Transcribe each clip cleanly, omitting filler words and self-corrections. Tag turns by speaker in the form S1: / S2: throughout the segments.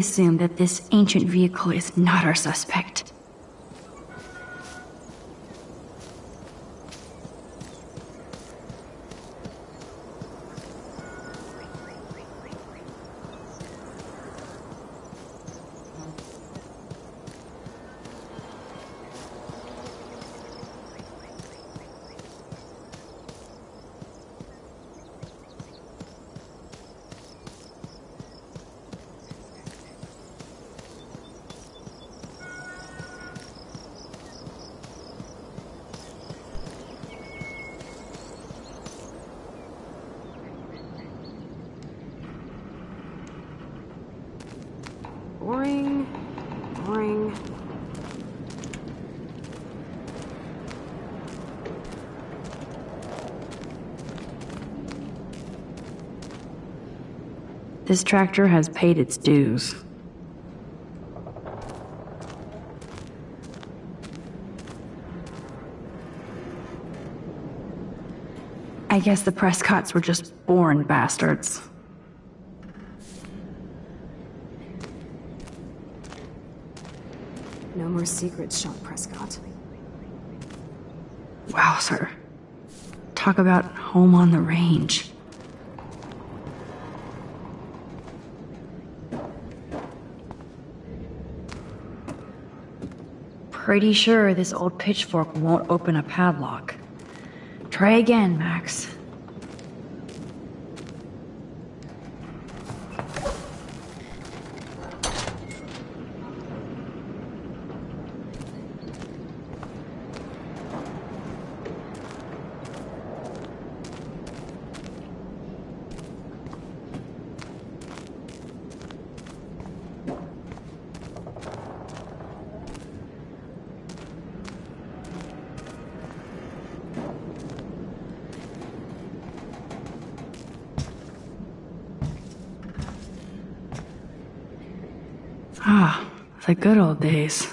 S1: assume that this ancient vehicle is not our suspect.
S2: Boring. Boring.
S1: This tractor has paid its dues. I guess the Prescotts were just born bastards.
S2: No more secrets, Sean Prescott.
S1: Wow, sir. Talk about home on the range. Pretty sure this old pitchfork won't open a padlock. Try again, Max. Ah, the good old days.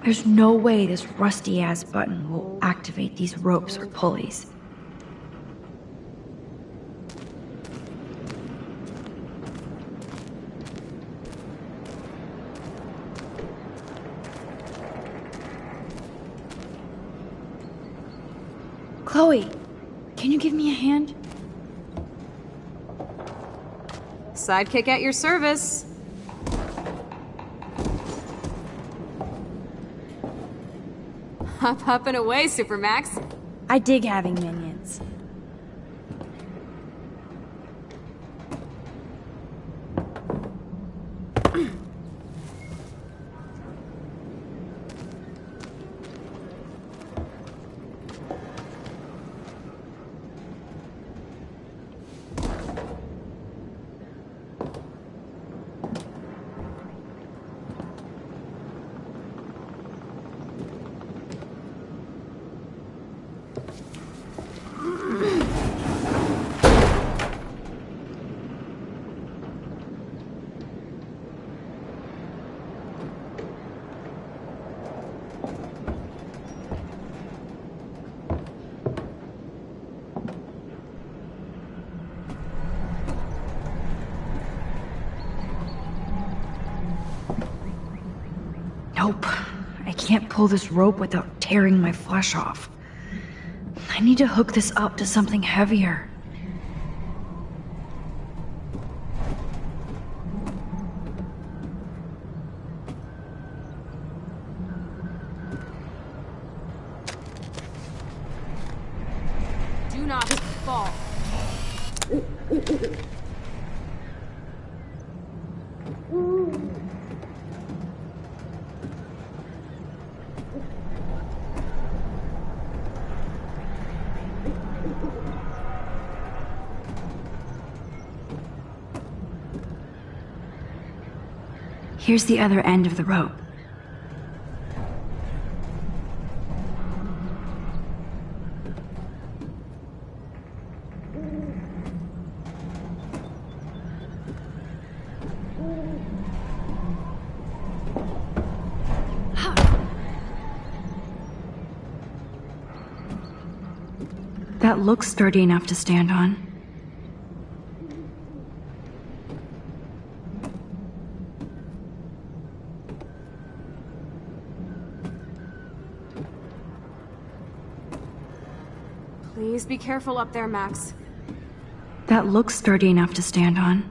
S1: There's no way this rusty-ass button will activate these ropes or pulleys. Chloe, can you give me a hand?
S2: Sidekick at your service. Up and away, Supermax.
S1: I dig having minions. Nope. I can't pull this rope without tearing my flesh off. I need to hook this up to something heavier.
S2: Do not fall.
S1: Here's the other end of the rope. That looks sturdy enough to stand on.
S2: Please be careful up there, Max.
S1: That looks sturdy enough to stand on.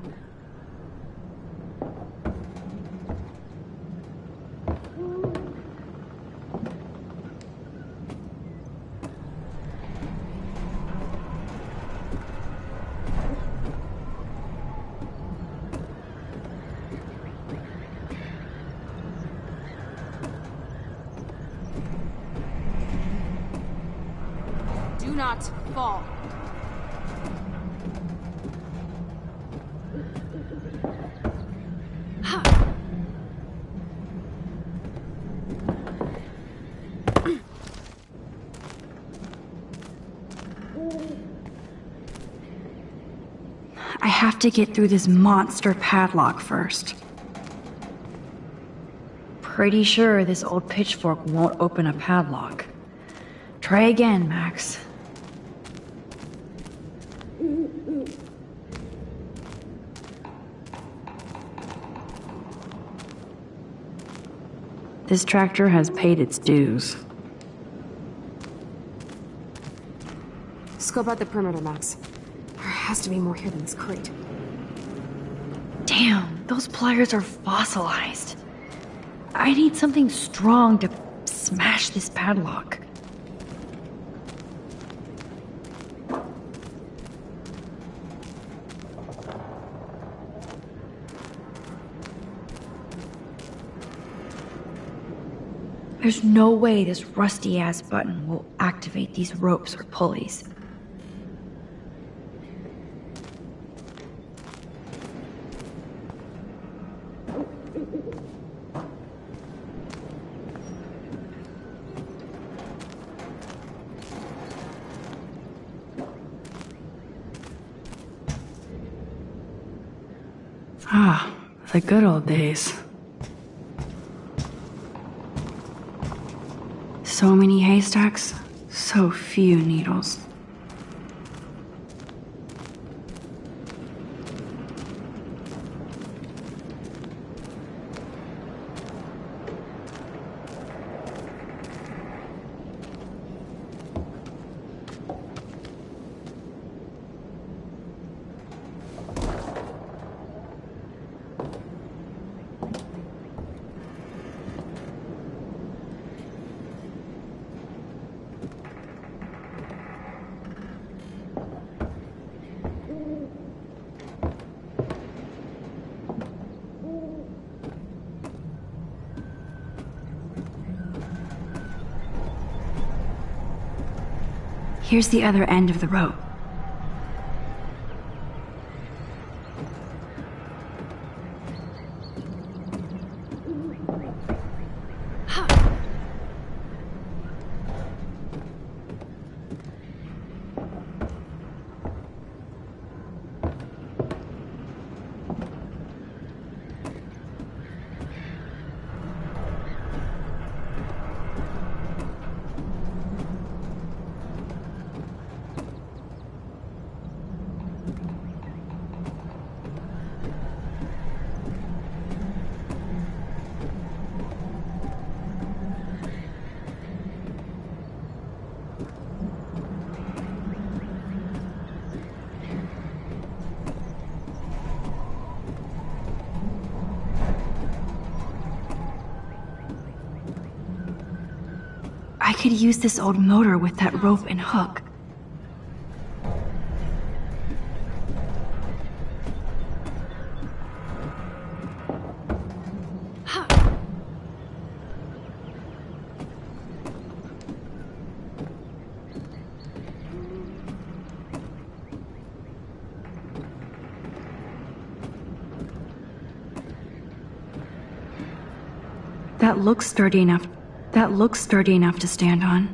S2: Do not fall.
S1: I have to get through this monster padlock first. Pretty sure this old pitchfork won't open a padlock. Try again, Max. This tractor has paid its dues.
S2: Scope out the perimeter, Max. There has to be more here than this crate.
S1: Damn, those pliers are fossilized. I need something strong to smash this padlock. There's no way this rusty-ass button will activate these ropes or pulleys. Ah, the good old days. So many haystacks, so few needles. Here's the other end of the rope. I could use this old motor with that rope and hook. That looks sturdy enough. That looks sturdy enough to stand on.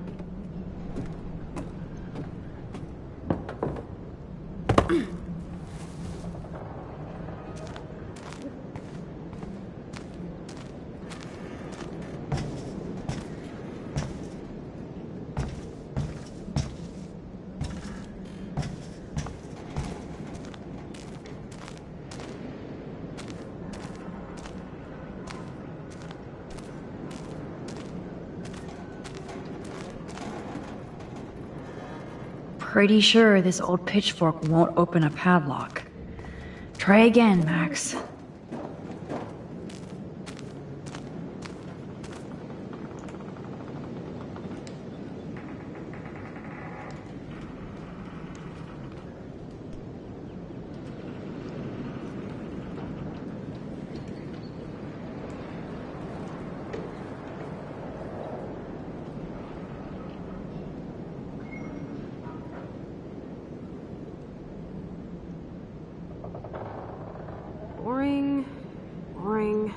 S1: Pretty sure this old pitchfork won't open a padlock. Try again, Max.
S2: Boring. Boring.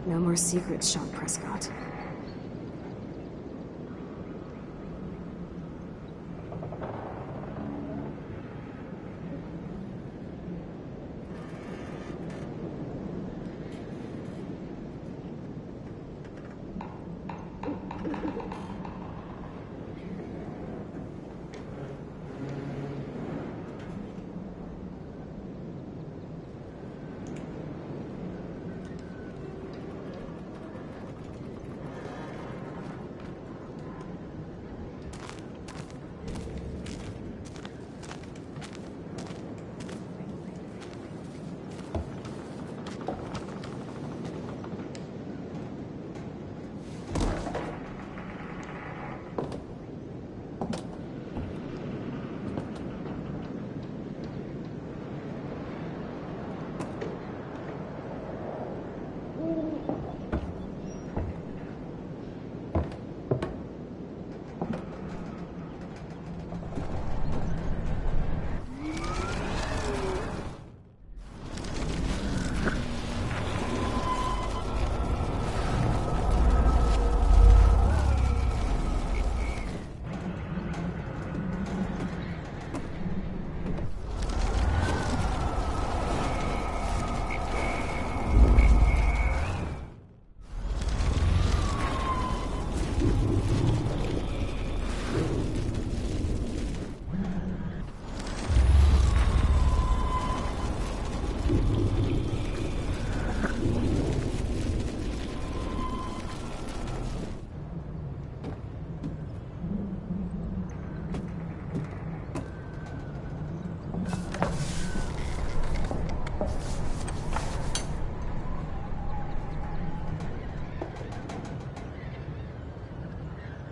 S2: No more secrets, Sean Prescott.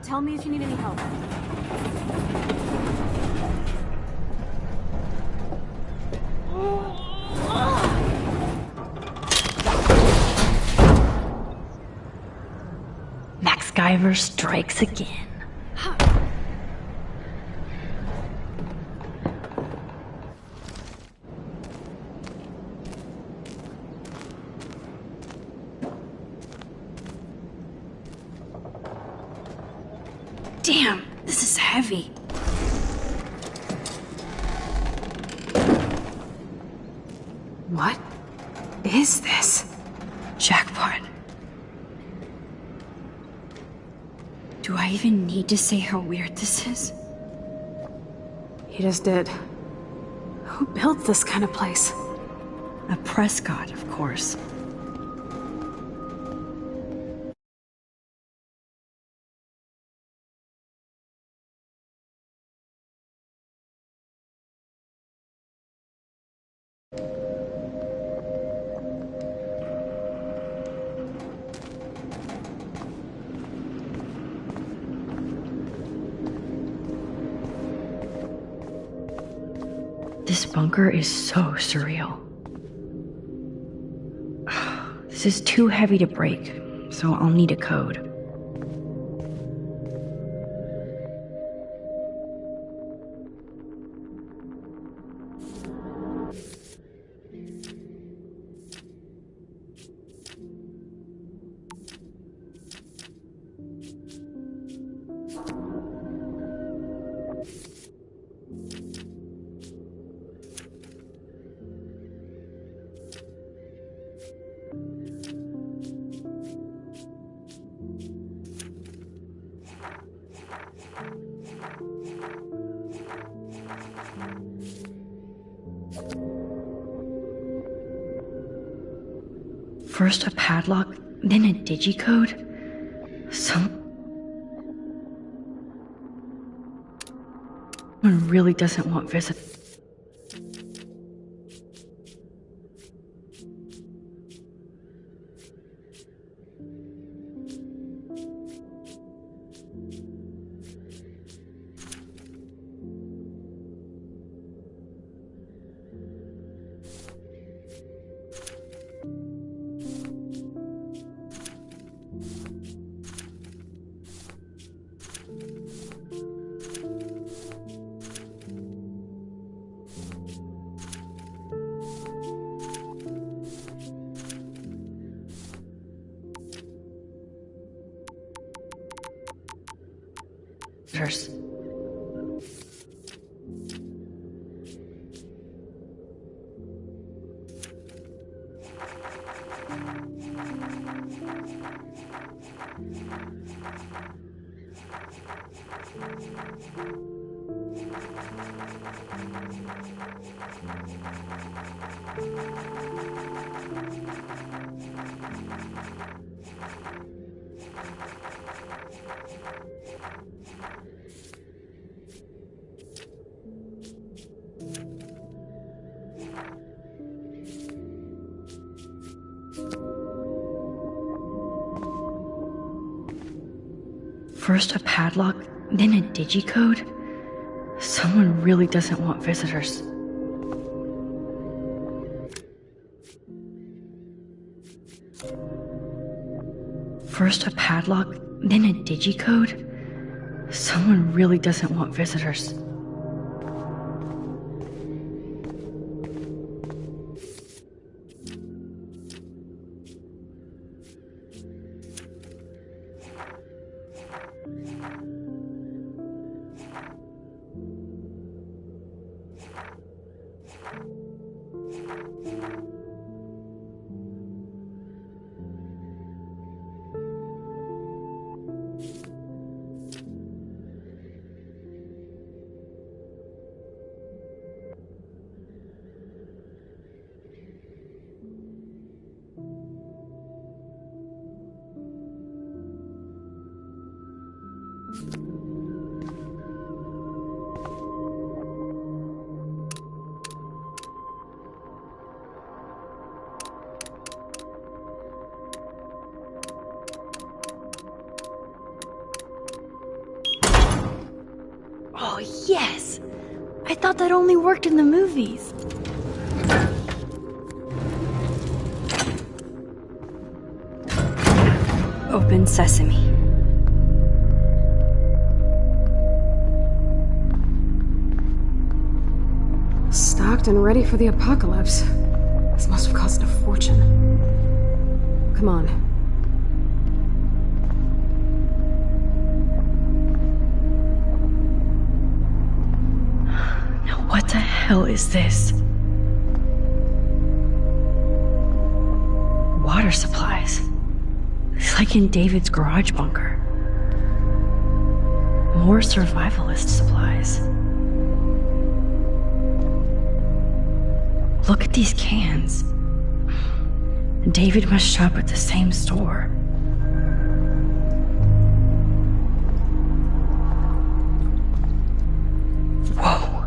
S2: Tell me if you need any help.
S1: Max Guyver strikes again. Damn, this is heavy.
S2: What is this?
S1: Jackpot. Do I even need to say how weird this is?
S2: You just did. Who built this kind of place?
S1: A Prescott, of course. This bunker is so surreal. This is too heavy to break, so I'll need a code. First a padlock, then a digicode? Someone really doesn't want visitors. First a padlock, then a digicode? Someone really doesn't want visitors. First a padlock, then a digicode? Someone really doesn't want visitors. Oh, yes! I thought that only worked in the movies. Open sesame.
S2: Stocked and ready for the apocalypse. This must have cost a fortune. Come on.
S1: Now what the hell is this? Water supplies. It's like in David's garage bunker. More survivalist supplies. Look at these cans. David must shop at the same store. Whoa.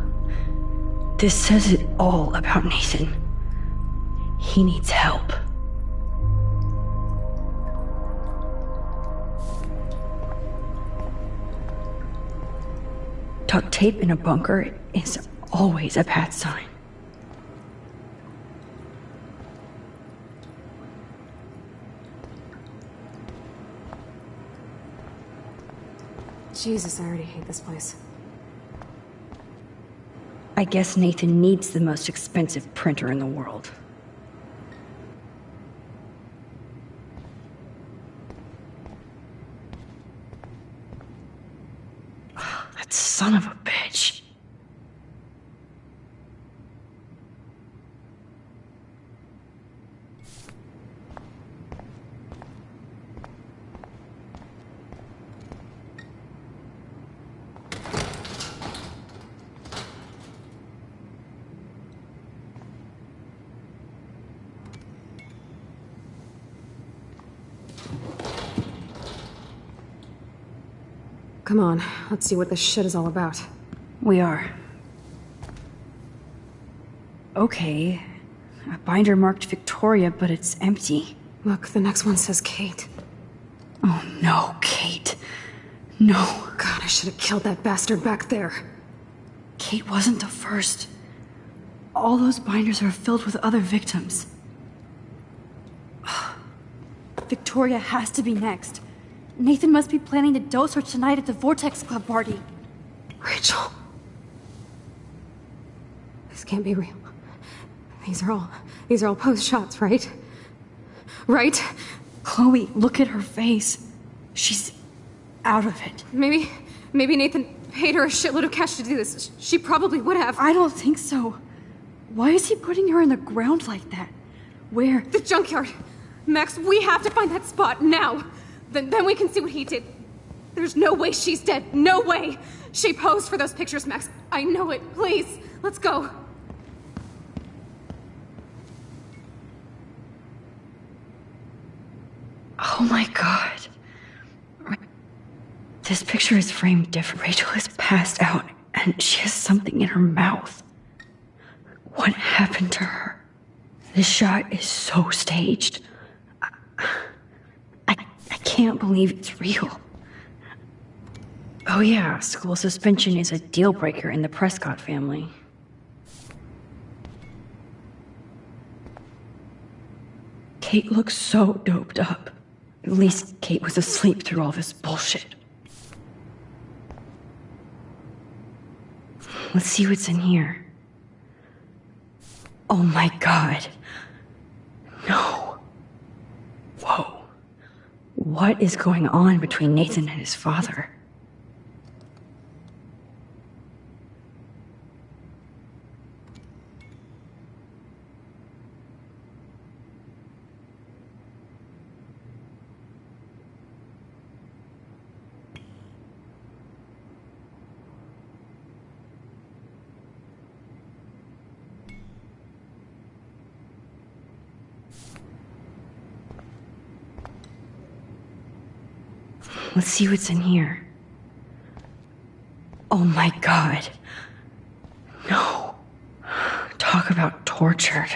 S1: This says it all about Nathan. He needs help. Duct tape in a bunker is always a bad sign.
S2: Jesus, I already hate this place.
S1: I guess Nathan needs the most expensive printer in the world. That son of a bitch.
S2: Come on, let's see what this shit is all about.
S1: We are. Okay. A binder marked Victoria, but it's empty.
S2: Look, the next one says Kate.
S1: Oh no, Kate. No.
S2: God, I should have killed that bastard back there.
S1: Kate wasn't the first. All those binders are filled with other victims. Victoria has to be next. Nathan must be planning to dose her tonight at the Vortex Club party.
S2: Rachel. This can't be real. These are all post shots, right? Right?
S1: Chloe, look at her face. She's out of it.
S2: Maybe Nathan paid her a shitload of cash to do this. She probably would have.
S1: I don't think so. Why is he putting her in the ground like that? Where?
S2: The junkyard. Max, we have to find that spot now. Then we can see what he did. There's no way she's dead. No way. She posed for those pictures, Max. I know it. Please, let's go.
S1: Oh my god. This picture is framed different. Rachel is passed out and she has something in her mouth. What happened to her? This shot is so staged. I can't believe it's real. Oh yeah, school suspension is a deal breaker in the Prescott family. Kate looks so doped up. At least Kate was asleep through all this bullshit. Let's see what's in here. Oh my god. No. Whoa. What is going on between Nathan and his father? Let's see what's in here. Oh my god. No. Talk about tortured.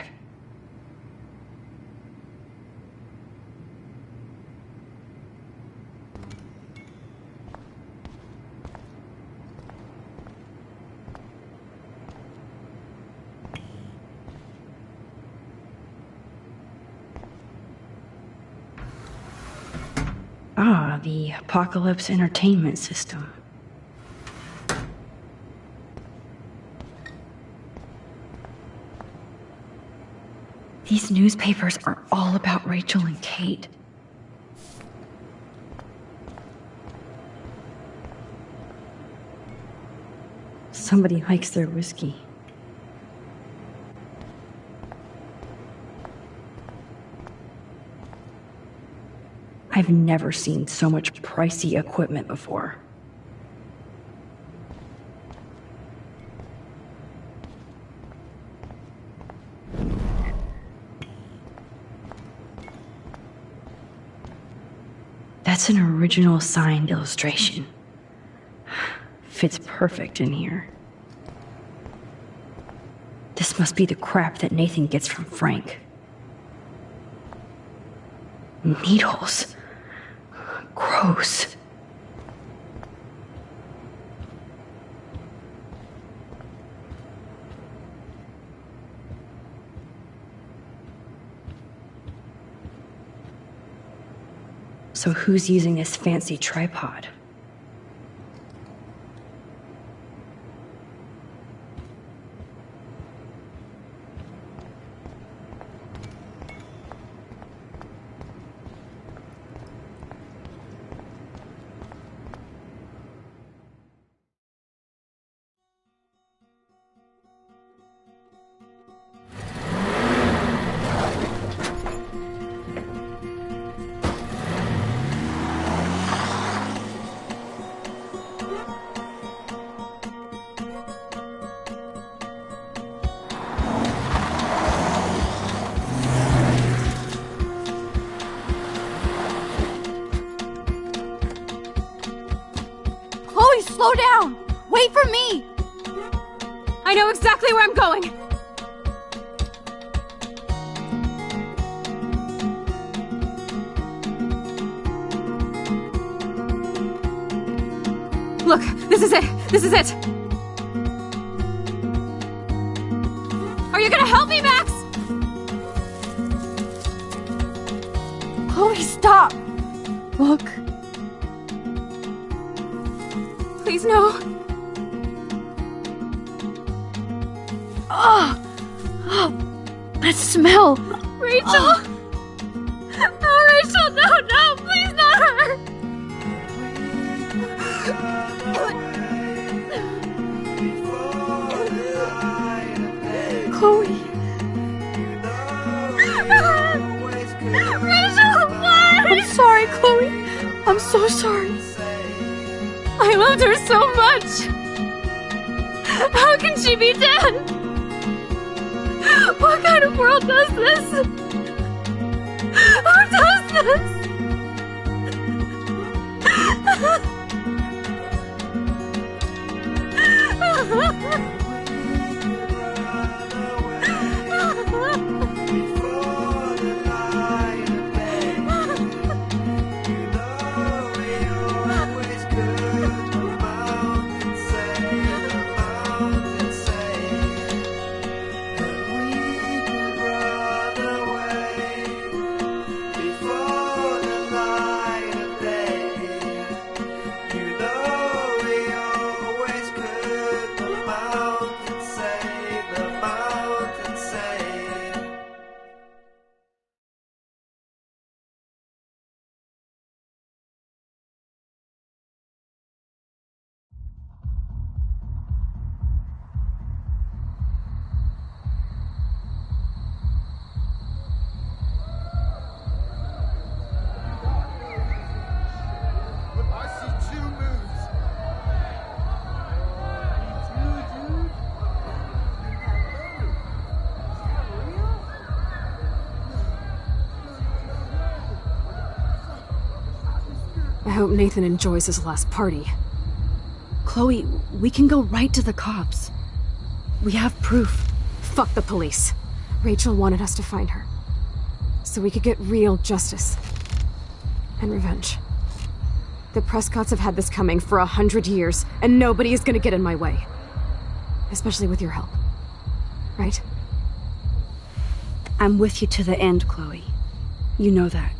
S1: Ah, the Apocalypse Entertainment System. These newspapers are all about Rachel and Kate. Somebody likes their whiskey. I've never seen so much pricey equipment before. That's an original signed illustration. Fits perfect in here. This must be the crap that Nathan gets from Frank. Needles. Gross. So who's using this fancy tripod?
S3: slow down! Wait for me!
S2: I know exactly where I'm going! Look, this is it! This is it! Are you gonna help me, Max?
S3: Chloe, stop! Look.
S2: Please, no.
S3: That smell!
S2: Rachel! Oh, Rachel, no, please not her!
S3: Chloe.
S2: Rachel, why?
S3: I'm sorry, Chloe. I'm so sorry.
S2: I loved her so much! How can she be dead? What kind of world does this? Who does this?
S4: I hope Nathan enjoys his last party.
S1: Chloe, we can go right to the cops. We have proof.
S4: Fuck the police. Rachel wanted us to find her. So we could get real justice. And revenge. The Prescotts have had this coming for 100 years, and nobody is gonna get in my way. Especially with your help. Right?
S1: I'm with you to the end, Chloe. You know that.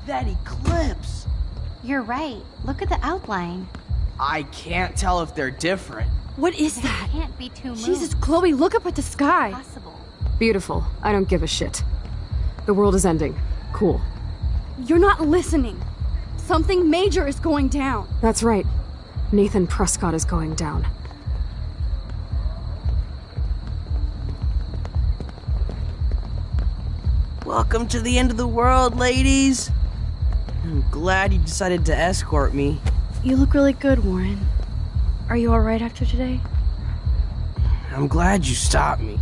S5: That eclipse!
S3: You're right. Look at the outline.
S5: I can't tell if they're different.
S1: What is that?
S3: It can't be two moons.
S1: Jesus, Chloe, look up at the sky.
S3: Possible.
S4: Beautiful. I don't give a shit. The world is ending. Cool.
S3: You're not listening. Something major is going down.
S4: That's right. Nathan Prescott is going down.
S5: Welcome to the end of the world, ladies! I'm glad you decided to escort me.
S1: You look really good, Warren. Are you alright after today?
S5: I'm glad you stopped me.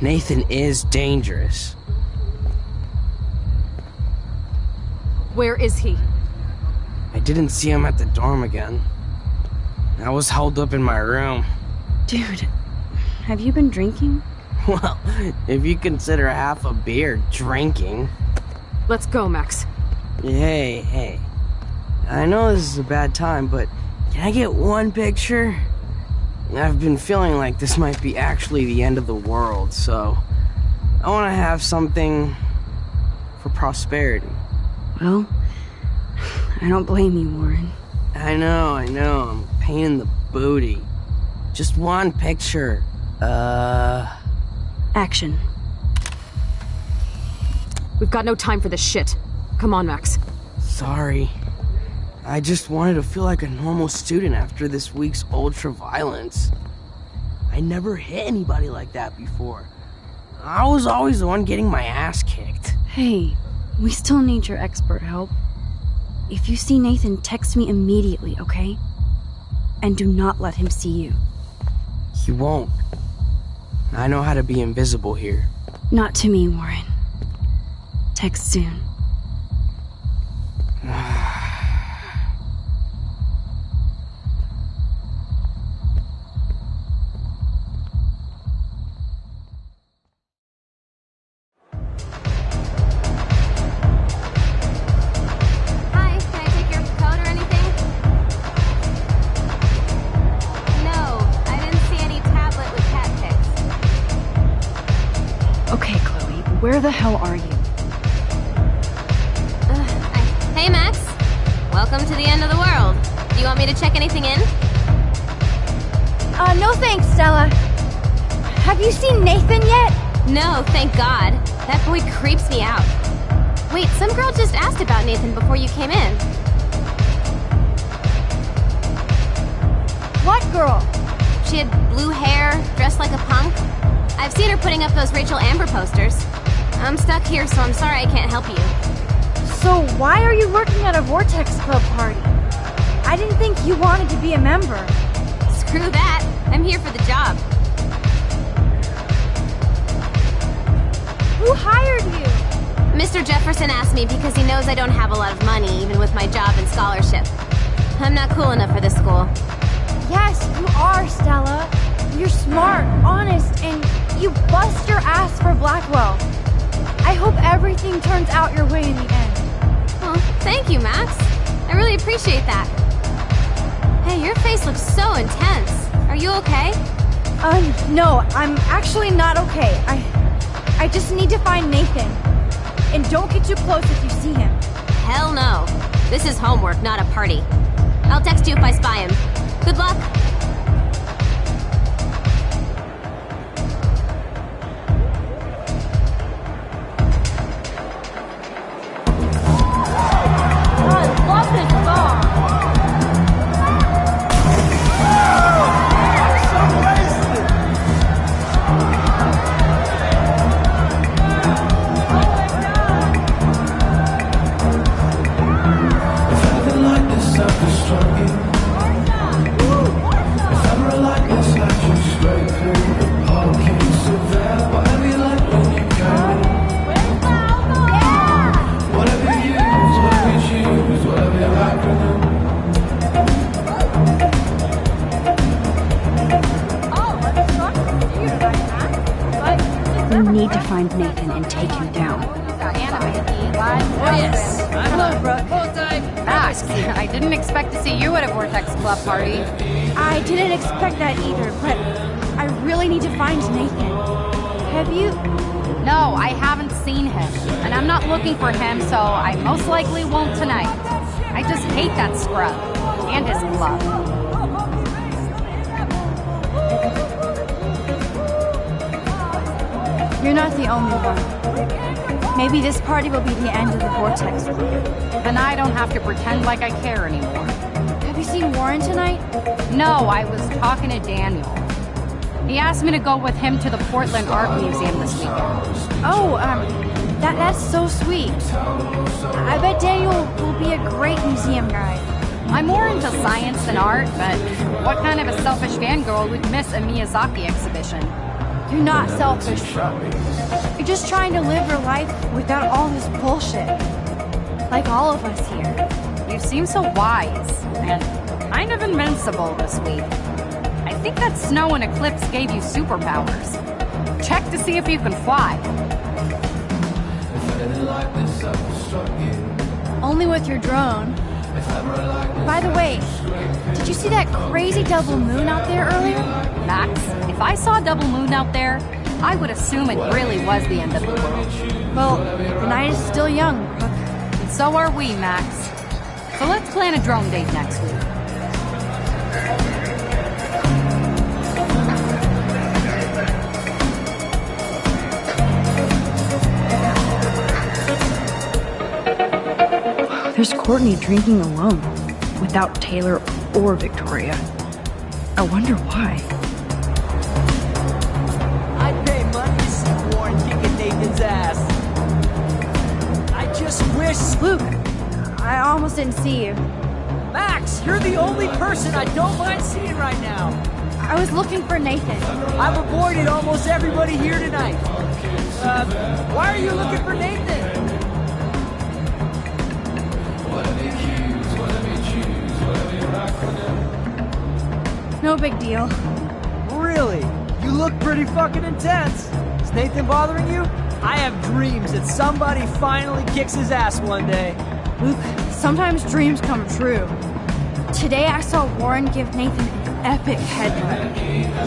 S5: Nathan is dangerous.
S4: Where is he?
S5: I didn't see him at the dorm again. I was held up in my room.
S1: Dude, have you been drinking?
S5: Well, if you consider half a beer drinking.
S4: Let's go, Max.
S5: Hey. I know this is a bad time, but can I get one picture? I've been feeling like this might be actually the end of the world, so I want to have something for prosperity.
S1: Well, I don't blame you, Warren.
S5: I know, I'm a pain in the booty. Just one picture.
S1: Action.
S4: We've got no time for this shit. Come on, Max.
S5: Sorry. I just wanted to feel like a normal student after this week's ultra-violence. I never hit anybody like that before. I was always the one getting my ass kicked.
S1: Hey, we still need your expert help. If you see Nathan, text me immediately, okay? And do not let him see you.
S5: He won't. I know how to be invisible here.
S1: Not to me, Warren. Text soon. Where the hell are you?
S6: Hey, Max. Welcome to the end of the world. Do you want me to check anything in?
S3: No thanks, Stella. Have you seen Nathan yet?
S6: No, thank God. That boy creeps me out. Wait, some girl just asked about Nathan before you came in.
S3: What girl?
S6: She had blue hair, dressed like a punk. I've seen her putting up those Rachel Amber posters. I'm stuck here, so I'm sorry I can't help you.
S3: So why are you working at a Vortex Club party? I didn't think you wanted to be a member.
S6: Screw that. I'm here for the job.
S3: Who hired you?
S6: Mr. Jefferson asked me because he knows I don't have a lot of money, even with my job and scholarship. I'm not cool enough for this school.
S3: Yes, you are, Stella. You're smart, honest, and you bust your ass for Blackwell. I hope everything turns out your way in the end.
S6: Well, thank you, Max. I really appreciate that. Hey, your face looks so intense. Are you okay?
S3: No, I'm actually not okay. I just need to find Nathan. And don't get too close if you see him.
S6: Hell no. This is homework, not a party. I'll text you if I spy him. Good luck.
S1: We need to find Nathan and take him down.
S7: Yes. Hello, Brooke. Max, I didn't expect to see you at a Vortex Club party.
S3: I didn't expect that either, but I really need to find Nathan. Have you?
S7: No, I haven't seen him. And I'm not looking for him, so I most likely won't tonight. I just hate that scrub. And his club.
S3: You're not the only one. Maybe this party will be the end of the Vortex Club.
S7: Then I don't have to pretend like I care anymore.
S3: Have you seen Warren tonight?
S7: No, I was talking to Daniel. He asked me to go with him to the Portland Art Museum this weekend.
S3: Oh, that's so sweet. I bet Daniel will be a great museum guide.
S7: I'm more into science than art, but what kind of a selfish fangirl would miss a Miyazaki exhibition?
S3: You're not selfish. You're just trying to live your life without all this bullshit. Like all of us here.
S7: You seem so wise, and kind of invincible this week. I think that snow and eclipse gave you superpowers. Check to see if you can fly.
S3: Only with your drone. By the way, did you see that crazy double moon out there earlier?
S7: Max, if I saw a double moon out there, I would assume it really was the end of the world.
S3: Well, the night is still young, Brooke.
S7: And so are we, Max. So let's plan a drone date next week.
S1: There's Courtney drinking alone, without Taylor or Victoria. I wonder why.
S8: I'd pay money to see Warren Chris!
S3: Luke, I almost didn't see you.
S8: Max, you're the only person I don't mind seeing right now.
S3: I was looking for Nathan.
S8: I've avoided almost everybody here tonight. Why are you looking for Nathan?
S3: No big deal.
S8: Really? You look pretty fucking intense. Is Nathan bothering you? I have dreams that somebody finally kicks his ass one day.
S3: Luke, sometimes dreams come true. Today I saw Warren give Nathan an epic headbutt.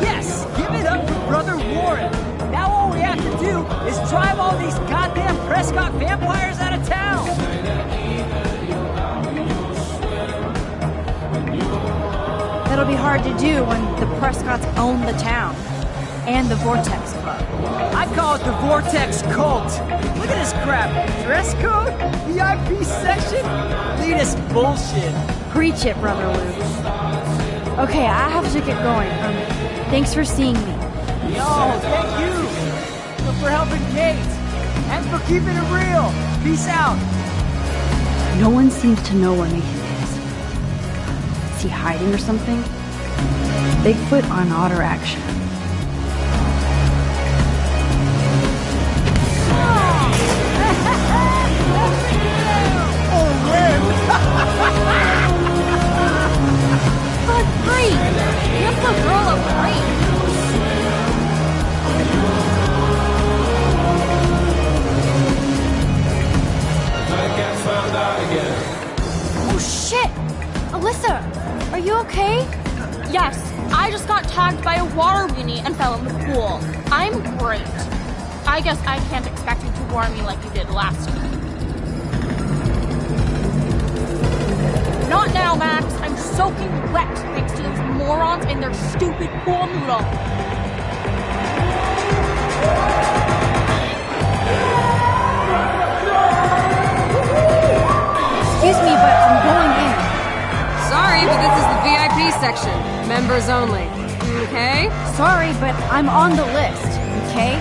S8: Yes! Give it up for Brother Warren! Now all we have to do is drive all these goddamn Prescott vampires out of town!
S3: That'll be hard to do when the Prescotts own the town. And the Vortex Club.
S8: I call it the Vortex Cult. Look at this crap. Dress code? VIP section? Elitist bullshit.
S3: Preach it, Brother Luke. Okay, I have to get going. Thanks for seeing me.
S8: Yo, thank you for helping Kate. And for keeping it real. Peace out.
S1: No one seems to know where Nathan is. Is he hiding or something? Bigfoot on otter action.
S6: But free! Give the girl a break!
S3: Oh shit! Alyssa, are you okay?
S9: Yes, I just got tagged by a water weenie and fell in the pool. I'm great. I guess I can't expect you to warn me like you did last time. Not now, Max. I'm soaking wet thanks to those morons in their stupid pool noodle.
S3: Excuse me, but I'm going in.
S4: Sorry, but this is the VIP section. Members only. Okay?
S3: Sorry, but I'm on the list, okay?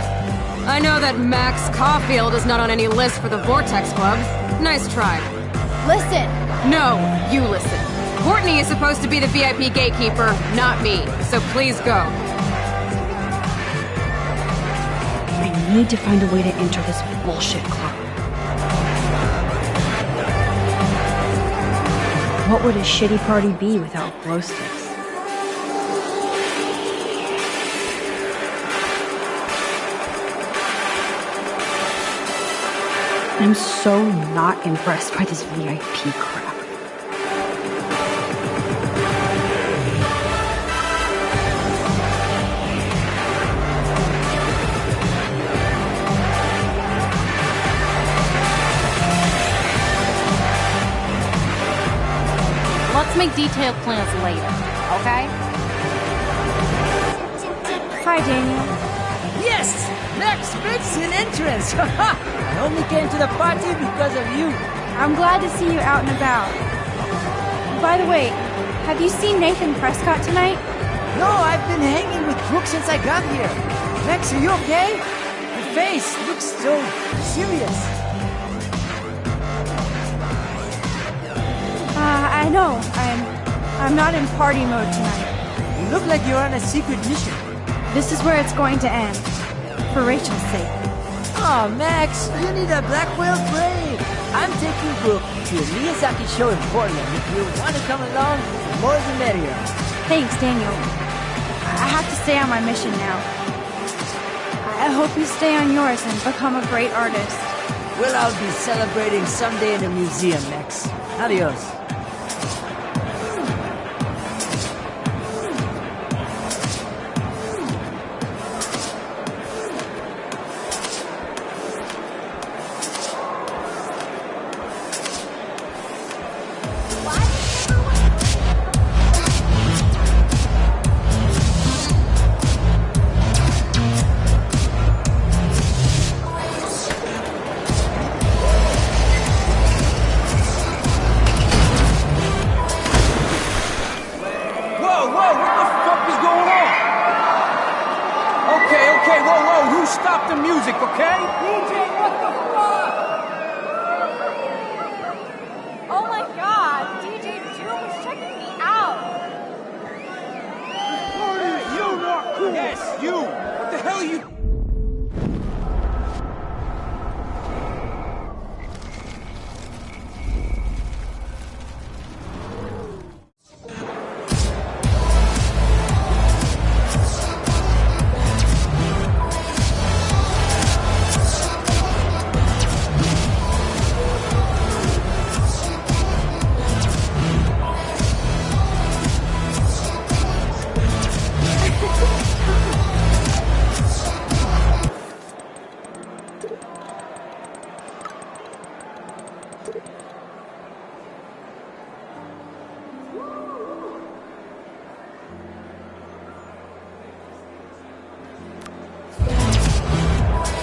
S4: I know that Max Caulfield is not on any list for the Vortex Club. Nice try.
S3: Listen!
S4: No, you listen. Courtney is supposed to be the VIP gatekeeper, not me. So please go.
S1: I need to find a way to enter this bullshit club. What would a shitty party be without glow sticks? I'm so not impressed by this VIP crap.
S9: Let's make detailed plans later, okay?
S3: Hi, Daniel.
S8: Yes! Max makes an entrance! I only came to the party because of you.
S3: I'm glad to see you out and about. By the way, have you seen Nathan Prescott tonight?
S8: No, I've been hanging with Brooke since I got here. Max, are you okay? Your face looks so serious.
S3: I know. I'm not in party mode tonight.
S8: You look like you're on a secret mission.
S3: This is where it's going to end. For Rachel's sake.
S8: Oh, Max, you need a black whale brain. I'm taking Brooke to a Miyazaki show in Portland. If you want to come along, the more the merrier.
S3: Thanks, Daniel. I have to stay on my mission now. I hope you stay on yours and become a great artist.
S8: Well, I'll be celebrating someday in a museum, Max. Adios.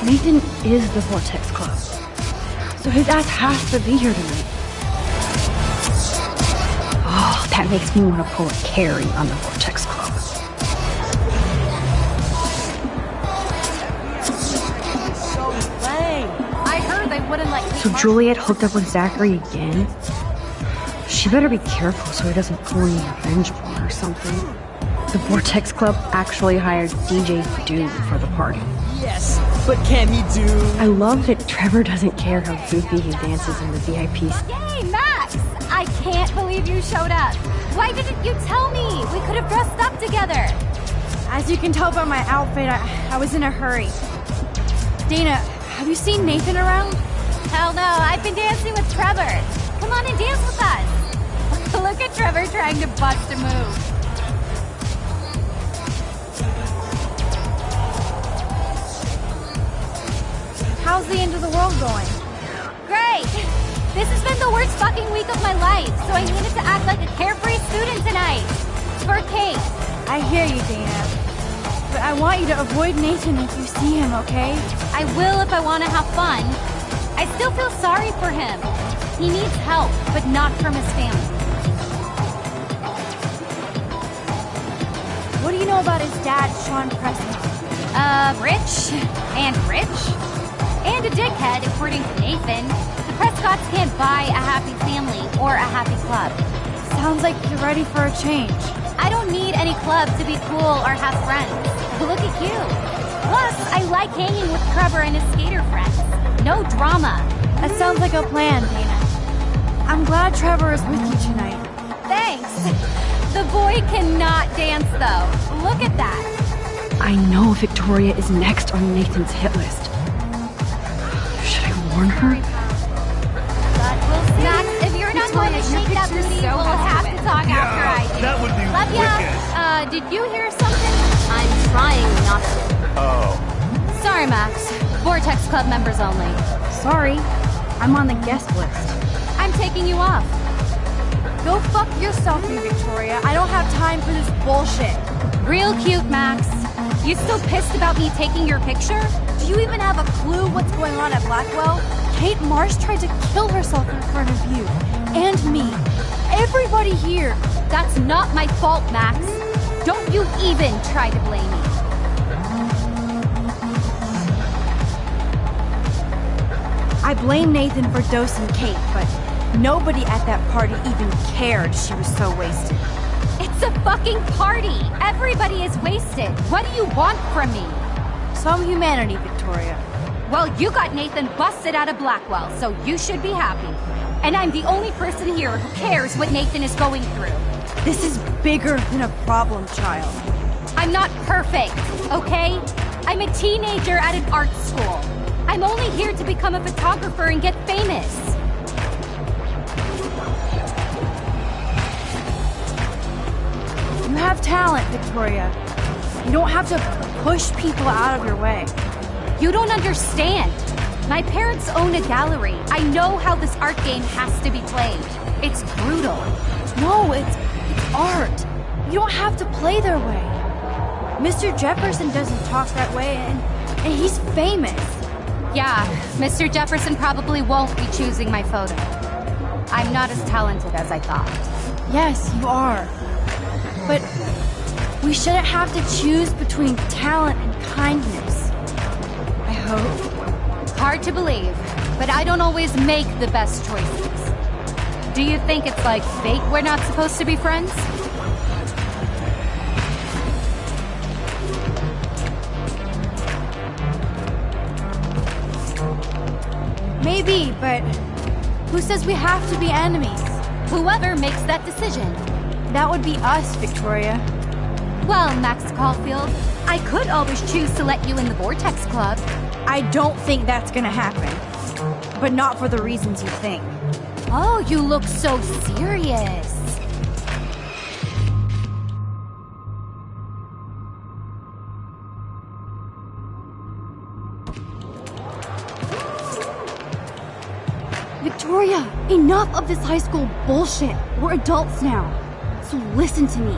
S1: Nathan is the Vortex Club, so his ass has to be here tonight. Oh, that makes me want to pull a Carrie on the Vortex Club.
S7: I heard they wouldn't let
S1: So Juliet hooked up with Zachary again? She better be careful so he doesn't pull any revenge porn or something. The Vortex Club actually hired DJ Dude for the party.
S8: Yes, but can he do?
S1: I love that Trevor doesn't care how goofy he dances in the VIPs.
S6: Yay, Max! I can't believe you showed up. Why didn't you tell me? We could have dressed up together.
S3: As you can tell by my outfit, I was in a hurry. Dana, have you seen Nathan around?
S6: Hell no, I've been dancing with Trevor. Come on and dance with us. Look at Trevor trying to bust a move.
S3: How's the end of the world going?
S6: Great! This has been the worst fucking week of my life, so I needed to act like a carefree student tonight. For Kate.
S3: I hear you, Dana. But I want you to avoid Nathan if you see him, okay?
S6: I will if I want to have fun. I still feel sorry for him. He needs help, but not from his family.
S3: What do you know about his dad, Sean Preston?
S6: Rich. And rich. And a dickhead, according to Nathan. The Prescotts can't buy a happy family or a happy club.
S3: Sounds like you're ready for a change.
S6: I don't need any club to be cool or have friends. Look at you. Plus, I like hanging with Trevor and his skater friends. No drama.
S3: That sounds like a plan, Dana. I'm glad Trevor is with you tonight.
S6: Thanks. The boy cannot dance, though. Look at that.
S1: I know Victoria is next on Nathan's hit list. Should I warn her?
S6: Max, if you're not going to shake that booty, we'll have to talk after I do.
S10: That would be
S6: Love ya.
S10: wicked.
S6: Did you hear something? I'm trying not to.
S10: Oh.
S6: Sorry, Max. Vortex Club members only.
S3: Sorry, I'm on the guest list.
S6: I'm taking you off.
S3: Go fuck yourself, you Victoria. I don't have time for this bullshit.
S6: Real cute, Max. You still pissed about me taking your picture?
S3: Do you even have a clue what's going on at Blackwell? Kate Marsh tried to kill herself in front of you. And me. Everybody here.
S6: That's not my fault, Max. Don't you even try to blame me.
S3: I blame Nathan for dosing Kate, but nobody at that party even cared she was so wasted.
S6: It's a fucking party. Everybody is wasted. What do you want from me?
S3: Some humanity, Victoria.
S6: Well, you got Nathan busted out of Blackwell, so you should be happy. And I'm the only person here who cares what Nathan is going through.
S3: This is bigger than a problem child.
S6: I'm not perfect, okay? I'm a teenager at an art school. I'm only here to become a photographer and get famous.
S3: You have talent, Victoria. You don't have to push people out of your way.
S6: You don't understand. My parents own a gallery. I know how this art game has to be played. It's brutal.
S3: No, it's art. You don't have to play their way. Mr. Jefferson doesn't talk that way, and he's famous.
S6: Yeah, Mr. Jefferson probably won't be choosing my photo. I'm not as talented as I thought.
S3: Yes, you are. But we shouldn't have to choose between talent and kindness. I hope.
S6: Hard to believe, but I don't always make the best choices. Do you think it's like fate we're not supposed to be friends?
S3: Maybe, but who says we have to be enemies?
S6: Whoever makes that decision.
S3: That would be us, Victoria.
S6: Well, Max Caulfield, I could always choose to let you in the Vortex Club.
S3: I don't think that's gonna happen. But not for the reasons you think.
S6: Oh, you look so serious.
S3: Victoria, enough of this high school bullshit. We're adults now. So listen to me.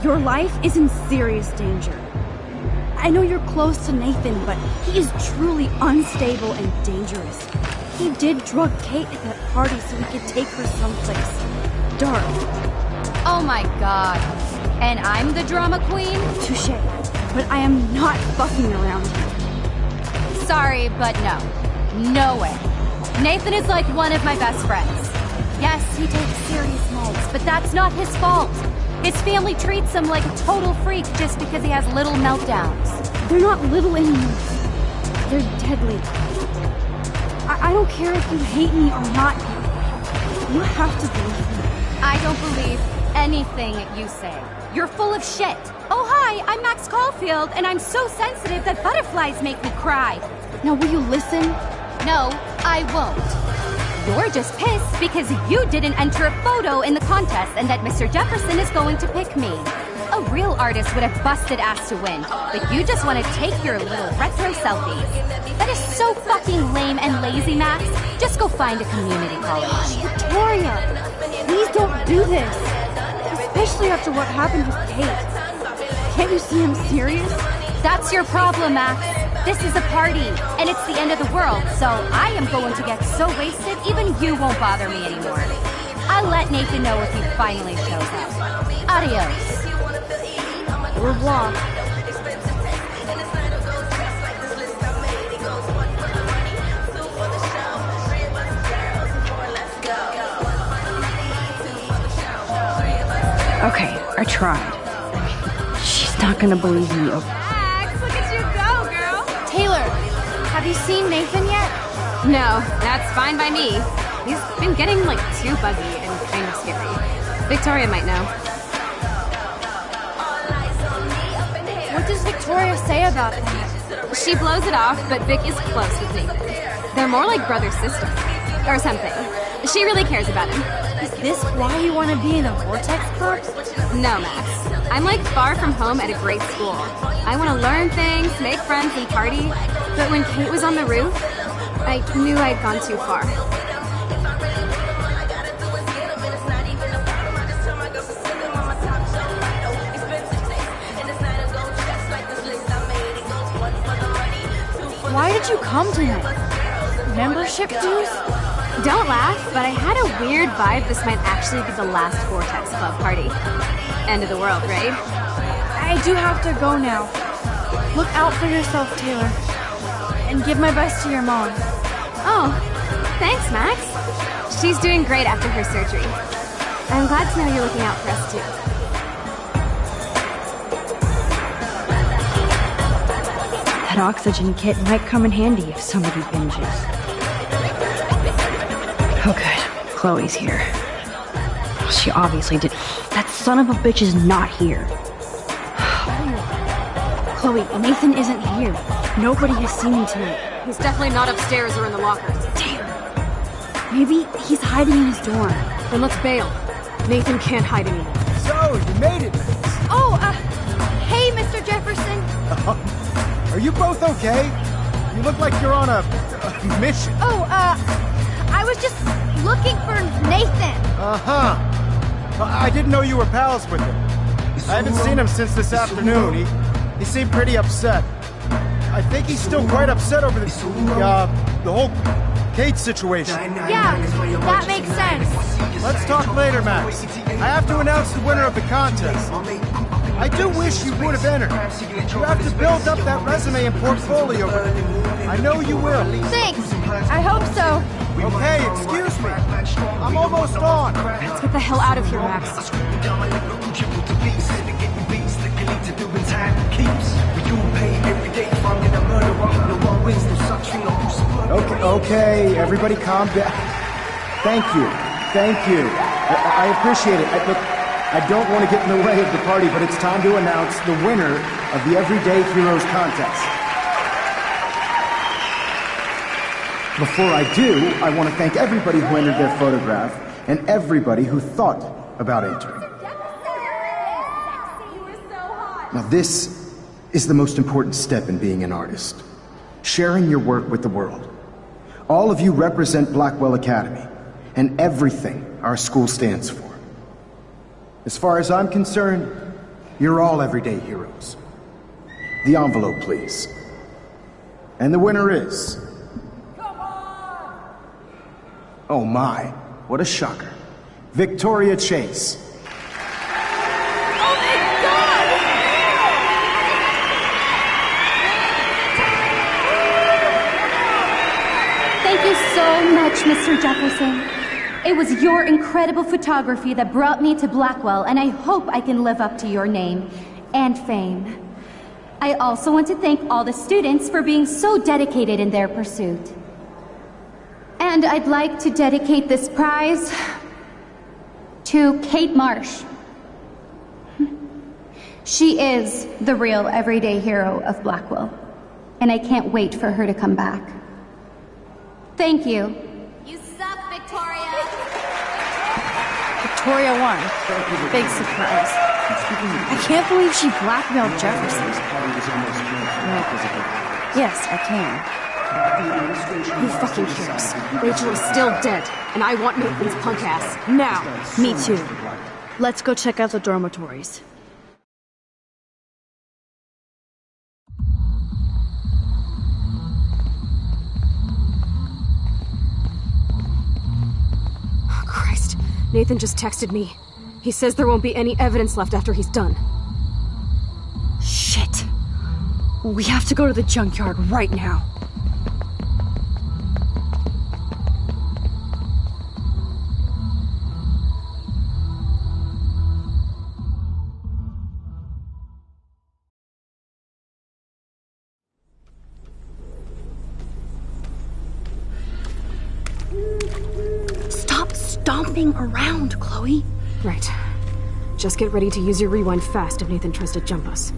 S3: Your life is in serious danger. I know you're close to Nathan, but he is truly unstable and dangerous. He did drug Kate at that party so we could take her someplace dark.
S6: Oh my god. And I'm the drama queen?
S3: Touché. But I am not fucking around here.
S6: Sorry, but no. No way. Nathan is like one of my best friends. Yes, he takes serious meds, but that's not his fault. His family treats him like a total freak just because he has little meltdowns.
S3: They're not little anymore. They're deadly. I don't care if you hate me or not. You have to believe me.
S6: I don't believe anything you say. You're full of shit. Oh hi, I'm Max Caulfield, and I'm so sensitive that butterflies make me cry.
S3: Now will you listen?
S6: No, I won't. You're just pissed because you didn't enter a photo in the contest and that Mr. Jefferson is going to pick me. A real artist would have busted ass to win, but you just want to take your little retro selfies. That is so fucking lame and lazy, Max. Just go find a community college.
S3: Victoria, please don't do this. Especially after what happened with Kate. Can't you see I'm serious?
S6: That's your problem, Max. This is a party, and it's the end of the world, so I am going to get so wasted even you won't bother me anymore. I'll let Nathan know if he finally shows up. Adios.
S3: Au revoir.
S1: Okay, I tried. She's not gonna believe me.
S2: Max, look at you go, girl!
S3: Taylor, have you seen Nathan yet?
S4: No, that's fine by me. He's been getting, like, too buggy and kind of scary. Victoria might know.
S3: What does Victoria say about him?
S4: She blows it off, but Vic is close with Nathan. They're more like brother-sister. Or something. She really cares about him.
S3: Is this why you want to be in the Vortex Club?
S4: No, Max. I'm like far from home at a great school. I want to learn things, make friends, and party. But when Kate was on the roof, I knew I'd gone too far.
S3: Why did you come tonight? Membership dues?
S4: Don't laugh, but I had a weird vibe this might actually be the last Vortex Club party. End of the world, right?
S3: I do have to go now. Look out for yourself, Taylor. And give my best to your mom.
S4: Oh, thanks, Max. She's doing great after her surgery. I'm glad to know you're looking out for us, too.
S1: That oxygen kit might come in handy if somebody binges. Oh good, Chloe's here. She obviously did. That son of a bitch is not here.
S3: Chloe, Nathan isn't here. Nobody has seen him tonight.
S4: He's definitely not upstairs or in the locker.
S3: Damn. Maybe he's hiding in his dorm.
S4: Then let's bail. Nathan can't hide anymore.
S10: So, you made it, Max.
S3: Oh, hey, Mr. Jefferson.
S10: Are you both okay? You look like you're on a mission.
S3: Oh, I was just looking for Nathan.
S10: Uh-huh. I didn't know you were pals with him. I haven't seen him since this afternoon. He seemed pretty upset. I think he's still quite upset over the whole Kate situation.
S3: Yeah, that makes sense.
S10: Let's talk later, Max. I have to announce the winner of the contest. I do wish you would have entered. You have to build up that resume and portfolio. I know you will.
S3: Thanks. I hope so.
S10: Okay, excuse me. I'm almost on.
S4: Let's get the hell out of here, Max.
S10: Okay, everybody calm down. Thank you. I appreciate it. Look, I don't want to get in the way of the party, but it's time to announce the winner of the Everyday Heroes contest. Before I do, I want to thank everybody who entered their photograph and everybody who thought about entering. Now this is the most important step in being an artist. Sharing your work with the world. All of you represent Blackwell Academy, and everything our school stands for. As far as I'm concerned, you're all everyday heroes. The envelope, please. And the winner is... Oh my, what a shocker. Victoria Chase.
S6: Thank you so much, Mr. Jefferson. It was your incredible photography that brought me to Blackwell, and I hope I can live up to your name and fame. I also want to thank all the students for being so dedicated in their pursuit. And I'd like to dedicate this prize to Kate Marsh. She is the real everyday hero of Blackwell, and I can't wait for her to come back. Thank you.
S3: You suck, Victoria!
S4: Victoria won. Big surprise. I can't believe she blackmailed Jefferson. Yes, I can. Who fucking cares? Rachel is still dead, and I want Nathan's punk ass, now!
S3: Me too. Let's go check out the dormitories.
S4: Oh, Christ. Nathan just texted me. He says there won't be any evidence left after he's done.
S3: Shit. We have to go to the junkyard right now. Stop stomping around, Chloe.
S4: Right. Just get ready to use your rewind fast if Nathan tries to jump us.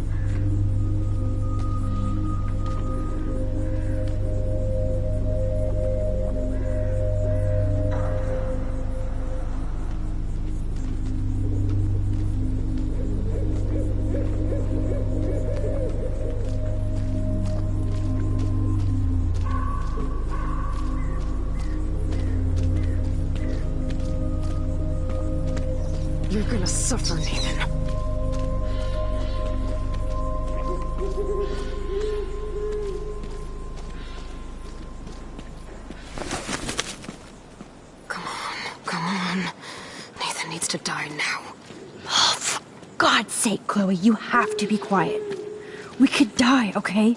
S4: You're gonna suffer, Nathan. Come on. Nathan needs to die now.
S3: Oh, for God's sake, Chloe, you have to be quiet. We could die, okay?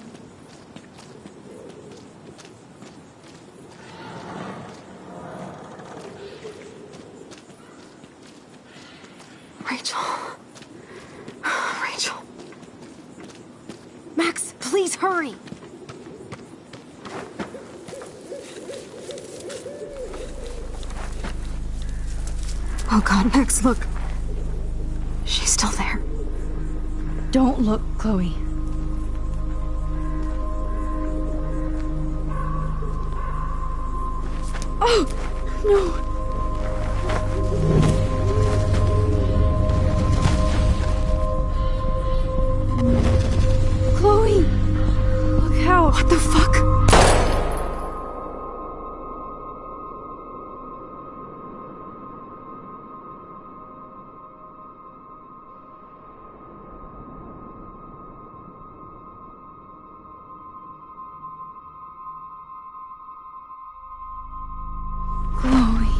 S4: Rachel. Max, please hurry! Oh God, Max, look. She's still there.
S3: Don't look, Chloe. Oh, no. Chloe! Look how...
S4: What the fuck?
S3: Chloe.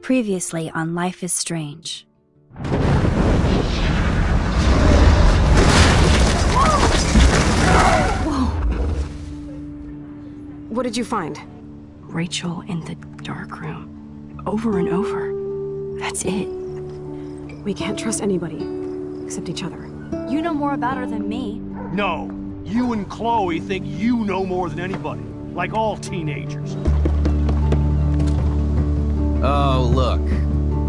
S3: Previously on Life is Strange.
S4: What did you find?
S1: Rachel in the dark room. Over and over. That's it.
S4: We can't trust anybody, except each other.
S3: You know more about her than me.
S11: No. You and Chloe think you know more than anybody. Like all teenagers.
S12: Oh, look.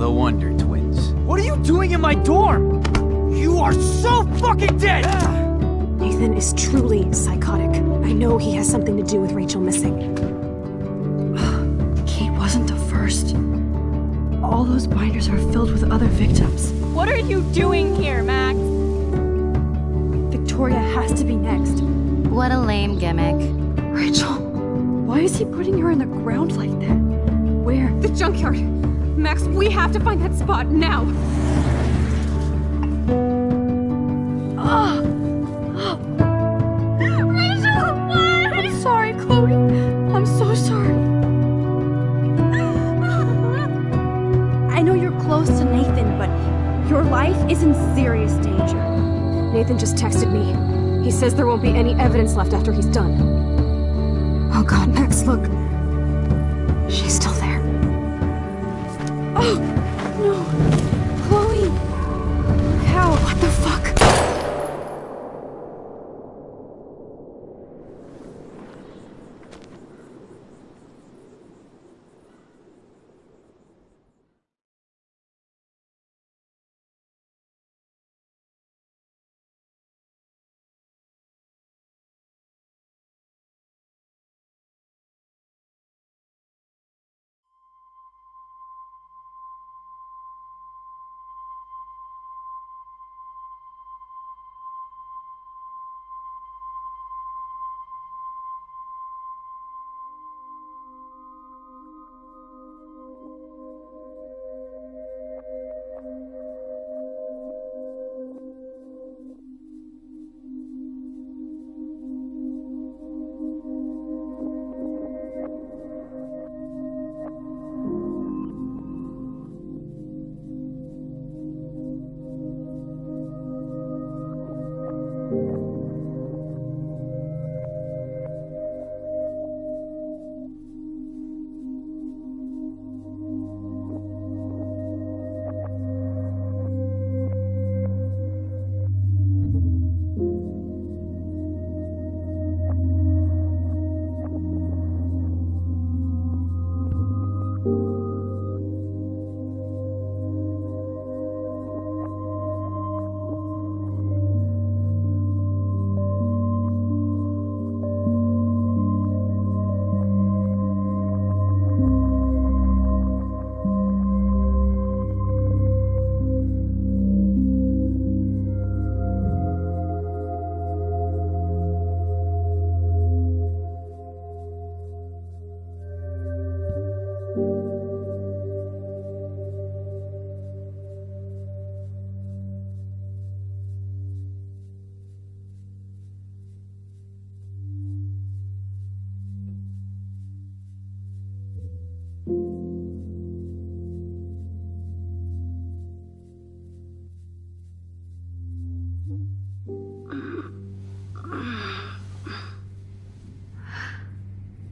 S12: The Wonder Twins.
S8: What are you doing in my dorm? You are so fucking dead!
S4: Nathan is truly psychotic. I know he has something to do with Rachel missing.
S1: Kate wasn't the first. All those binders are filled with other victims.
S9: What are you doing here, Max?
S3: Victoria has to be next.
S6: What a lame gimmick.
S1: Rachel, why is he putting her in the ground like that? Where?
S2: The junkyard. Max, we have to find that spot now.
S3: Rachel, what? I'm sorry, Chloe. I'm so sorry. I know you're close to Nathan, but your life is in serious danger.
S4: Nathan just texted me. He says there won't be any evidence left after he's done. Oh god, Max, look. She's still there.
S3: Oh, no. Chloe. How?
S4: What the fuck?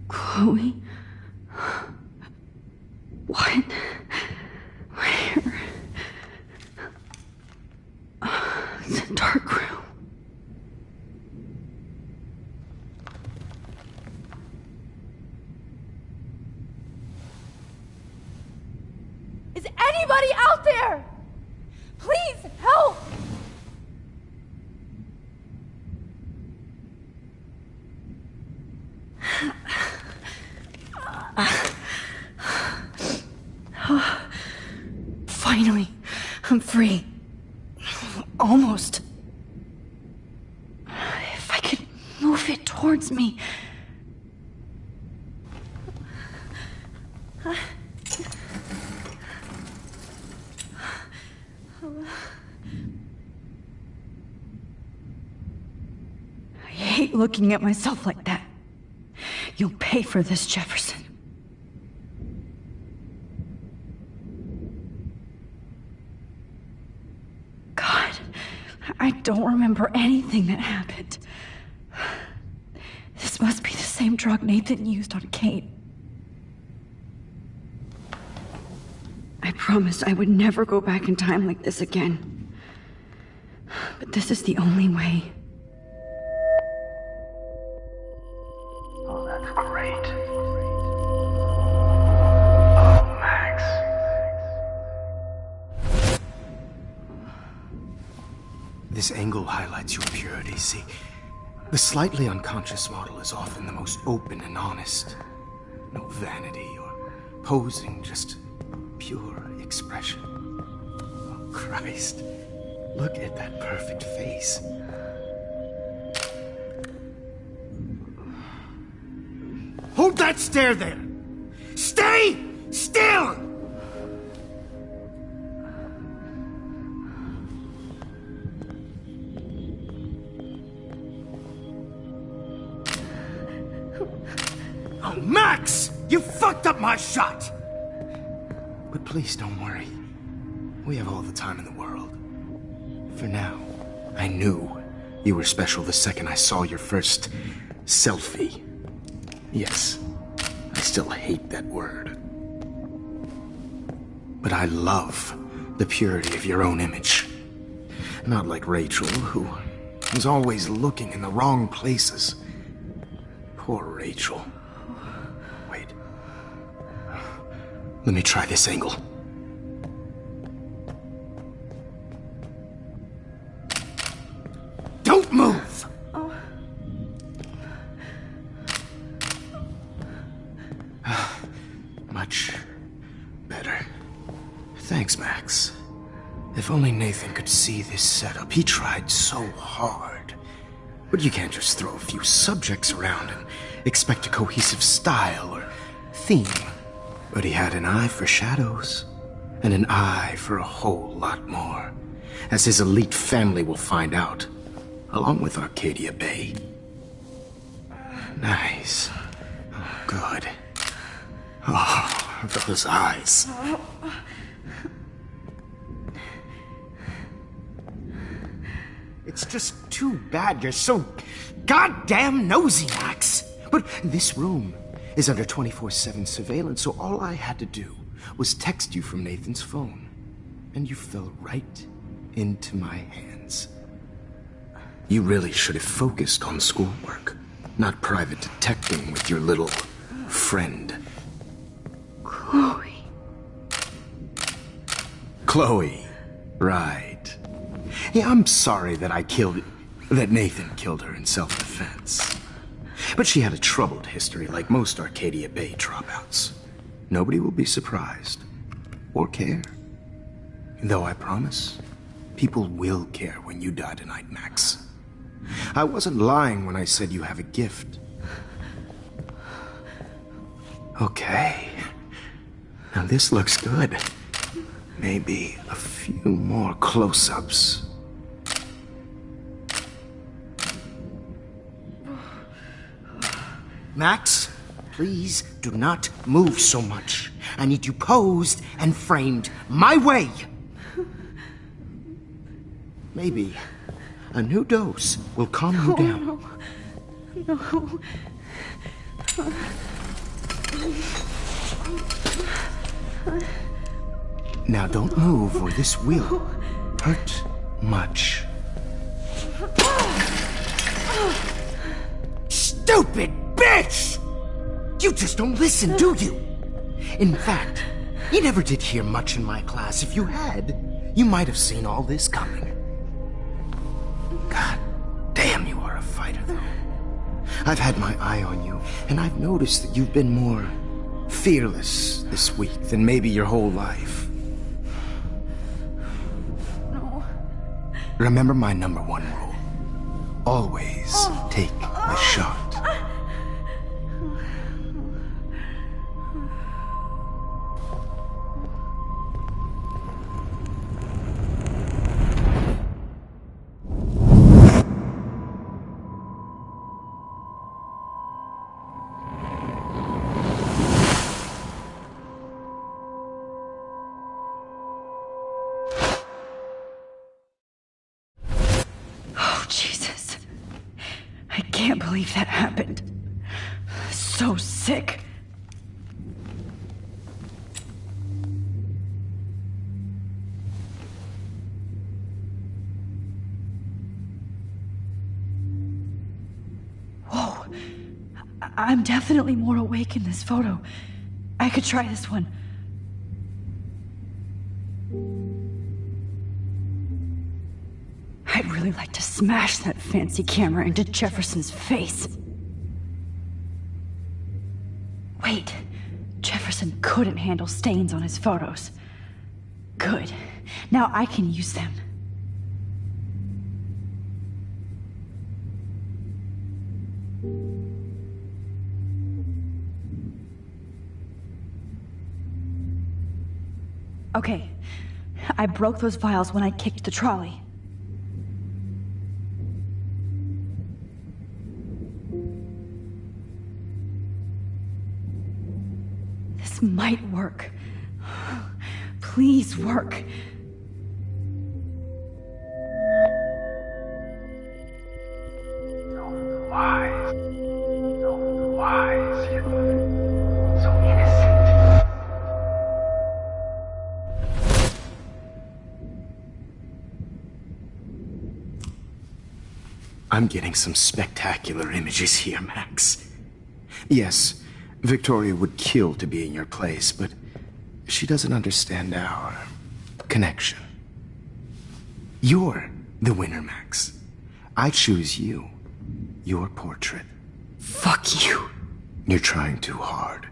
S1: Chloe? What? Where? It's a dark room.
S3: Is anybody out there? Please help!
S1: Finally, I'm free. Almost. If I could move it towards me. I hate looking at myself like that. You'll pay for this, Jefferson. I don't remember anything that happened. This must be the same drug Nathan used on Kate. I promised I would never go back in time like this again. But this is the only way.
S10: Oh, that's great. Oh, Max. This angle highlights your purity, see? The slightly unconscious model is often the most open and honest. No vanity or posing, just pure expression. Oh, Christ. Look at that perfect face. Hold that stare there! Stay still! Oh, Max! You fucked up my shot! But please don't worry. We have all the time in the world. For now, I knew you were special the second I saw your first selfie. Yes, I still hate that word. But I love the purity of your own image. Not like Rachel, who was always looking in the wrong places. Poor Rachel. Wait. Let me try this angle. Don't move! Much better. Thanks, Max. If only Nathan could see this setup. He tried so hard. But you can't just throw a few subjects around and expect a cohesive style or theme. But he had an eye for shadows, and an eye for a whole lot more, as his elite family will find out, along with Arcadia Bay. Nice. Oh, good. Oh, those eyes. It's just too bad you're so goddamn nosy, Max. But this room is under 24/7 surveillance, so all I had to do was text you from Nathan's phone. And you fell right into my hands. You really should have focused on schoolwork, not private detecting with your little friend.
S1: Chloe.
S10: Chloe. Right. Yeah, I'm sorry that Nathan killed her in self-defense. But she had a troubled history like most Arcadia Bay dropouts. Nobody will be surprised. Or care. Though I promise, people will care when you die tonight, Max. I wasn't lying when I said you have a gift. Okay. Now this looks good. Maybe a few more close-ups. Max, please do not move so much. I need you posed and framed my way. Maybe a new dose will calm you down.
S1: No.
S10: Now don't move or this will hurt much. Stupid bitch! You just don't listen, do you? In fact, you never did hear much in my class. If you had, you might have seen all this coming. God damn, you are a fighter, though. I've had my eye on you, and I've noticed that you've been more fearless this week than maybe your whole life.
S1: No.
S10: Remember my #1 rule. Always take a shot.
S1: Jesus. I can't believe that happened. So sick. Whoa. I'm definitely more awake in this photo. I could try this one. I'd really like to smash that fancy camera into Jefferson's face. Wait, Jefferson couldn't handle stains on his photos. Good. Now I can use them. Okay, I broke those vials when I kicked the trolley. This might work. Please work.
S13: Wise, yet so innocent.
S10: I'm getting some spectacular images here, Max. Yes, Victoria would kill to be in your place, but she doesn't understand our connection. You're the winner, Max. I choose you. Your portrait.
S1: Fuck you.
S10: You're trying too hard.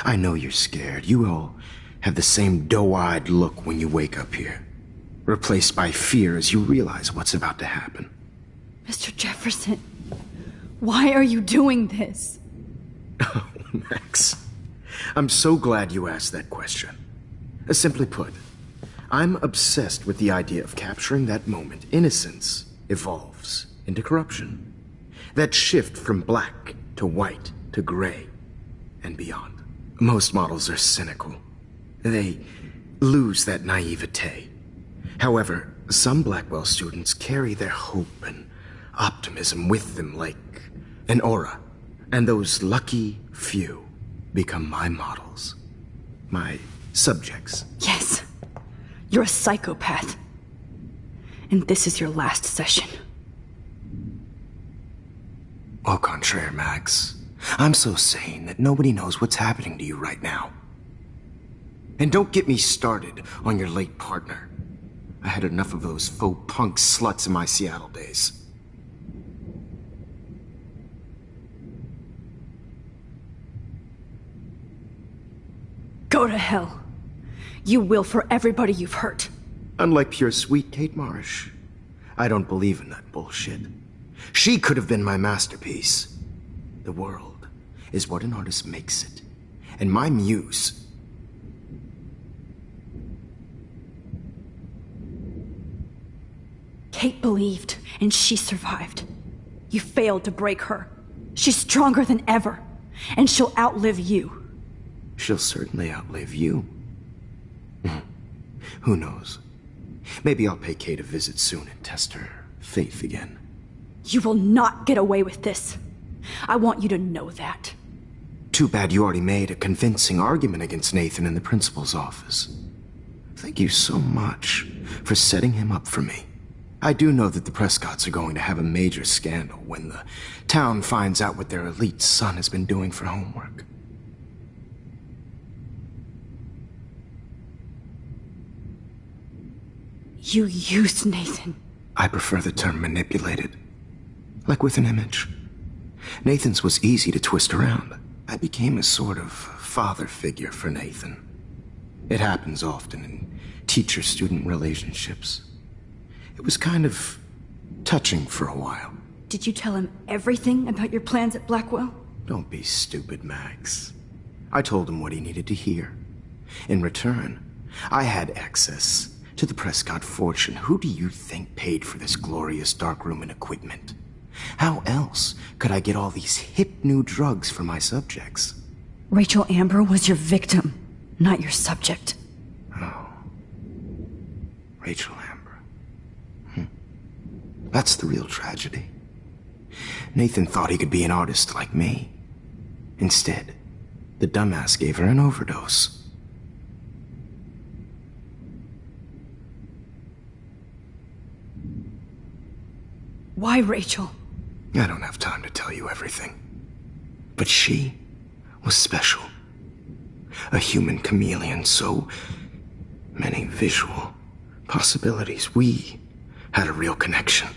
S10: I know you're scared. You all have the same doe-eyed look when you wake up here, replaced by fear as you realize what's about to happen.
S1: Mr. Jefferson, why are you doing this?
S10: Oh, Max. I'm so glad you asked that question. Simply put, I'm obsessed with the idea of capturing that moment innocence evolves into corruption. That shift from black to white to gray and beyond. Most models are cynical. They lose that naivete. However, some Blackwell students carry their hope and optimism with them like an aura. And those lucky few become my models. My subjects.
S1: Yes. You're a psychopath. And this is your last session.
S10: Au contraire, Max. I'm so sane that nobody knows what's happening to you right now. And don't get me started on your late partner. I had enough of those faux punk sluts in my Seattle days.
S1: Go to hell. You will for everybody you've hurt.
S10: Unlike pure sweet Kate Marsh, I don't believe in that bullshit. She could have been my masterpiece. The world is what an artist makes it. And my muse...
S1: Kate believed, and she survived. You failed to break her. She's stronger than ever, and she'll outlive you.
S10: She'll certainly outlive you. Who knows? Maybe I'll pay Kate a visit soon and test her faith again.
S1: You will not get away with this. I want you to know that.
S10: Too bad you already made a convincing argument against Nathan in the principal's office. Thank you so much for setting him up for me. I do know that the Prescotts are going to have a major scandal when the town finds out what their elite son has been doing for homework.
S1: You used Nathan.
S10: I prefer the term manipulated. Like with an image. Nathan's was easy to twist around. I became a sort of father figure for Nathan. It happens often in teacher-student relationships. It was kind of touching for a while.
S1: Did you tell him everything about your plans at Blackwell?
S10: Don't be stupid, Max. I told him what he needed to hear. In return, I had access to the Prescott fortune. Who do you think paid for this glorious darkroom and equipment? How else could I get all these hip new drugs for my subjects?
S1: Rachel Amber was your victim, not your subject.
S10: Oh. Rachel Amber.
S14: That's the real tragedy. Nathan thought he could be an artist like me. Instead, the dumbass gave her an overdose.
S1: Why, Rachel?
S14: I don't have time to tell you everything. But she was special. A human chameleon, so many visual possibilities. We had a real connection.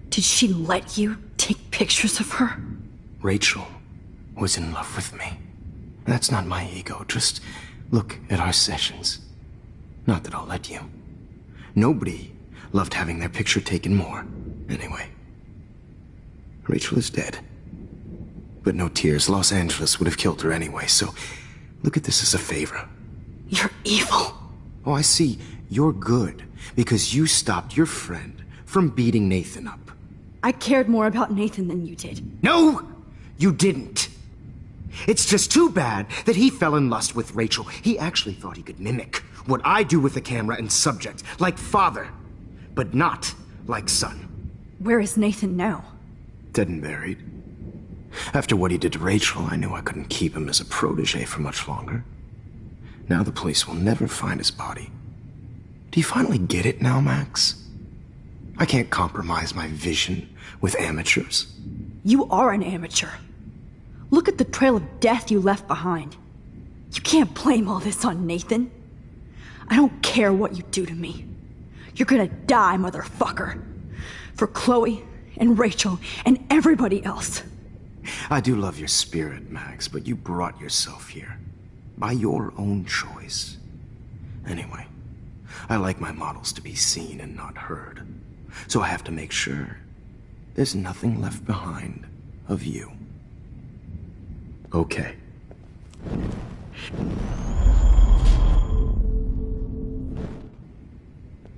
S1: Did she let you take pictures of her?
S14: Rachel was in love with me. That's not my ego. Just look at our sessions. Not that I'll let you. Nobody loved having their picture taken more. Anyway, Rachel is dead. But no tears. Los Angeles would have killed her anyway, so look at this as a favor.
S1: You're evil.
S14: Oh, I see. You're good because you stopped your friend from beating Nathan up.
S1: I cared more about Nathan than you did.
S14: No, you didn't. It's just too bad that he fell in lust with Rachel. He actually thought he could mimic what I do with the camera and subject, like father, but not like son.
S1: Where is Nathan now?
S14: Dead and buried. After what he did to Rachel, I knew I couldn't keep him as a protege for much longer. Now the police will never find his body. Do you finally get it now, Max? I can't compromise my vision with amateurs.
S1: You are an amateur. Look at the trail of death you left behind. You can't blame all this on Nathan. I don't care what you do to me. You're gonna die, motherfucker. For Chloe and Rachel and everybody else.
S14: I do love your spirit, Max, but you brought yourself here. By your own choice. Anyway, I like my models to be seen and not heard. So I have to make sure there's nothing left behind of you. Okay.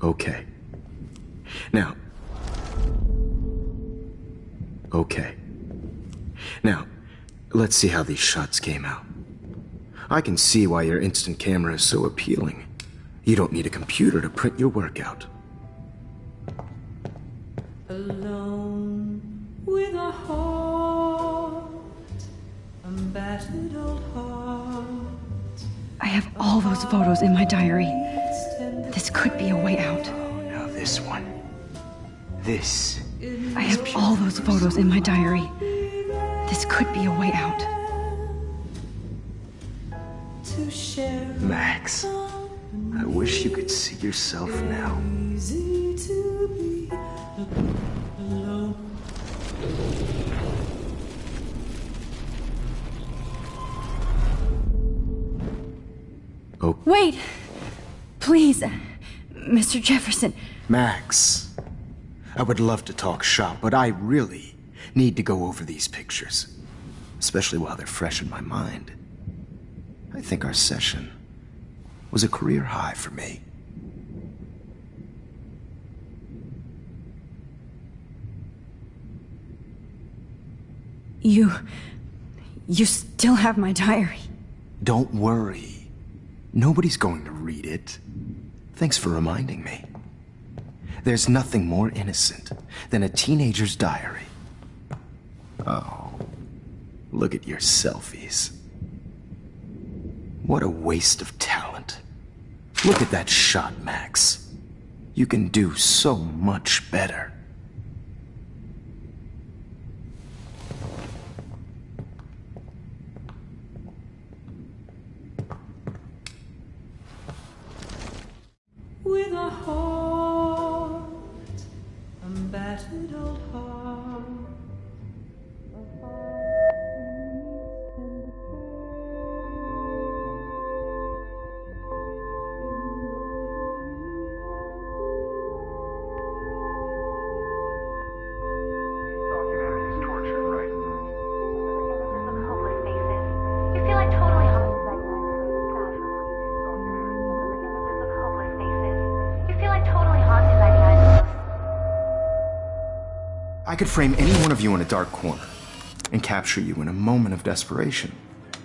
S14: Okay. Now. Okay. Now, let's see how these shots came out. I can see why your instant camera is so appealing. You don't need a computer to print your work out.
S15: Alone with a heart, a battered old heart.
S1: I have all those photos in my diary. This could be a way out.
S14: Oh, now this one. This.
S1: I have all those photos in my diary. This could be a way out.
S14: Max, I wish you could see yourself now. Oh.
S1: Wait! Please, Mr. Jefferson.
S14: Max, I would love to talk shop, but I really need to go over these pictures. Especially while they're fresh in my mind. I think our session was a career high for me.
S1: You still have my diary.
S14: Don't worry. Nobody's going to read it. Thanks for reminding me. There's nothing more innocent than a teenager's diary. Oh, look at your selfies. What a waste of talent. Look at that shot, Max. You can do so much better.
S15: With a heart, a battered old heart.
S14: I could frame any one of you in a dark corner,
S10: and capture you in a moment of desperation.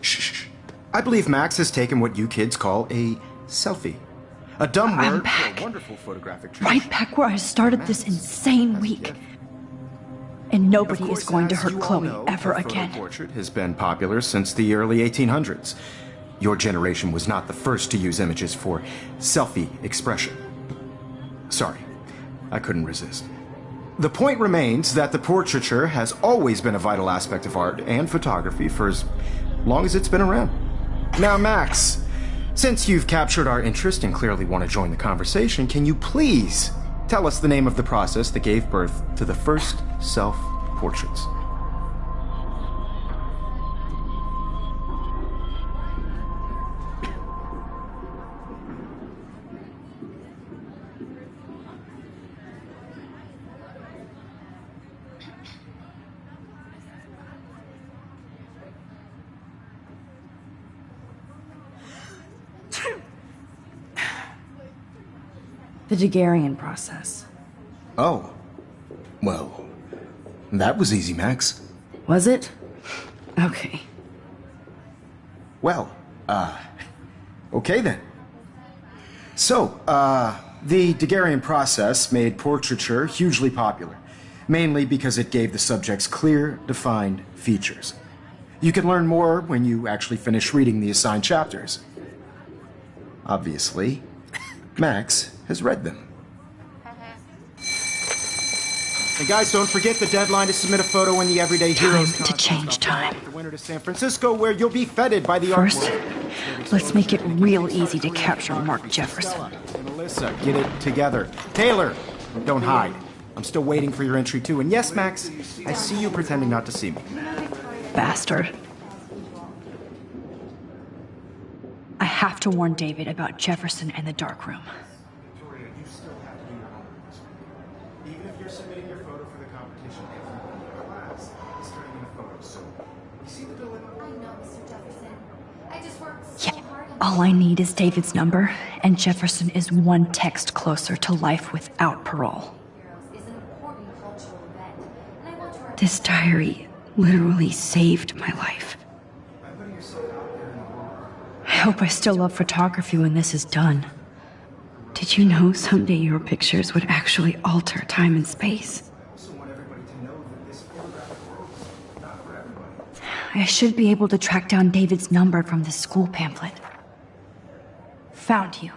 S10: Shh. I believe Max has taken what you kids call a selfie. A dumb word for a wonderful photographic tradition.
S1: Right back where I started this insane week. And nobody is going to hurt Chloe ever again.
S10: Portrait has been popular since the early 1800s. Your generation was not the first to use images for selfie expression. Sorry, I couldn't resist. The point remains that the portraiture has always been a vital aspect of art and photography for as long as it's been around. Now, Max, since you've captured our interest and clearly want to join the conversation, can you please tell us the name of the process that gave birth to the first self-portraits?
S1: The Daguerrean process.
S10: Oh. Well, that was easy, Max.
S1: Was it? Okay.
S10: Well, okay then. So, the Daguerrean process made portraiture hugely popular, mainly because it gave the subjects clear, defined features. You can learn more when you actually finish reading the assigned chapters. Obviously, Max has read them. And guys, don't forget the deadline to submit a photo in the Everyday Heroes
S1: Time to change time.
S10: The winter to San Francisco, where you'll be feted by the
S1: First,
S10: art world.
S1: let's make it real easy to capture Mark Jefferson.
S10: And Melissa, get it together. Taylor, don't hide. I'm still waiting for your entry too. And yes, Max, I see you pretending not to see me.
S1: Bastard. I have to warn David about Jefferson and the dark room.
S10: Victoria, you still have to do your homework. Even if you're submitting your photo for the competition, everyone in the class is turning in a photo. So, you see the dilemma?
S6: I know, Mr. Jefferson. I just worked so hard on
S1: All I need is David's number, and Jefferson is one text closer to life without parole.
S6: Heroes is an important cultural event, and I want to
S1: This diary literally saved my life. I hope I still love photography when this is done. Did you know someday your pictures would actually alter time and space? I should be able to track down David's number from the school pamphlet. Found you.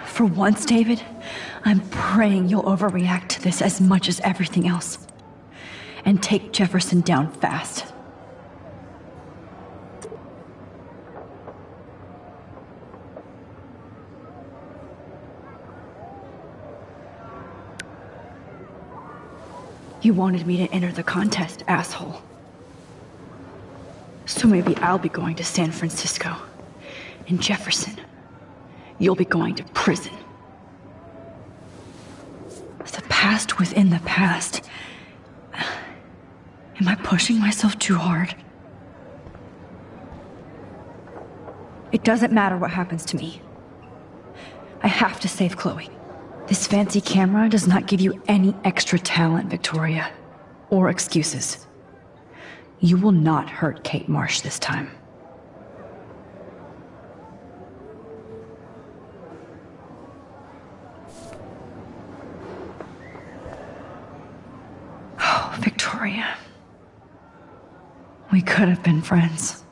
S1: For once, David, I'm praying you'll overreact to this as much as everything else. And take Jefferson down fast. You wanted me to enter the contest, asshole. So maybe I'll be going to San Francisco. And Jefferson, you'll be going to prison. The past within the past. Am I pushing myself too hard? It doesn't matter what happens to me. I have to save Chloe. This fancy camera does not give you any extra talent, Victoria. Or excuses. You will not hurt Kate Marsh this time. Oh, Victoria. We could have been friends.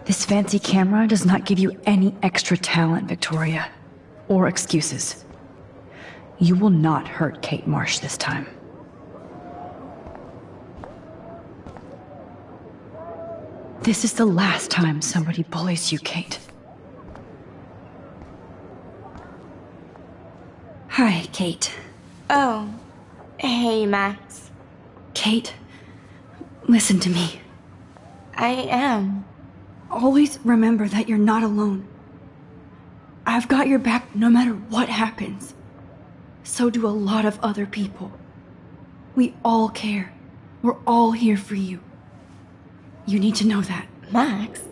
S1: This fancy camera does not give you any extra talent, Victoria. Or excuses. You will not hurt Kate Marsh this time. This is the last time somebody bullies you, Kate. Hi, Kate.
S16: Oh. Hey, Max.
S1: Kate, listen to me.
S16: I am.
S1: Always remember that you're not alone. I've got your back no matter what happens. So do a lot of other people. We all care. We're all here for you. You need to know that.
S16: Max,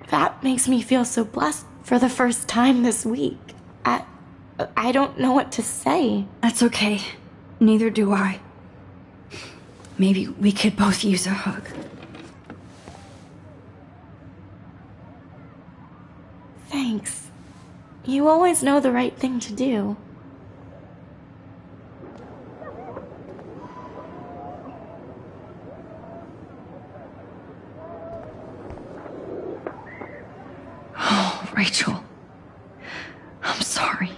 S16: that makes me feel so blessed for the first time this week. I don't know what to say.
S1: That's okay. Neither do I. Maybe we could both use a hug.
S16: Thanks. You always know the right thing to do.
S1: Oh, Rachel. I'm sorry.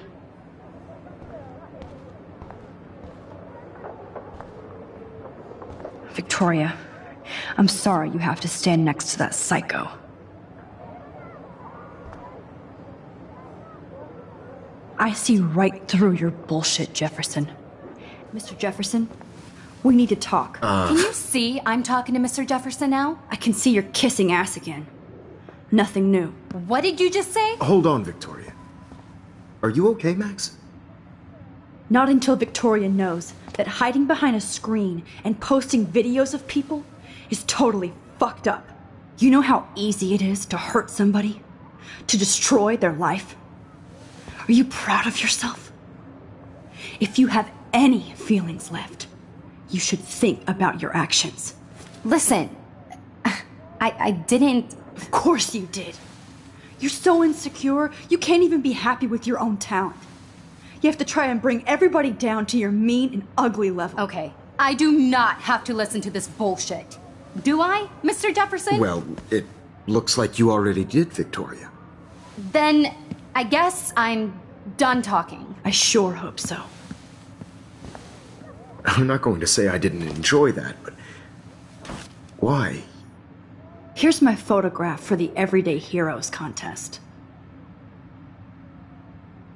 S1: Victoria, I'm sorry you have to stand next to that psycho. I see right through your bullshit, Jefferson. Mr. Jefferson, we need to talk.
S6: Can you see I'm talking to Mr. Jefferson now?
S1: I can see you're kissing ass again. Nothing new.
S6: What did you just say?
S14: Hold on, Victoria. Are you okay, Max?
S1: Not until Victoria knows that hiding behind a screen and posting videos of people is totally fucked up. You know how easy it is to hurt somebody? To destroy their life? Are you proud of yourself? If you have any feelings left, you should think about your actions.
S6: Listen, I didn't...
S1: Of course you did. You're so insecure, you can't even be happy with your own talent. You have to try and bring everybody down to your mean and ugly level.
S6: Okay, I do not have to listen to this bullshit. Do I, Mr. Jefferson?
S14: Well, it looks like you already did, Victoria.
S6: Then I guess I'm done talking.
S1: I sure hope so.
S14: I'm not going to say I didn't enjoy that, but why?
S1: Here's my photograph for the Everyday Heroes contest.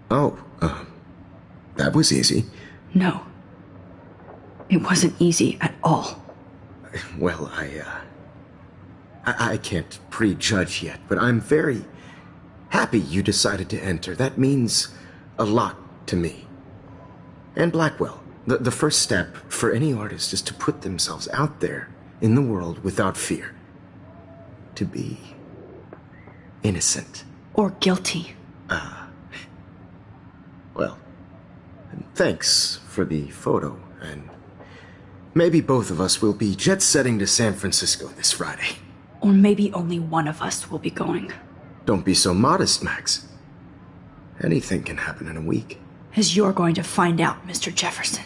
S14: Oh, that was easy.
S1: No. It wasn't easy at all.
S14: Well, I can't prejudge yet, but I'm very happy you decided to enter. That means a lot to me. And Blackwell. The first step for any artist is to put themselves out there in the world without fear. To be innocent.
S1: Or guilty.
S14: Well, thanks for the photo, and maybe both of us will be jet-setting to San Francisco this Friday.
S1: Or maybe only one of us will be going.
S14: Don't be so modest, Max. Anything can happen in a week.
S1: As you're going to find out, Mr. Jefferson.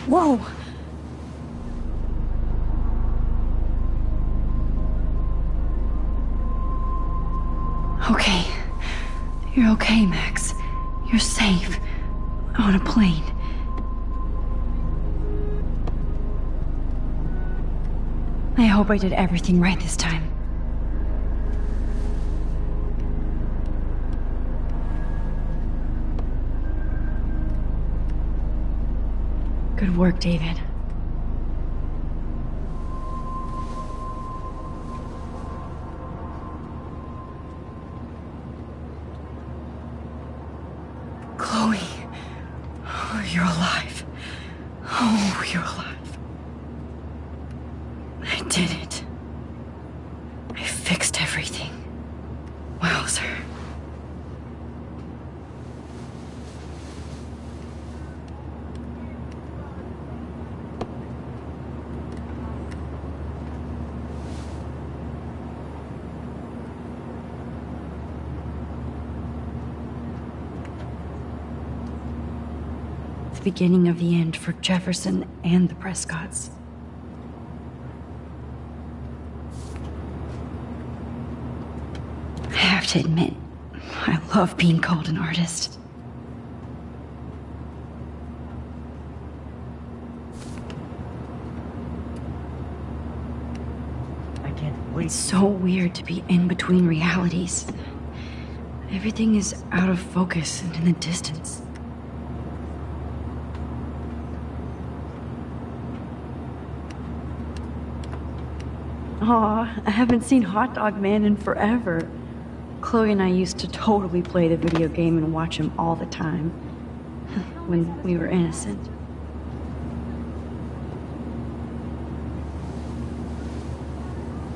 S1: Whoa! Okay. You're okay, Max. You're safe. On a plane. I hope I did everything right this time. Good work, David. Chloe. Oh, you're alive. Oh, you're alive. I did it. I fixed everything. Wowzer. The beginning of the end for Jefferson and the Prescotts. I have to admit, I love being called an artist.
S8: I can't wait.
S1: It's so weird to be in between realities. Everything is out of focus and in the distance. Aw, I haven't seen Hot Dog Man in forever. Chloe and I used to totally play the video game and watch him all the time. When we were innocent.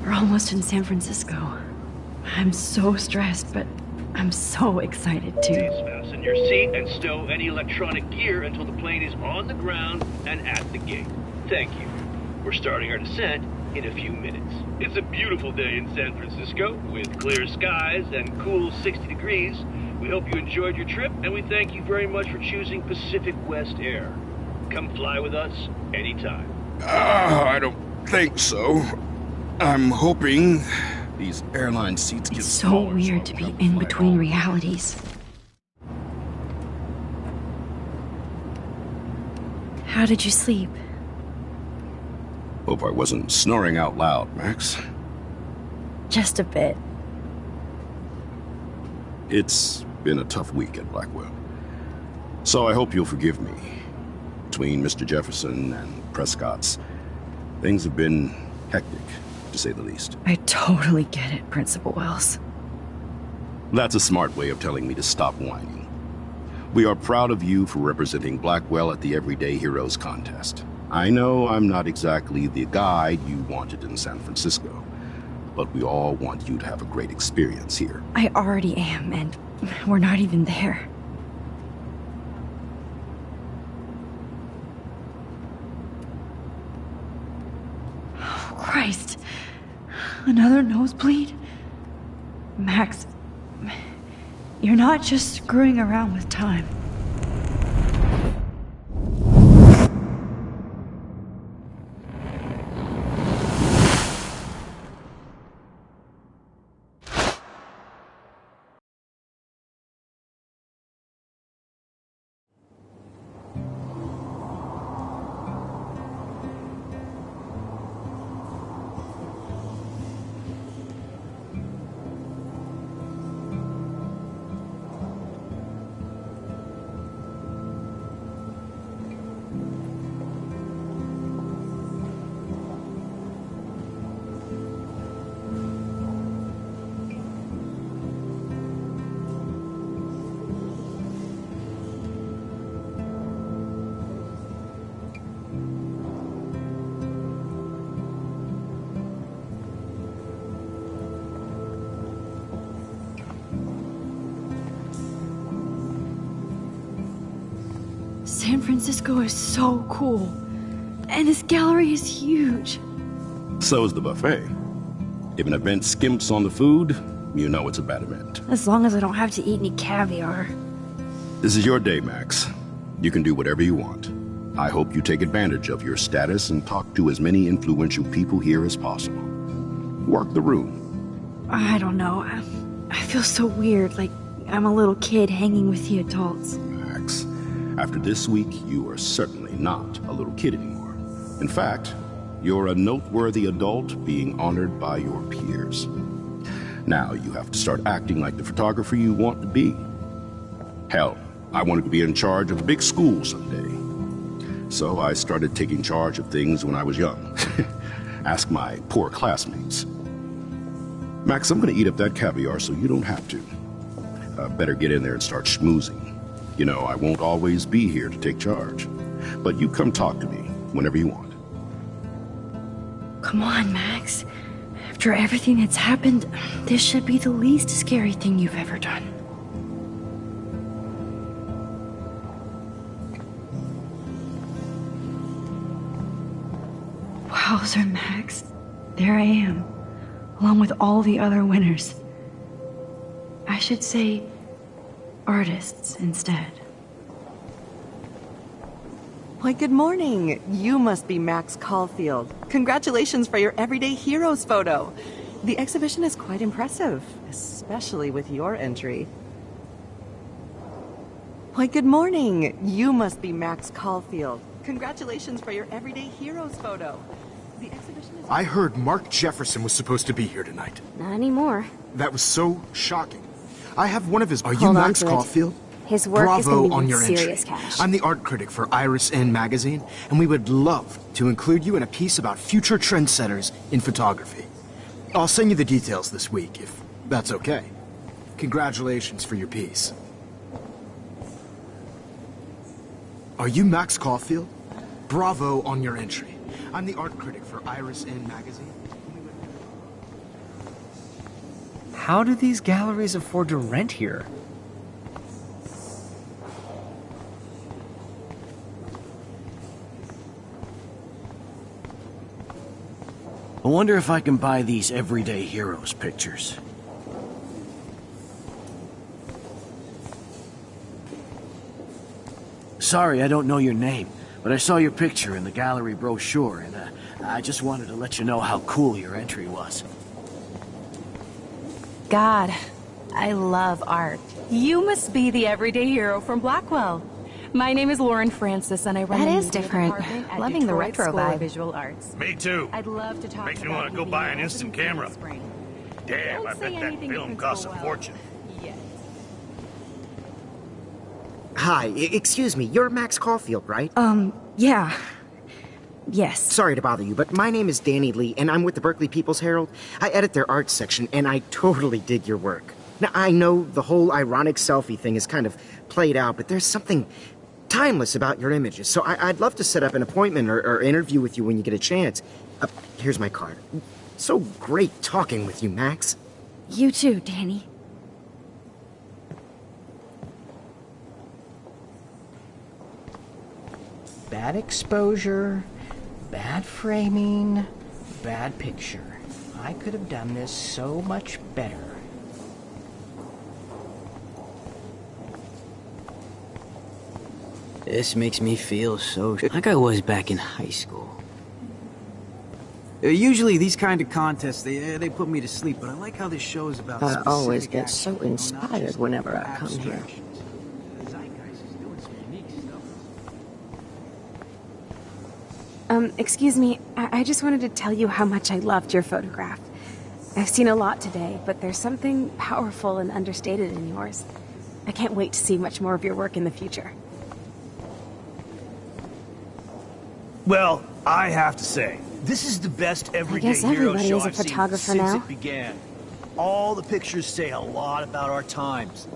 S1: We're almost in San Francisco. I'm so stressed, but I'm so excited too.
S17: Please fasten your seat and stow any electronic gear until the plane is on the ground and at the gate. Thank you. We're starting our descent in a few minutes. It's a beautiful day in San Francisco with clear skies and cool 60 degrees. We hope you enjoyed your trip, and we thank you very much for choosing Pacific West Air. Come fly with us anytime.
S18: I don't think so. I'm hoping these airline seats get
S1: It's so
S18: smaller.
S1: weird to be in between realities. How did you sleep?
S18: Hope I wasn't snoring out loud, Max.
S1: Just a bit.
S18: It's been a tough week at Blackwell. So I hope you'll forgive me. Between Mr. Jefferson and Prescott's, things have been hectic, to say the least.
S1: I totally get it, Principal Wells.
S18: That's a smart way of telling me to stop whining. We are proud of you for representing Blackwell at the Everyday Heroes contest. I know I'm not exactly the guide you wanted in San Francisco, but we all want you to have a great experience here.
S1: I already am, and we're not even there. Oh, Christ. Another nosebleed? Max, you're not just screwing around with time. San Francisco is so cool. And this gallery is huge.
S18: So is the buffet. If an event skimps on the food, you know it's a bad event.
S1: As long as I don't have to eat any caviar.
S18: This is your day, Max. You can do whatever you want. I hope you take advantage of your status and talk to as many influential people here as possible. Work the room.
S1: I don't know. I feel so weird, like I'm a little kid hanging with the adults.
S18: Max, after this week, you are certainly not a little kid anymore. In fact, you're a noteworthy adult being honored by your peers. Now you have to start acting like the photographer you want to be. Hell, I wanted to be in charge of a big school someday. So I started taking charge of things when I was young. Ask my poor classmates. Max, I'm gonna eat up that caviar so you don't have to. Better get in there and start schmoozing. You know, I won't always be here to take charge. But you come talk to me whenever you want.
S1: Come on, Max. After everything that's happened, this should be the least scary thing you've ever done. Wowzer, Max. There I am, along with all the other winners. I should say artists instead.
S19: Why, good morning. You must be Max Caulfield. Congratulations for your Everyday Heroes photo. The exhibition is quite impressive, especially with your entry. Why, good morning. You must be Max Caulfield. Congratulations for your Everyday Heroes photo. The exhibition is...
S10: I heard Mark Jefferson was supposed to be here tonight.
S4: Not anymore.
S10: That was so shocking. I have one of his... Are you
S4: Hold on
S10: Max
S4: to it.
S10: Caulfield?
S4: His work is
S10: Bravo
S4: going to
S10: on
S4: be
S10: your
S4: worth serious
S10: entry.
S4: cash.
S10: I'm the art critic for Iris N magazine, and we would love to include you in a piece about future trendsetters in photography. I'll send you the details this week, if that's okay. Congratulations for your piece. Are you Max Caulfield? Bravo on your entry. I'm the art critic for Iris N magazine.
S20: How do these galleries afford to rent here?
S21: I wonder if I can buy these Everyday Heroes pictures. Sorry, I don't know your name, but I saw your picture in the gallery brochure, and I just wanted to let you know how cool your entry was.
S7: God, I love art. You must be the everyday hero from Blackwell. My name is Lauren Francis, and I run
S6: That
S7: the
S6: is
S7: media
S6: different.
S7: department at
S6: Loving the
S7: Detroit
S6: retro
S7: School of
S6: vibe.
S7: Visual Arts.
S11: Me too.
S7: I'd love to talk
S11: Makes me
S7: about
S11: want to go
S7: media
S11: buy an
S7: as
S11: instant
S7: we move
S11: camera.
S7: into spring.
S11: Damn, I
S7: Don't
S11: bet
S7: say
S11: that
S7: anything to
S11: film
S7: Principal
S11: costs a
S7: Wells
S11: fortune.
S7: yet.
S22: Hi, excuse me, you're Max Caulfield, right?
S1: Yeah. Yes.
S22: Sorry to bother you, but my name is Danny Lee, and I'm with the Berkeley People's Herald. I edit their arts section, and I totally dig your work. Now, I know the whole ironic selfie thing is kind of played out, but there's something timeless about your images, so I'd love to set up an appointment or interview with you when you get a chance. Here's my card. So great talking with you, Max.
S1: You too, Danny.
S20: Bad exposure, bad framing, bad picture. I could have done this so much better.
S5: This makes me feel so like I was back in high school. Usually these kind of contests, they put me to sleep, but I like how this show is about
S23: I always
S5: specific
S23: get
S5: action,
S23: so
S5: you know, not
S23: inspired
S5: just
S23: whenever I come here.
S5: abstractions. The Zeitgeist is doing some unique stuff.
S4: Excuse me, I just wanted to tell you how much I loved your photograph. I've seen a lot today, but there's something powerful and understated in yours. I can't wait to see much more of your work in the future.
S24: Well, I have to say, this is the best Everyday
S4: guess
S24: Hero
S4: everybody
S24: show
S4: is a
S24: I've seen
S4: photographer
S24: since
S4: now.
S24: it began. All the pictures say a lot about our times.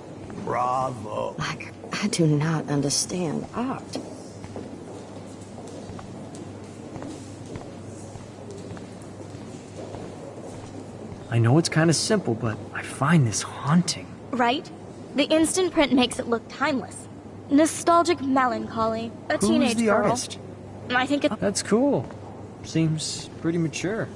S24: Bravo.
S23: I do not understand art.
S20: I know it's kind of simple, but I find this haunting.
S9: Right? The instant print makes it look timeless. Nostalgic melancholy. A
S20: Who's
S9: teenage
S20: the
S9: girl.
S20: artist?
S9: I think it's...
S20: That's cool. Seems pretty mature.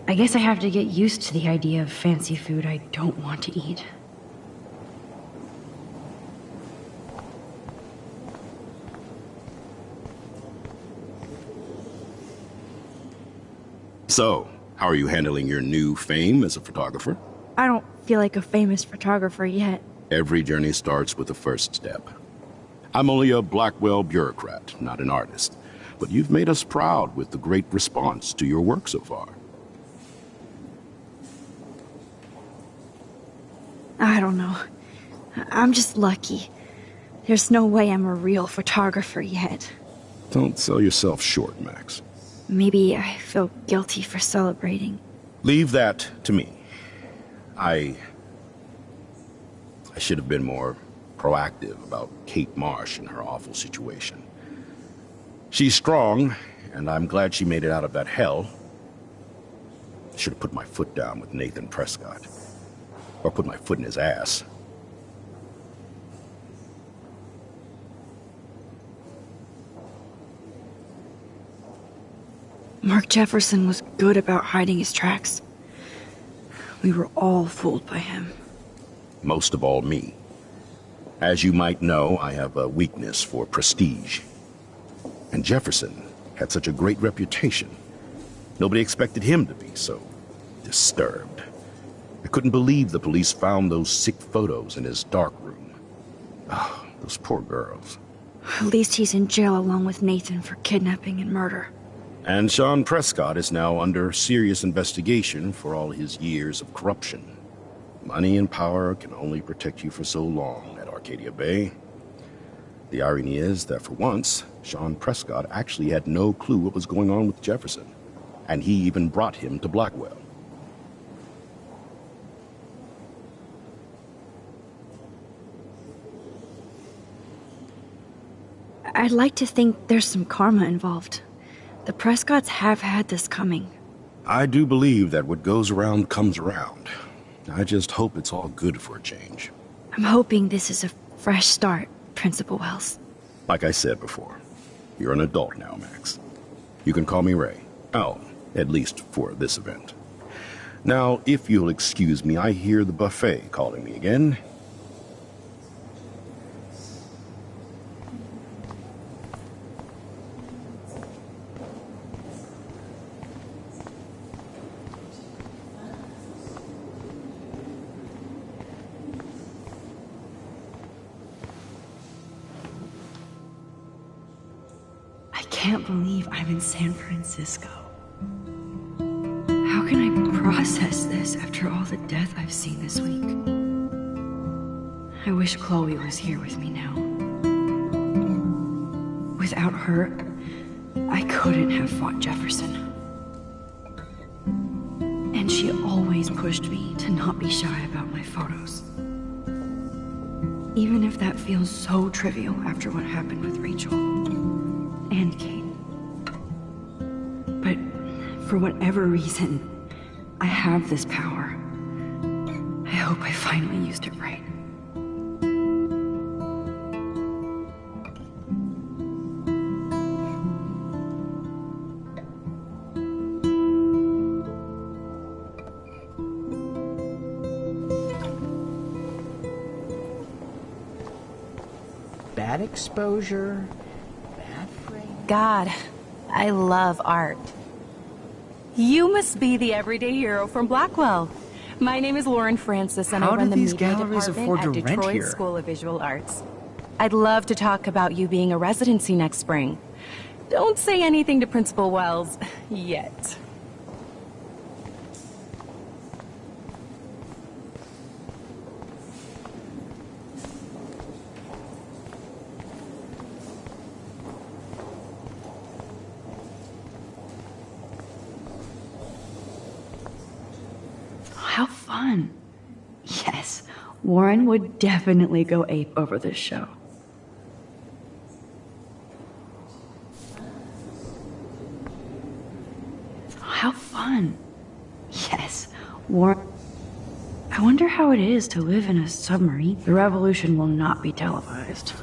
S1: I guess I have to get used to the idea of fancy food I don't want to eat.
S18: So, how are you handling your new fame as a photographer?
S1: I don't feel like a famous photographer yet.
S18: Every journey starts with the first step. I'm only a Blackwell bureaucrat, not an artist. But you've made us proud with the great response to your work so far.
S1: I don't know. I'm just lucky. There's no way I'm a real photographer yet.
S18: Don't sell yourself short, Max.
S1: Maybe I feel guilty for celebrating.
S18: Leave that to me. I should have been more proactive about Kate Marsh and her awful situation. She's strong, and I'm glad she made it out of that hell. I should have put my foot down with Nathan Prescott. Or put my foot in his ass.
S1: Mark Jefferson was good about hiding his tracks. We were all fooled by him.
S18: Most of all, me. As you might know, I have a weakness for prestige. And Jefferson had such a great reputation. Nobody expected him to be so disturbed. I couldn't believe the police found those sick photos in his dark room. Oh, those poor girls.
S1: At least he's in jail along with Nathan for kidnapping and murder.
S18: And Sean Prescott is now under serious investigation for all his years of corruption. Money and power can only protect you for so long at Arcadia Bay. The irony is that for once, Sean Prescott actually had no clue what was going on with Jefferson, and he even brought him to Blackwell.
S1: I'd like to think there's some karma involved. The Prescotts have had this coming.
S18: I do believe that what goes around comes around. I just hope it's all good for a change.
S1: I'm hoping this is a fresh start, Principal Wells.
S18: Like I said before, you're an adult now, Max. You can call me Ray. Oh, at least for this event. Now, if you'll excuse me, I hear the buffet calling me again.
S1: I can't believe I'm in San Francisco. How can I process this after all the death I've seen this week? I wish Chloe was here with me now. Without her, I couldn't have fought Jefferson. And she always pushed me to not be shy about my photos. Even if that feels so trivial after what happened with Rachel and Kate. But for whatever reason, I have this power. I hope I finally used it right.
S20: Bad exposure.
S7: God, I love art. You must be the everyday hero from Blackwell. My name is Lauren Francis, and
S20: How
S7: I run
S20: do
S7: the
S20: these
S7: media
S20: galleries
S7: department
S20: afford
S7: at
S20: to rent
S7: Detroit
S20: here?
S7: School of Visual Arts. I'd love to talk about you being a residency next spring. Don't say anything to Principal Wells yet.
S1: How fun. Yes, Warren would definitely go ape over this show. How fun. Yes, Warren... I wonder how it is to live in a submarine. The revolution will not be televised.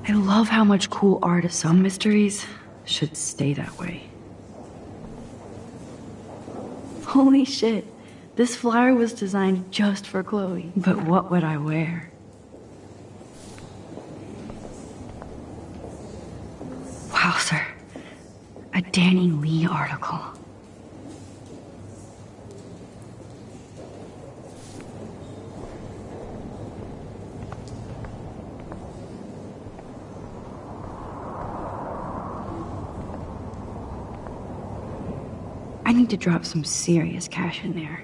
S1: I love how much cool art of some mysteries should stay that way. Holy shit, this flyer was designed just for Chloe. But what would I wear? Wow, sir. A Danny Lee article. I need to drop some serious cash in there.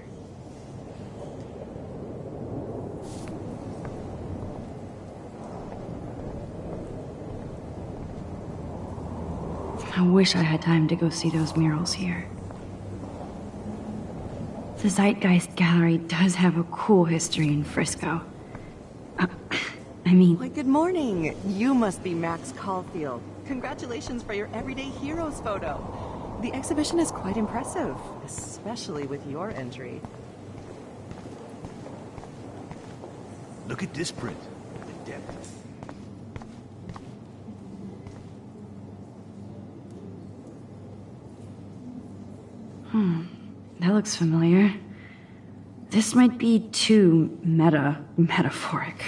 S1: I wish I had time to go see those murals here. The Zeitgeist Gallery does have a cool history in Frisco.
S19: Why, good morning. You must be Max Caulfield. Congratulations for your Everyday Heroes photo. The exhibition is quite impressive, especially with your entry.
S24: Look at this print. The depth.
S1: That looks familiar. This might be too metaphoric.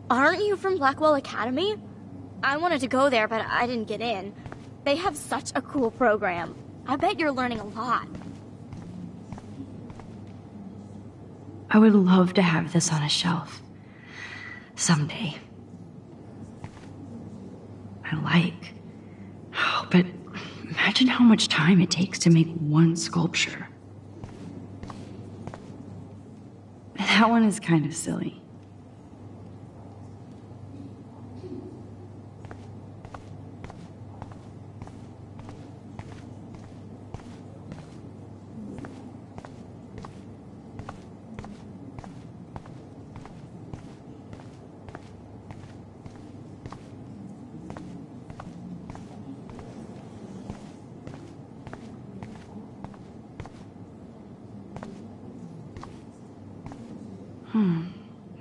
S9: Aren't you from Blackwell Academy? I wanted to go there, but I didn't get in. They have such a cool program. I bet you're learning a lot.
S1: I would love to have this on a shelf. Someday. But imagine how much time it takes to make one sculpture. That one is kind of silly.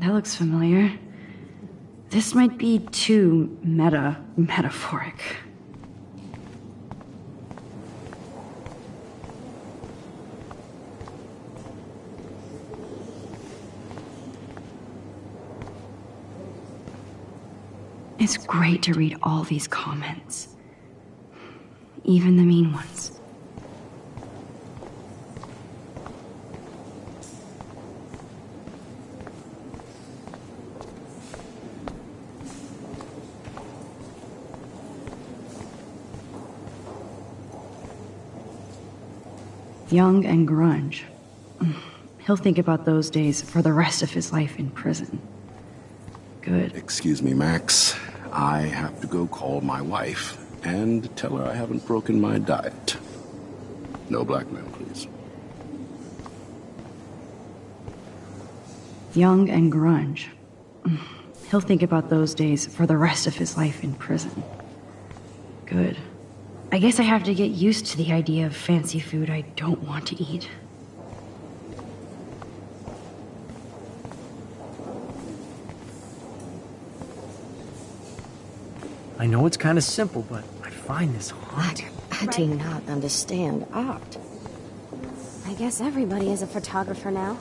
S1: That looks familiar. This might be too metaphoric. It's great to read all these comments. Even the mean ones. Young and grunge. He'll think about those days for the rest of his life in prison. Good.
S18: Excuse me, Max. I have to go call my wife and tell her I haven't broken my diet. No blackmail, please.
S1: Young and grunge. He'll think about those days for the rest of his life in prison. Good. I guess I have to get used to the idea of fancy food I don't want to eat.
S20: I know it's kind of simple, but I find this hard.
S23: I do not understand art.
S4: I guess everybody is a photographer now.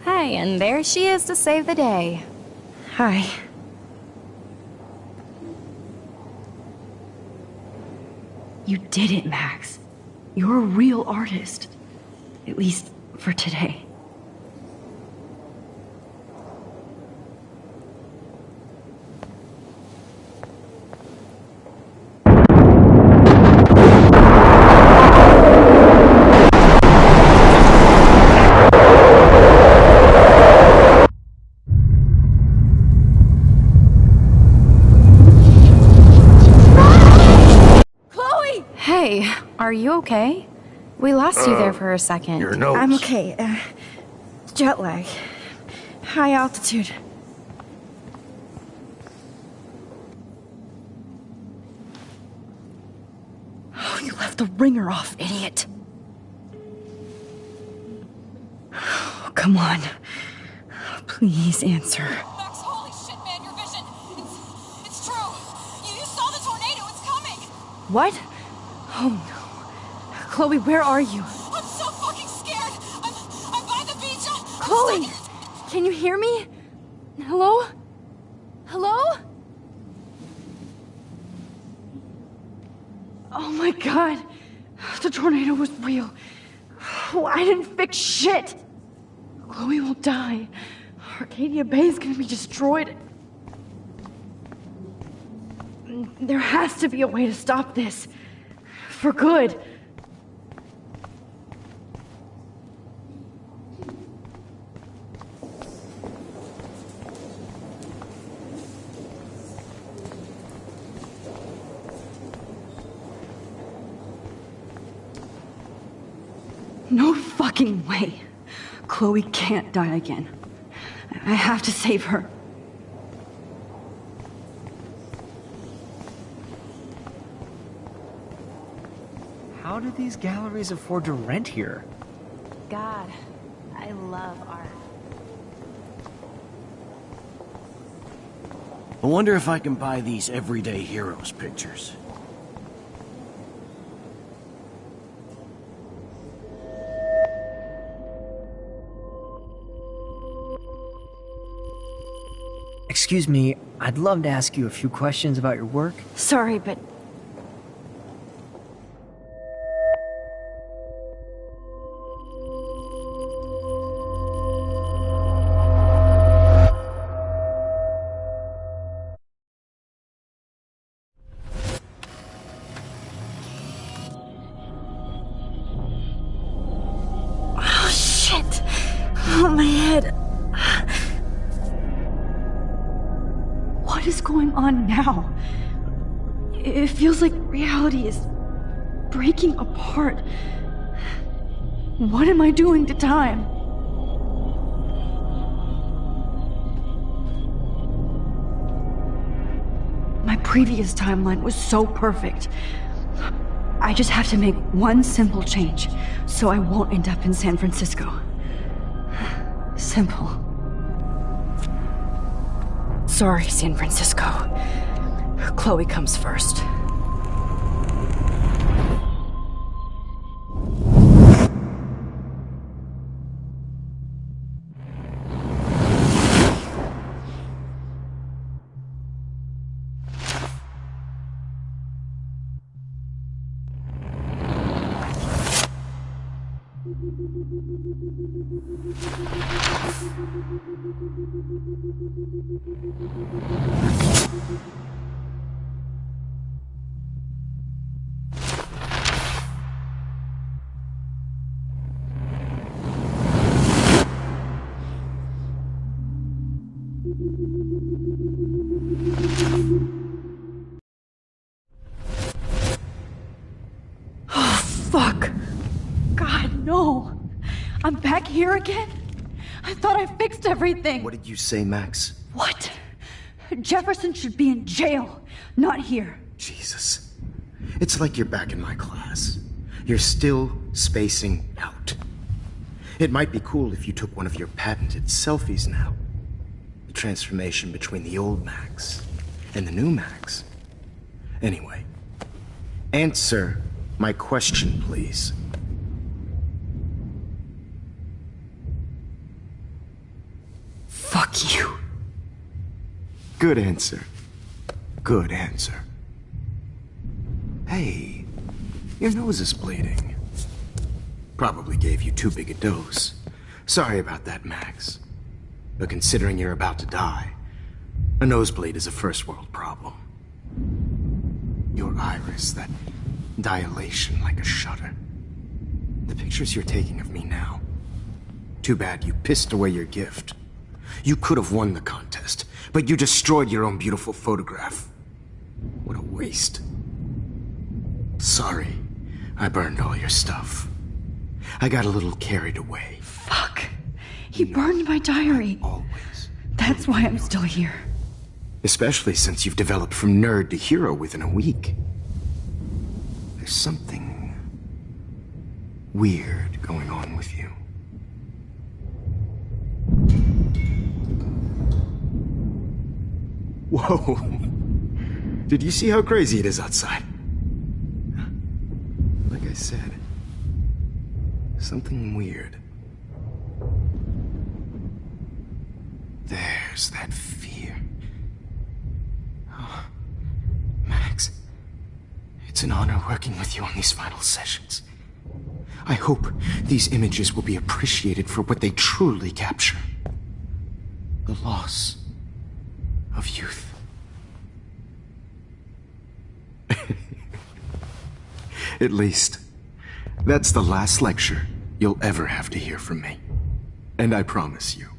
S7: Hey, and there she is to save the day.
S1: Hi. You did it, Max. You're a real artist. At least for today.
S7: Hey, are you okay? We lost you there for a second.
S14: Your notes.
S1: I'm okay. Jet lag. High altitude. Oh, you left the ringer off, idiot. Oh, come on. Please answer.
S2: Max, holy shit, man, your vision. It's true. You saw the tornado. It's coming.
S1: What? Oh no. Chloe, where are you?
S2: I'm so fucking scared. I'm by the beach.
S1: Chloe! Can you hear me? Hello? Hello? Oh my god. The tornado was real. Oh, I didn't fix shit. Chloe will die. Arcadia Bay is gonna be destroyed. There has to be a way to stop this. For good. No fucking way. Chloe can't die again. I have to save her.
S3: How do these galleries afford to rent here?
S16: God, I love art.
S21: I wonder if I can buy these everyday heroes pictures.
S3: Excuse me, I'd love to ask you a few questions about your work.
S1: Sorry, but... Oh, shit! Oh, my head. What is going on now? It feels like reality is breaking apart. What am I doing to time? My previous timeline was so perfect. I just have to make one simple change, so I won't end up in San Francisco. Simple. Sorry, San Francisco. Chloe comes first. Fuck. God, no. I'm back here again? I thought I fixed everything.
S14: What did you say, Max?
S1: What? Jefferson should be in jail, not here.
S14: Jesus. It's like you're back in my class. You're still spacing out. It might be cool if you took one of your patented selfies now. The transformation between the old Max and the new Max. Anyway, answer my question, please.
S1: Fuck you.
S14: Good answer. Good answer. Hey, your nose is bleeding. Probably gave you too big a dose. Sorry about that, Max. But considering you're about to die, a nosebleed is a first world problem. Your iris, that dilation like a shutter. The pictures you're taking of me now. Too bad you pissed away your gift. You could have won the contest, but you destroyed your own beautiful photograph. What a waste. Sorry, I burned all your stuff. I got a little carried away.
S1: Fuck. He burned my diary.
S14: Always.
S1: That's why I'm still here.
S14: Especially since you've developed from nerd to hero within a week. There's something weird going on with you. Whoa. Did you see how crazy it is outside? Like I said, something weird. There's that fear. Oh, Max, it's an honor working with you on these final sessions. I hope these images will be appreciated for what they truly capture. the loss of youth. At least, that's the last lecture you'll ever have to hear from me. And I promise you,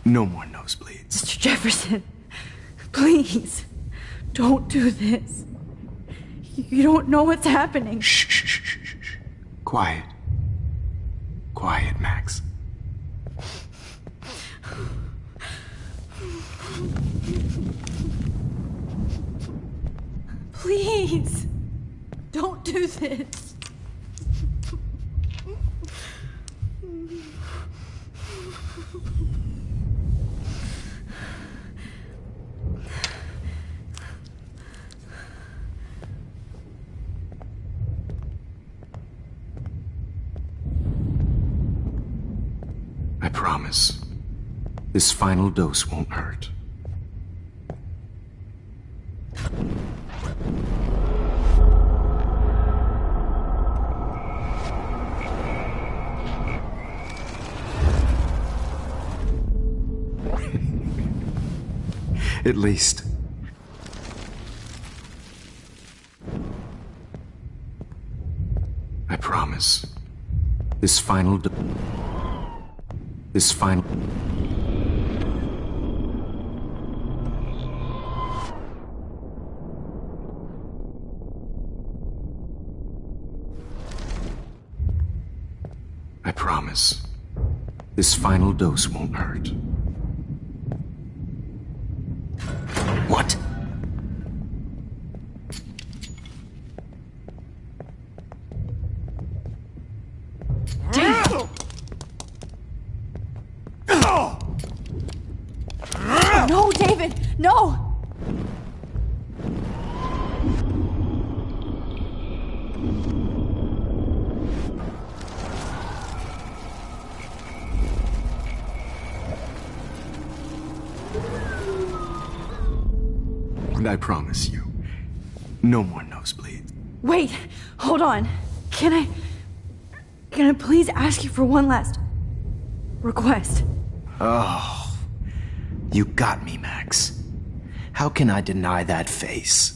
S14: no more nosebleeds.
S1: Mr. Jefferson, please, don't do this. You don't know what's happening.
S14: Shh. Quiet. Quiet, Max.
S1: Please, don't do this.
S14: I promise, this final dose won't hurt. At least. I promise, this final I promise, this final dose won't hurt. What?
S1: No, David, no!
S14: And I promise you, no more nosebleeds.
S1: Wait, hold on. Can I please ask you for one last request?
S14: Oh, you got me, Max. How can I deny that face?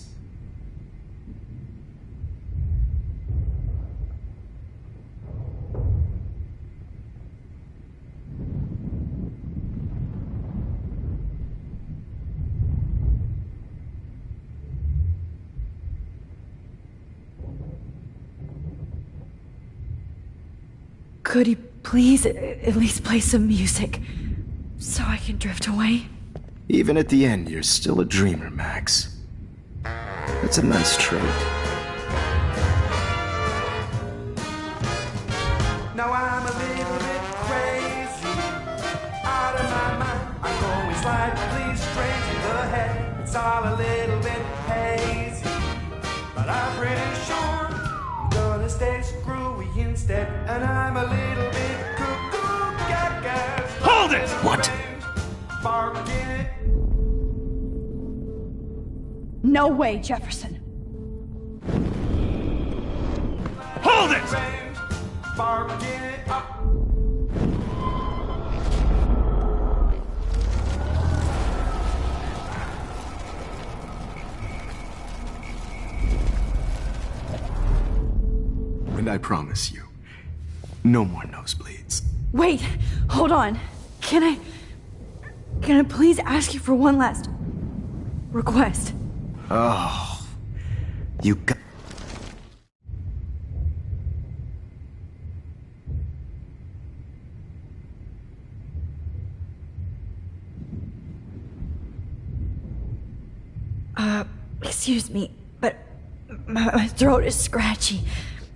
S1: Could you please at least play some music so I can drift away?
S14: Even at the end, you're still a dreamer, Max. That's a nice trait.
S8: Now I'm a little bit crazy, out of my mind. I'm going slightly straight to the head. It's all a little bit hazy, but I'm pretty sure I'm gonna stay screwy instead. And I'm a little bit cuckoo gaga.
S11: Hold it!
S14: What?
S8: Barking.
S1: No way, Jefferson.
S11: Hold it!
S8: Barking up.
S14: And I promise you, no more nosebleeds.
S1: Wait, hold on. Can I please ask you for one last request?
S14: Oh, you got...
S1: Excuse me, but my throat is scratchy.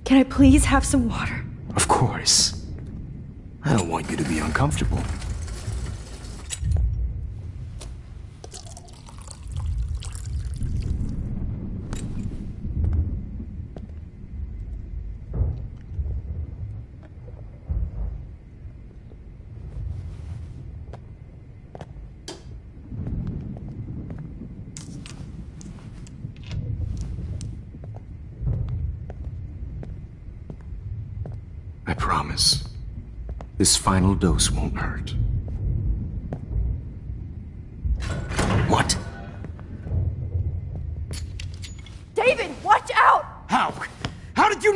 S1: Can I please have some water?
S14: Of course. I don't want you to be uncomfortable. I promise, this final dose won't hurt.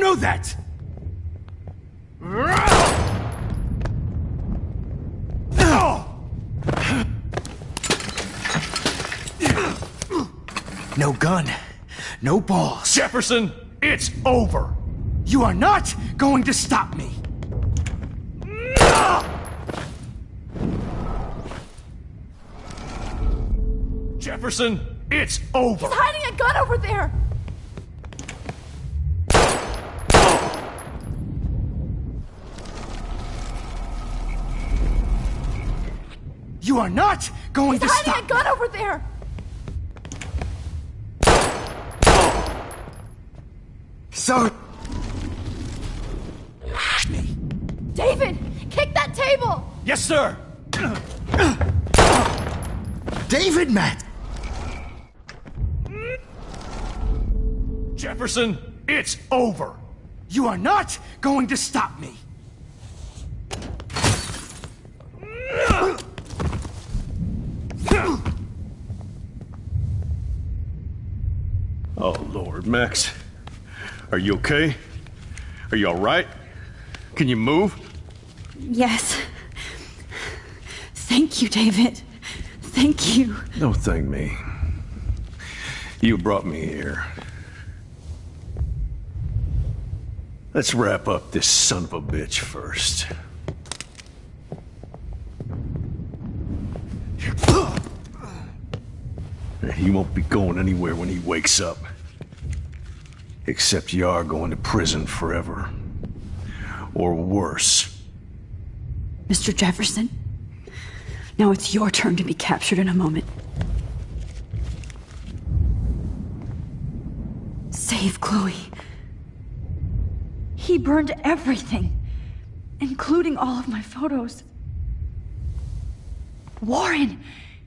S11: do that!
S14: No gun. No balls.
S11: Jefferson, it's over!
S14: You are not going to stop me!
S11: Jefferson, it's over!
S2: He's hiding a gun over there!
S14: You are not going to
S2: He's
S14: stop.
S2: hiding a gun over there!
S14: So... me.
S2: David, kick that table!
S11: Yes, sir!
S14: David, Matt!
S11: Jefferson, it's over!
S14: You are not going to stop me!
S11: Oh, Lord, Max. Are you okay? Are you alright? Can you move?
S1: Yes. Thank you, David. Thank you.
S11: Don't thank me. You brought me here. Let's wrap up this son of a bitch first. He won't be going anywhere when he wakes up. Except you are going to prison forever. Or worse.
S1: Mr. Jefferson, now it's your turn to be captured in a moment. Save Chloe. He burned everything, including all of my photos. Warren!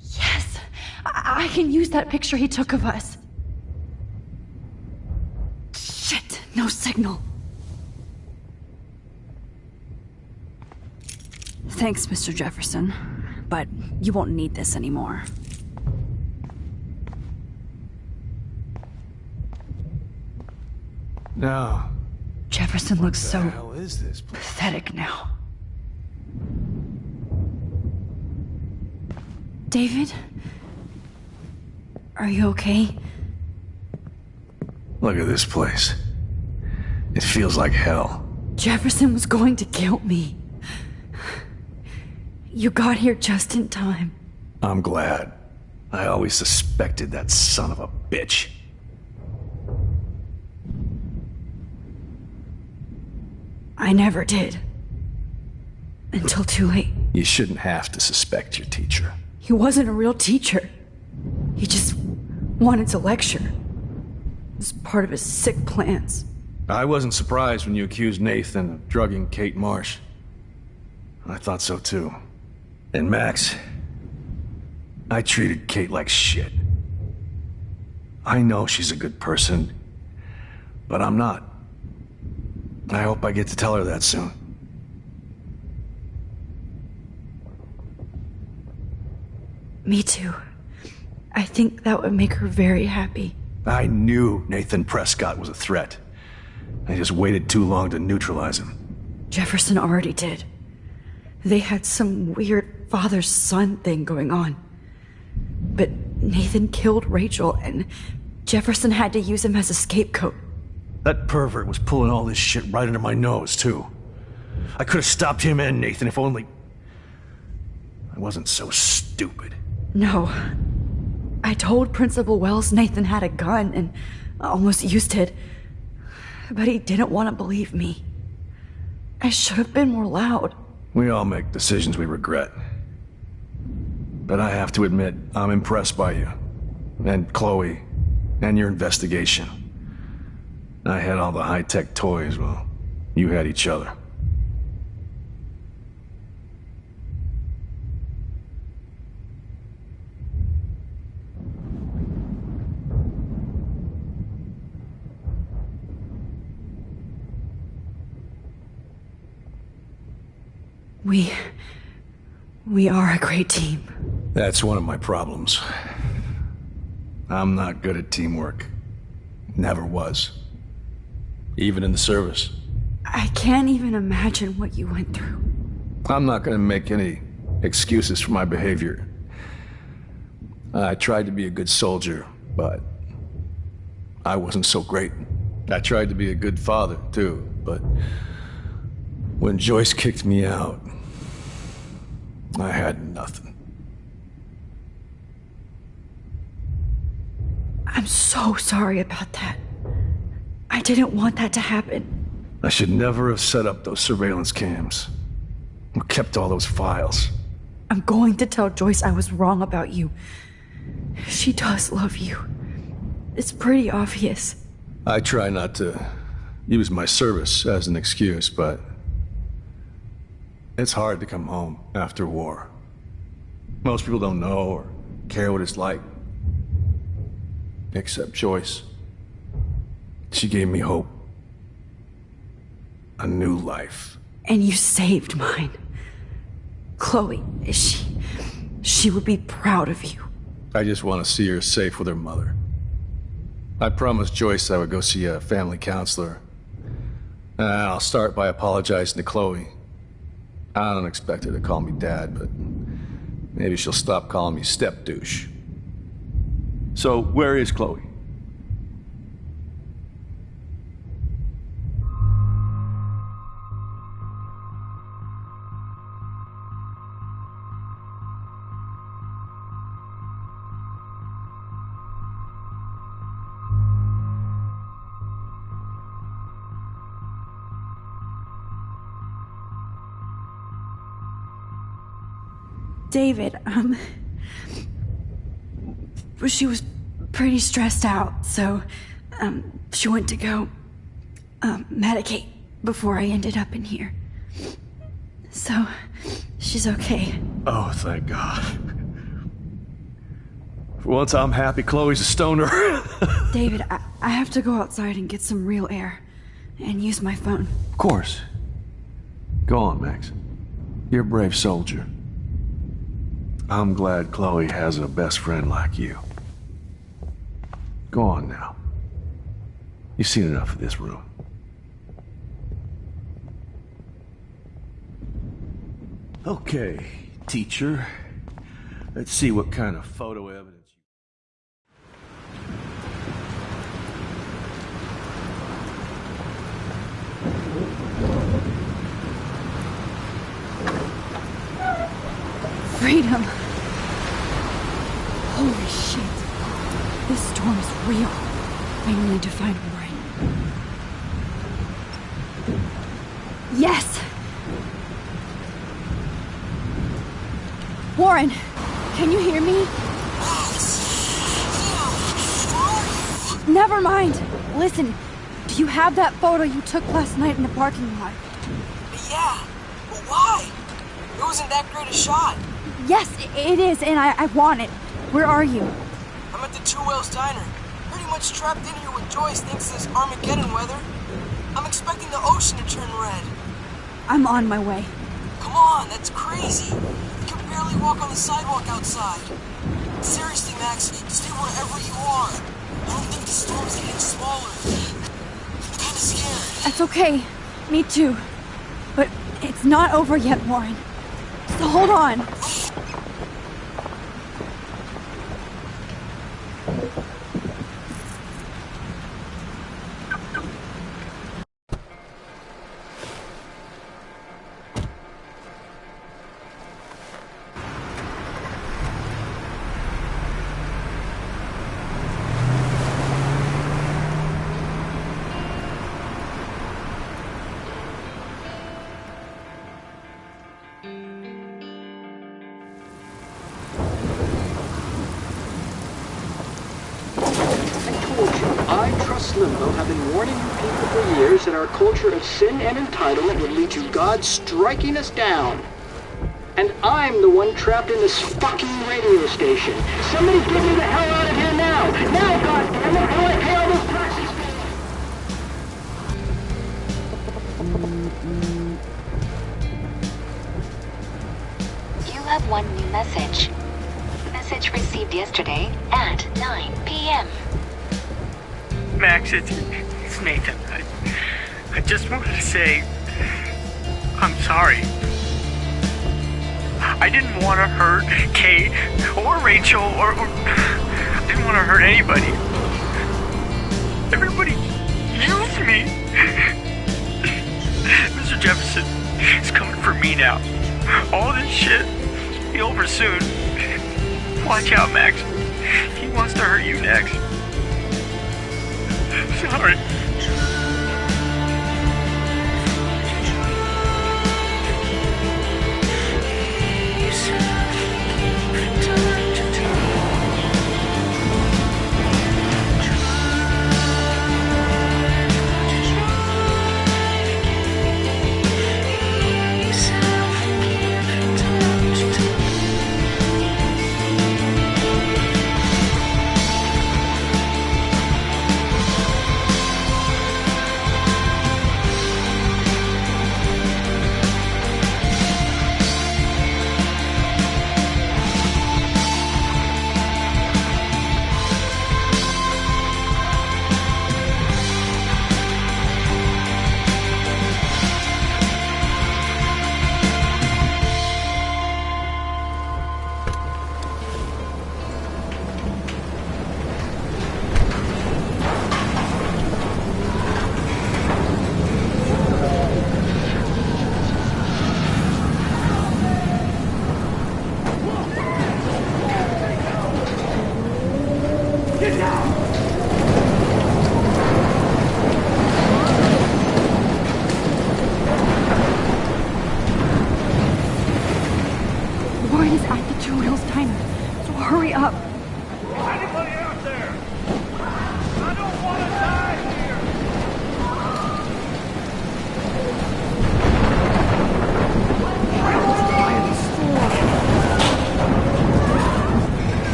S1: Yes! I can use that picture he took of us. Shit! No signal. Thanks, Mr. Jefferson, but you won't need this anymore.
S11: No.
S1: Jefferson looks so
S11: hell is this place?
S1: pathetic now. David? Are you okay?
S11: Look at this place. It feels like hell.
S1: Jefferson was going to kill me. You got here just in time.
S11: I'm glad. I always suspected that son of a bitch.
S1: I never did. Until too late.
S11: You shouldn't have to suspect your teacher.
S1: He wasn't a real teacher. He just wanted to lecture. It was part of his sick plans.
S11: I wasn't surprised when you accused Nathan of drugging Kate Marsh. I thought so too. And Max, I treated Kate like shit. I know she's a good person, but I'm not. I hope I get to tell her that soon.
S1: Me too. I think that would make her very happy.
S11: I knew Nathan Prescott was a threat. I just waited too long to neutralize him.
S1: Jefferson already did. They had some weird father-son thing going on. But Nathan killed Rachel, and Jefferson had to use him as a scapegoat.
S11: That pervert was pulling all this shit right under my nose, too. I could have stopped him and Nathan if only... I wasn't so stupid.
S1: No. I told Principal Wells Nathan had a gun and almost used it. But he didn't want to believe me. I should have been more loud.
S11: We all make decisions we regret. But I have to admit, I'm impressed by you. And Chloe. And your investigation. I had all the high-tech toys, well, you had each other.
S1: We are a great team.
S11: That's one of my problems. I'm not good at teamwork. Never was. even in the service.
S1: I can't even imagine what you went through.
S11: I'm not gonna make any excuses for my behavior. I tried to be a good soldier, but I wasn't so great. I tried to be a good father, too, but when Joyce kicked me out, I had nothing.
S1: I'm so sorry about that. I didn't want that to happen.
S11: I should never have set up those surveillance cams. Or kept all those files.
S1: I'm going to tell Joyce I was wrong about you. She does love you. It's pretty obvious.
S11: I try not to use my service as an excuse, but it's hard to come home after war. Most people don't know or care what it's like. Except Joyce. She gave me hope. A new life.
S1: And you saved mine. Chloe, she would be proud of you.
S11: I just want to see her safe with her mother. I promised Joyce I would go see a family counselor. And I'll start by apologizing to Chloe. I don't expect her to call me Dad, but maybe she'll stop calling me step-douche. So, where is Chloe?
S1: David, she was pretty stressed out, so, she went to go, medicate before I ended up in here. So, she's okay.
S11: Oh, thank God. For once, I'm happy Chloe's a stoner.
S1: David, I have to go outside and get some real air, and use my phone.
S11: Of course. Go on, Max. You're a brave soldier. I'm glad Chloe has a best friend like you. Go on now. You've seen enough of this room. Okay, teacher. Let's see what kind of photo evidence.
S1: Freedom. Holy shit. This storm is real. I need to find Warren. Yes! Warren, can you hear me? Never mind. Listen, do you have that photo you took last night in the parking lot?
S5: Yeah, but why? It wasn't that great a shot.
S1: Yes, it is, and I want it. Where are you?
S5: I'm at the Two Whales Diner. Pretty much trapped in here with Joyce thanks to this Armageddon weather. I'm expecting the ocean to turn red.
S1: I'm on my way.
S5: Come on, that's crazy. You can barely walk on the sidewalk outside. Seriously, Max, stay wherever you are. I don't think the storm's getting smaller. I'm kinda scared.
S1: That's okay. Me too. But it's not over yet, Warren. So hold on.
S12: Limbo have been warning you people for years that our culture of sin and entitlement would lead to God striking us down. And I'm the one trapped in this fucking radio station. Somebody get me the hell out of here now! Now, goddammit, or I pay all those taxes!
S13: You have one new message. Message received yesterday at 9 p.m.
S15: Max, it's Nathan.
S6: I just wanted to say, I'm sorry. I didn't want to hurt Kate or Rachel or I didn't want to hurt anybody. Everybody used me. Mr. Jefferson is coming for me now. All this shit will be over soon. Watch out, Max. He wants to hurt you next. Sorry.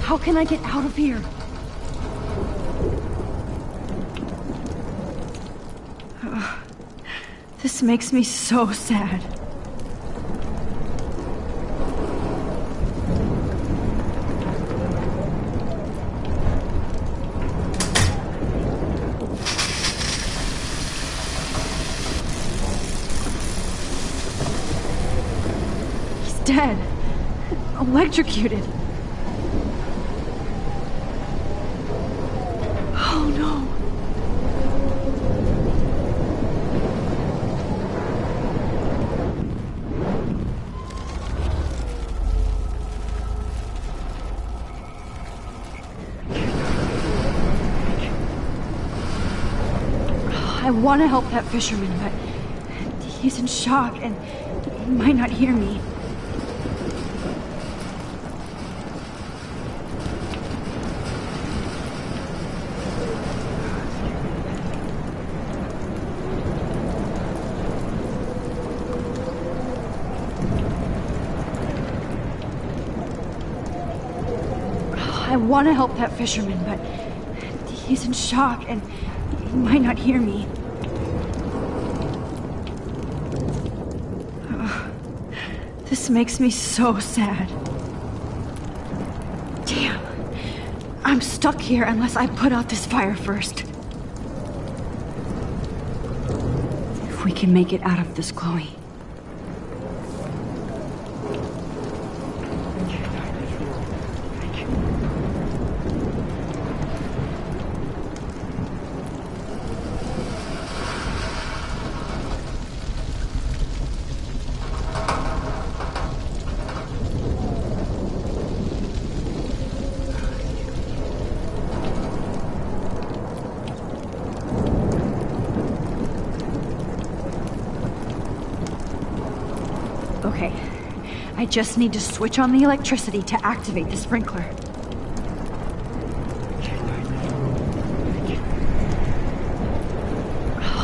S1: How can I get out of here? This makes me so sad. He's dead. Electrocuted. Oh no. I want to help that fisherman, but he's in shock and he might not hear me. I want to help that fisherman, but he's in shock and he might not hear me. This makes me so sad. Damn. I'm stuck here unless I put out this fire first. If we can make it out of this, Chloe. Okay, I just need to switch on the electricity to activate the sprinkler.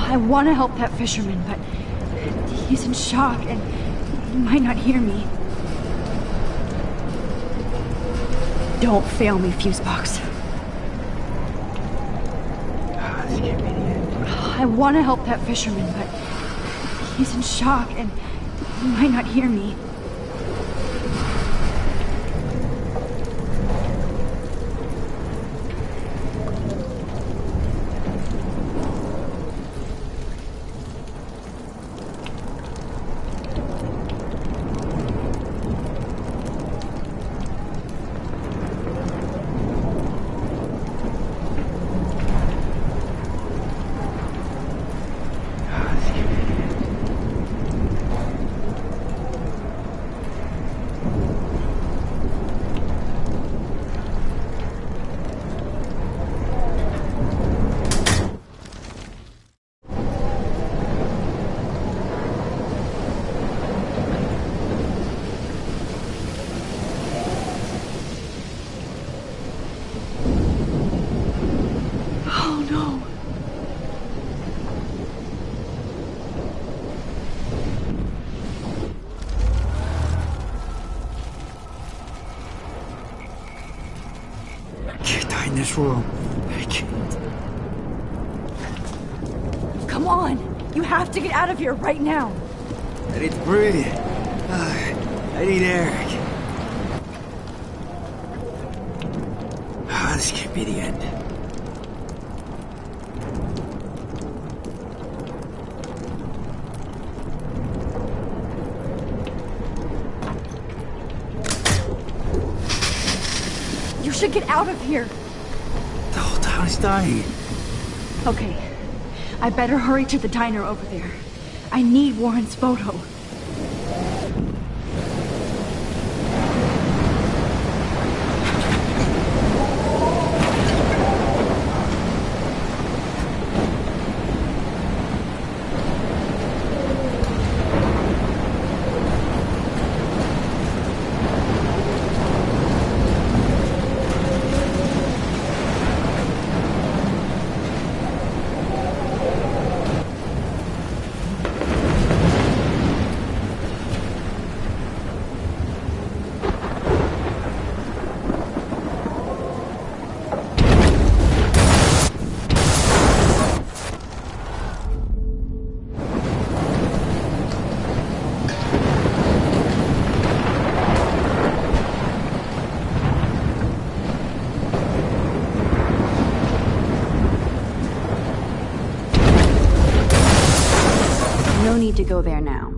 S1: I want to help that fisherman, but he's in shock and he might not hear me. Don't fail me, Fusebox.
S21: This can't be the end.
S1: I want to help that fisherman, but he's in shock and he might not hear me.
S21: In this room. I can't.
S1: Come on! You have to get out of here right now!
S21: I need to breathe. I need air. This can't be the end.
S1: You should get out of here!
S21: The whole town is dying.
S1: Okay, I better hurry to the diner over there. I need Warren's photo. No need to go there now.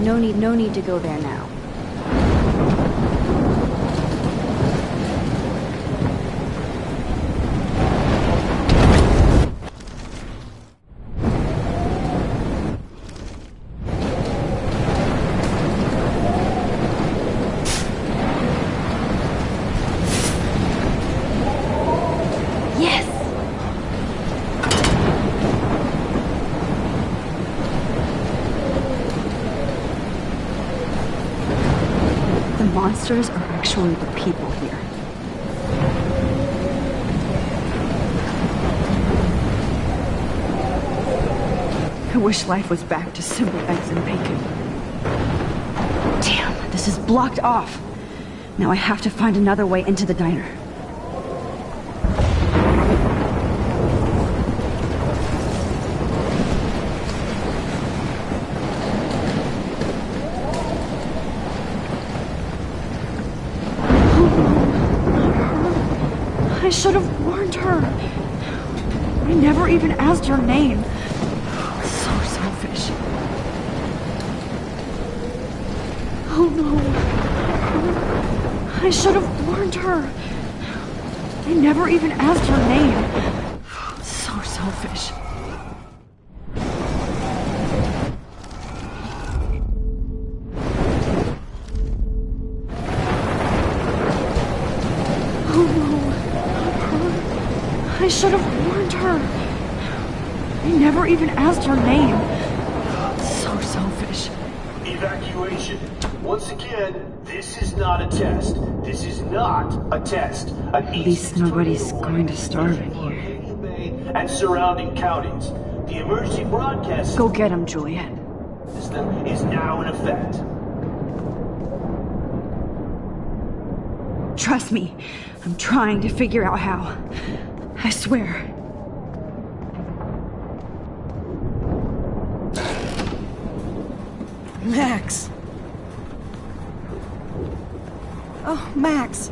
S1: No need to go there now. Monsters are actually the people here. I wish life was back to simple eggs and bacon. Damn, this is blocked off. Now I have to find another way into the diner. I should have warned her. I never even asked her name. So selfish. Oh no. I should have warned her. I never even asked her name. So selfish. I should have warned her. I never even asked her name. So selfish.
S10: Evacuation. Once again, this is not a test. This is not a test.
S1: At least nobody's going to starve in here.
S10: And surrounding counties. The emergency broadcast
S1: Go get him, Juliet.
S10: system is now in effect.
S1: Trust me, I'm trying to figure out how. I swear.
S5: Max!
S15: Oh, Max.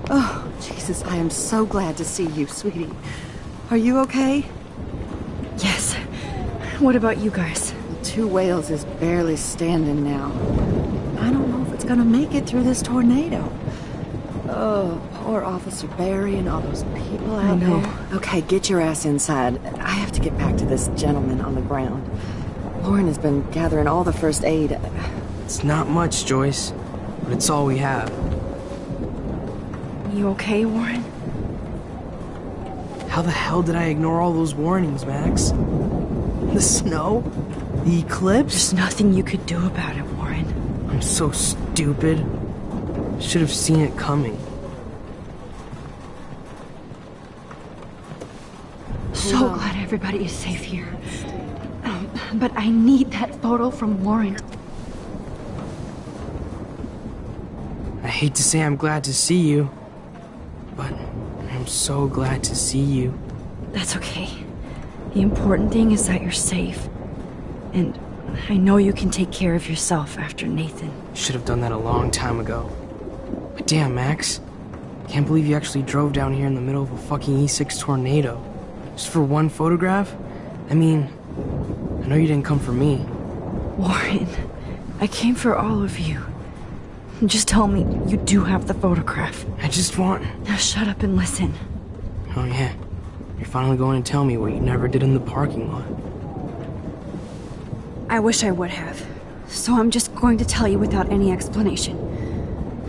S15: Oh, Jesus, I am so glad to see you, sweetie. Are you okay?
S1: Yes. What about you guys?
S15: The Two Whales is barely standing now. I don't know if it's gonna make it through this tornado. Oh, poor Officer Barry and all those people out there. Okay, get your ass inside. I have to get back to this gentleman on the ground. Lauren has been gathering all the first aid.
S5: It's not much, Joyce, but it's all we have.
S1: You okay, Warren?
S5: How the hell did I ignore all those warnings, Max? The snow? The eclipse?
S1: There's nothing you could do about it, Warren.
S5: I'm so stupid. Should have seen it coming.
S1: So glad everybody is safe here. But I need that photo from Lauren.
S5: I hate to say I'm glad to see you, but I'm so glad to see you.
S1: That's okay. The important thing is that you're safe. And I know you can take care of yourself after Nathan.
S5: Should have done that a long time ago. But damn, Max. Can't believe you actually drove down here in the middle of a fucking E6 tornado. Just for one photograph? I mean, I know you didn't come for me.
S1: Warren, I came for all of you. Just tell me you do have the photograph.
S5: I just want...
S1: Now shut up and listen.
S5: Oh yeah, you're finally going to tell me what you never did in the parking lot.
S1: I wish I would have. So I'm just going to tell you without any explanation.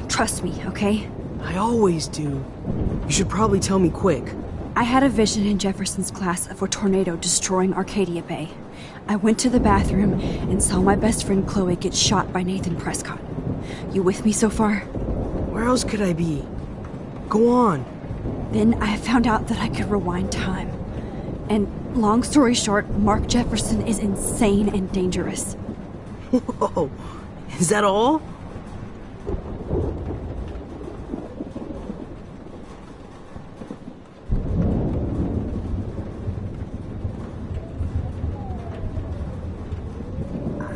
S1: Trust me, okay?
S5: I always do. You should probably tell me quick.
S1: I had a vision in Jefferson's class of a tornado destroying Arcadia Bay. I went to the bathroom and saw my best friend Chloe get shot by Nathan Prescott. You with me so far?
S5: Where else could I be? Go on.
S1: Then I found out that I could rewind time. And long story short, Mark Jefferson is insane and dangerous.
S5: Whoa, is that all?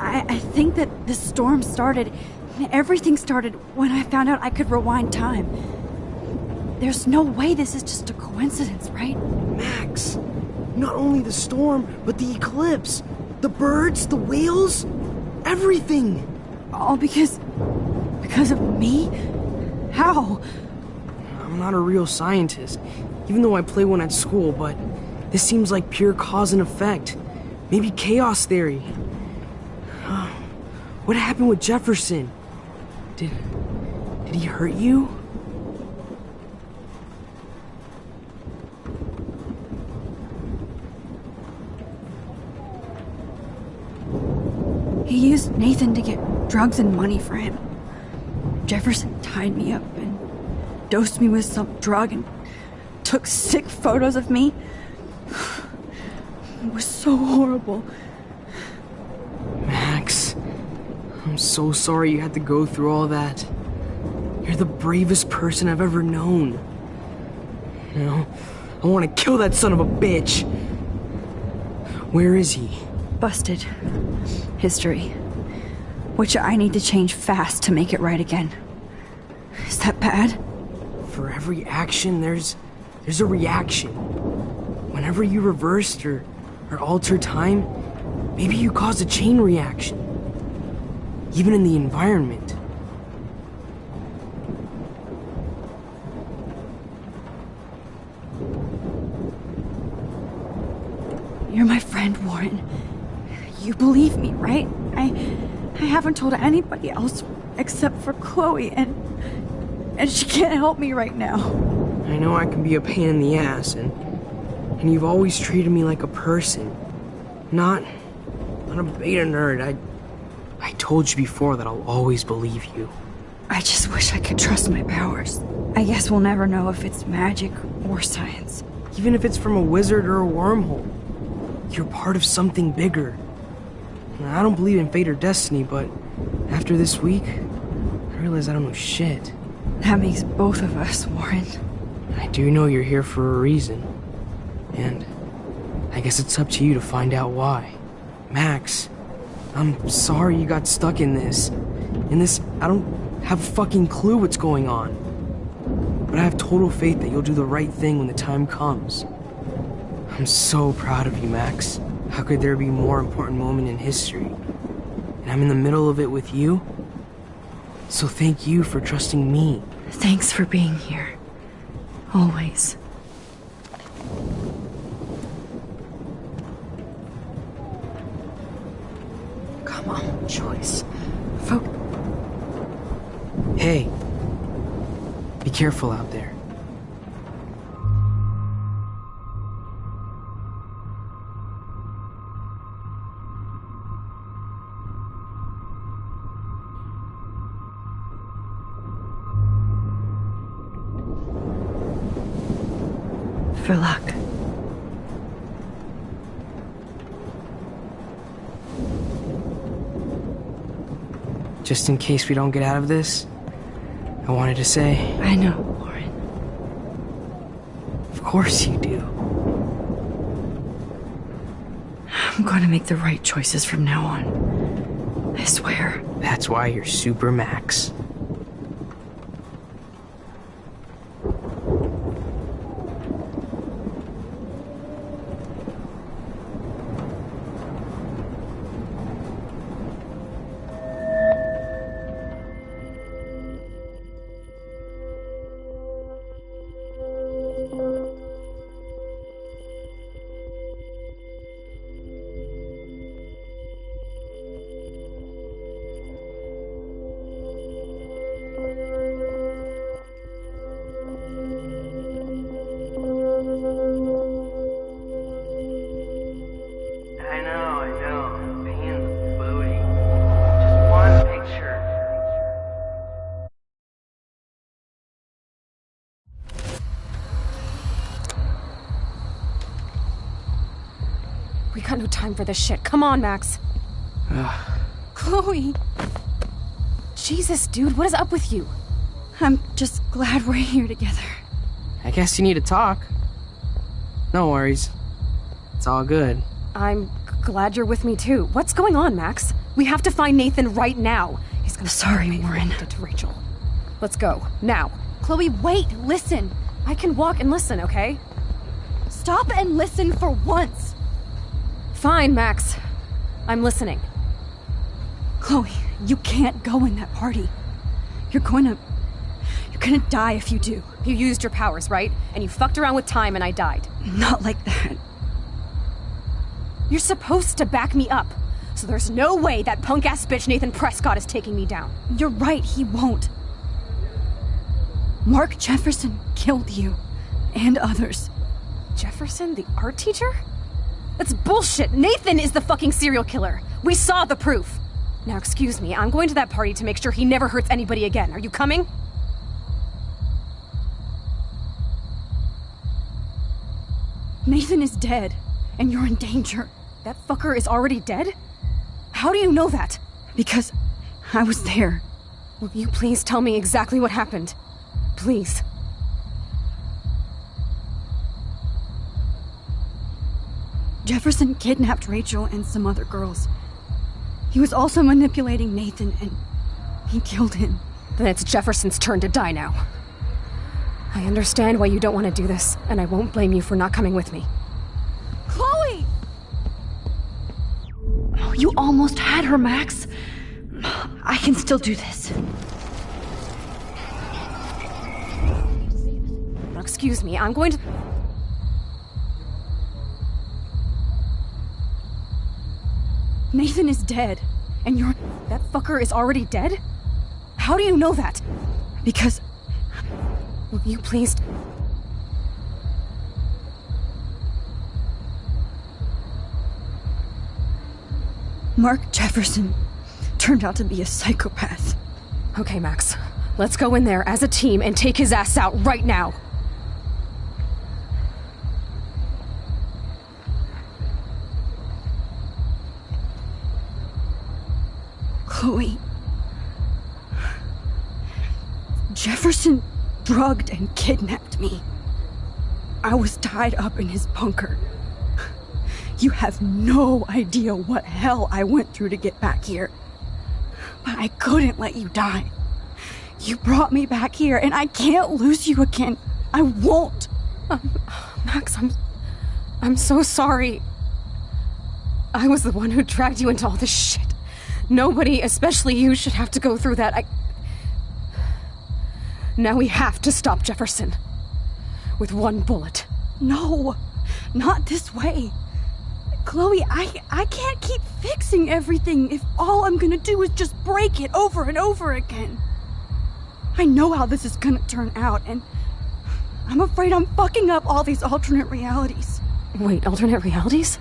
S1: I think that the storm started, everything started when I found out I could rewind time. There's no way this is just a coincidence, right?
S5: Max, not only the storm, but the eclipse, the birds, the whales, everything.
S1: All because of me? How?
S5: I'm not a real scientist, even though I play one at school, but this seems like pure cause and effect. Maybe chaos theory. What happened with Jefferson? Did he hurt you?
S1: He used Nathan to get drugs and money for him. Jefferson tied me up and dosed me with some drug and took sick photos of me. It was so horrible.
S5: Max, I'm so sorry you had to go through all that. You're the bravest person I've ever known. You know, I want to kill that son of a bitch. Where is he?
S1: Busted. History. Which I need to change fast to make it right again. Is that bad?
S5: For every action, there's a reaction. Whenever you reversed or altered time, maybe you caused a chain reaction. Even in the environment.
S1: You're my friend, Warren. You believe me, right? I haven't told anybody else except for Chloe, and she can't help me right now.
S5: I know I can be a pain in the ass, and you've always treated me like a person. Not a beta nerd. I told you before that I'll always believe you.
S1: I just wish I could trust my powers. I guess we'll never know if it's magic or science.
S5: Even if it's from a wizard or a wormhole. You're part of something bigger. I don't believe in fate or destiny, but after this week, I realize I don't know shit.
S1: That makes both of us, Warren.
S5: I do know you're here for a reason. And I guess it's up to you to find out why. Max, I'm sorry you got stuck in this. I don't have a fucking clue what's going on. But I have total faith that you'll do the right thing when the time comes. I'm so proud of you, Max. How could there be a more important moment in history? And I'm in the middle of it with you. So thank you for trusting me.
S1: Thanks for being here. Always. Come on, Joyce.
S5: Hey. Be careful out there.
S1: For luck.
S5: Just in case we don't get out of this, I wanted to say...
S1: I know, Warren.
S5: Of course you do.
S1: I'm going to make the right choices from now on. I swear.
S5: That's why you're Super Max.
S4: We got no time for this shit. Come on, Max. Chloe. Jesus, dude, what is up with you?
S1: I'm just glad we're here together.
S5: I guess you need to talk. No worries. It's all good.
S4: I'm glad you're with me, too. What's going on, Max? We have to find Nathan right now. He's gonna...
S1: Sorry, Warren.
S4: To Rachel. Let's go. Now. Chloe, wait! Listen! I can walk and listen, okay?
S1: Stop and listen for once!
S4: Fine, Max. I'm listening.
S1: Chloe, you can't go in that party. You're gonna die if you do.
S4: You used your powers, right? And you fucked around with time and I died.
S1: Not like that.
S4: You're supposed to back me up. So there's no way that punk-ass bitch Nathan Prescott is taking me down.
S1: You're right, he won't. Mark Jefferson killed you. And others.
S4: Jefferson, the art teacher? That's bullshit! Nathan is the fucking serial killer! We saw the proof! Now excuse me, I'm going to that party to make sure he never hurts anybody again. Are you coming?
S1: Nathan is dead, and you're in danger.
S4: That fucker is already dead? How do you know that?
S1: Because I was there.
S4: Will you please tell me exactly what happened? Please.
S1: Jefferson kidnapped Rachel and some other girls. He was also manipulating Nathan, and he killed him.
S4: Then it's Jefferson's turn to die now. I understand why you don't want to do this, and I won't blame you for not coming with me.
S1: Chloe! Oh, you almost had her, Max. I can still do this.
S4: Now, excuse me, I'm going to...
S1: Nathan is dead, and you're...
S4: That fucker is already dead? How do you know that?
S1: Because...
S4: Will you please...
S1: Mark Jefferson turned out to be a psychopath.
S4: Okay, Max. Let's go in there as a team and take his ass out right now.
S1: Chloe. Jefferson drugged and kidnapped me. I was tied up in his bunker. You have no idea what hell I went through to get back here. But I couldn't let you die. You brought me back here, and I can't lose you again. I won't.
S4: Max, I'm so sorry. I was the one who dragged you into all this shit. Nobody, especially you, should have to go through that. Now we have to stop Jefferson. With one bullet.
S1: No, not this way. Chloe, I can't keep fixing everything if all I'm gonna do is just break it over and over again. I know how this is gonna turn out, and I'm afraid I'm fucking up all these alternate realities.
S4: Wait, alternate realities?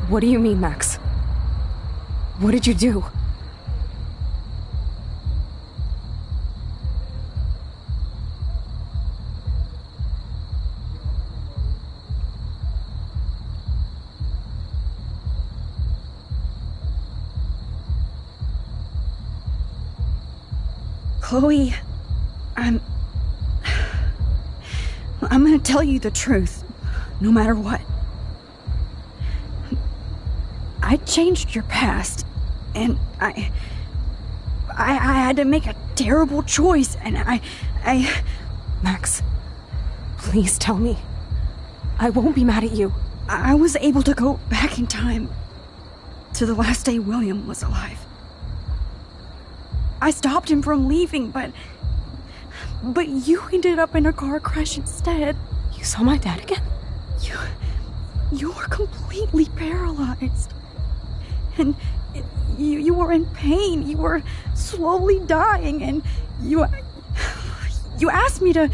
S4: What do you mean, Max? What did you do?
S1: Chloe, I'm gonna tell you the truth, no matter what. I changed your past, and I had to make a terrible choice, and I...
S4: Max, please tell me. I won't be mad at you.
S1: I was able to go back in time to the last day William was alive. I stopped him from leaving, but you ended up in a car crash instead.
S4: You saw my dad again?
S1: You were completely paralyzed. And you were in pain. You were slowly dying, and you asked me to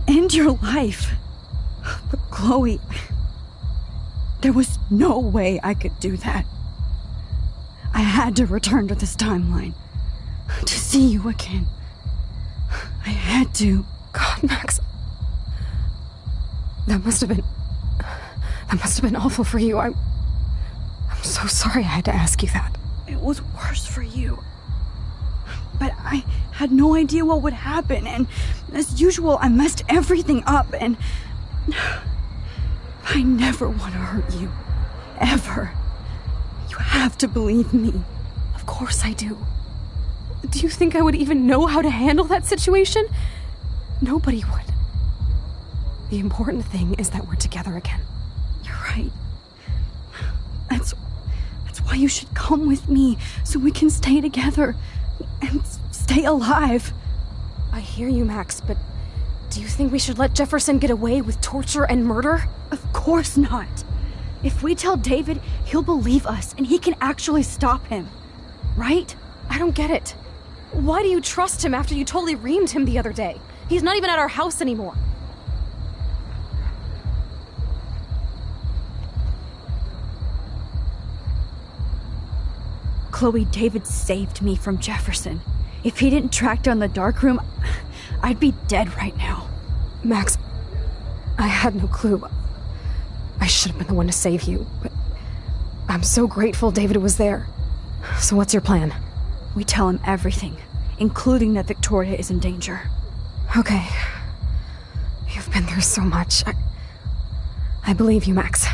S1: end your life. But Chloe, there was no way I could do that. I had to return to this timeline. To see you again. I had to.
S4: God, Max. That must have been awful for you. I'm so sorry I had to ask you that.
S1: It was worse for you. But I had no idea what would happen, and as usual, I messed everything up, and I never want to hurt you. Ever. You have to believe me.
S4: Of course I do. Do you think I would even know how to handle that situation? Nobody would. The important thing is that we're together again.
S1: You're right. That's why you should come with me, so we can stay together and stay alive.
S4: I hear you, Max, but do you think we should let Jefferson get away with torture and murder?
S1: Of course not. If we tell David, he'll believe us, and he can actually stop him. Right?
S4: I don't get it. Why do you trust him after you totally reamed him the other day? He's not even at our house anymore.
S1: Chloe, David saved me from Jefferson. If he didn't track down the dark room, I'd be dead right now.
S4: Max, I had no clue. I should have been the one to save you, but I'm so grateful David was there. So what's your plan?
S1: We tell him everything, including that Victoria is in danger.
S4: Okay. You've been through so much. I believe you, Max.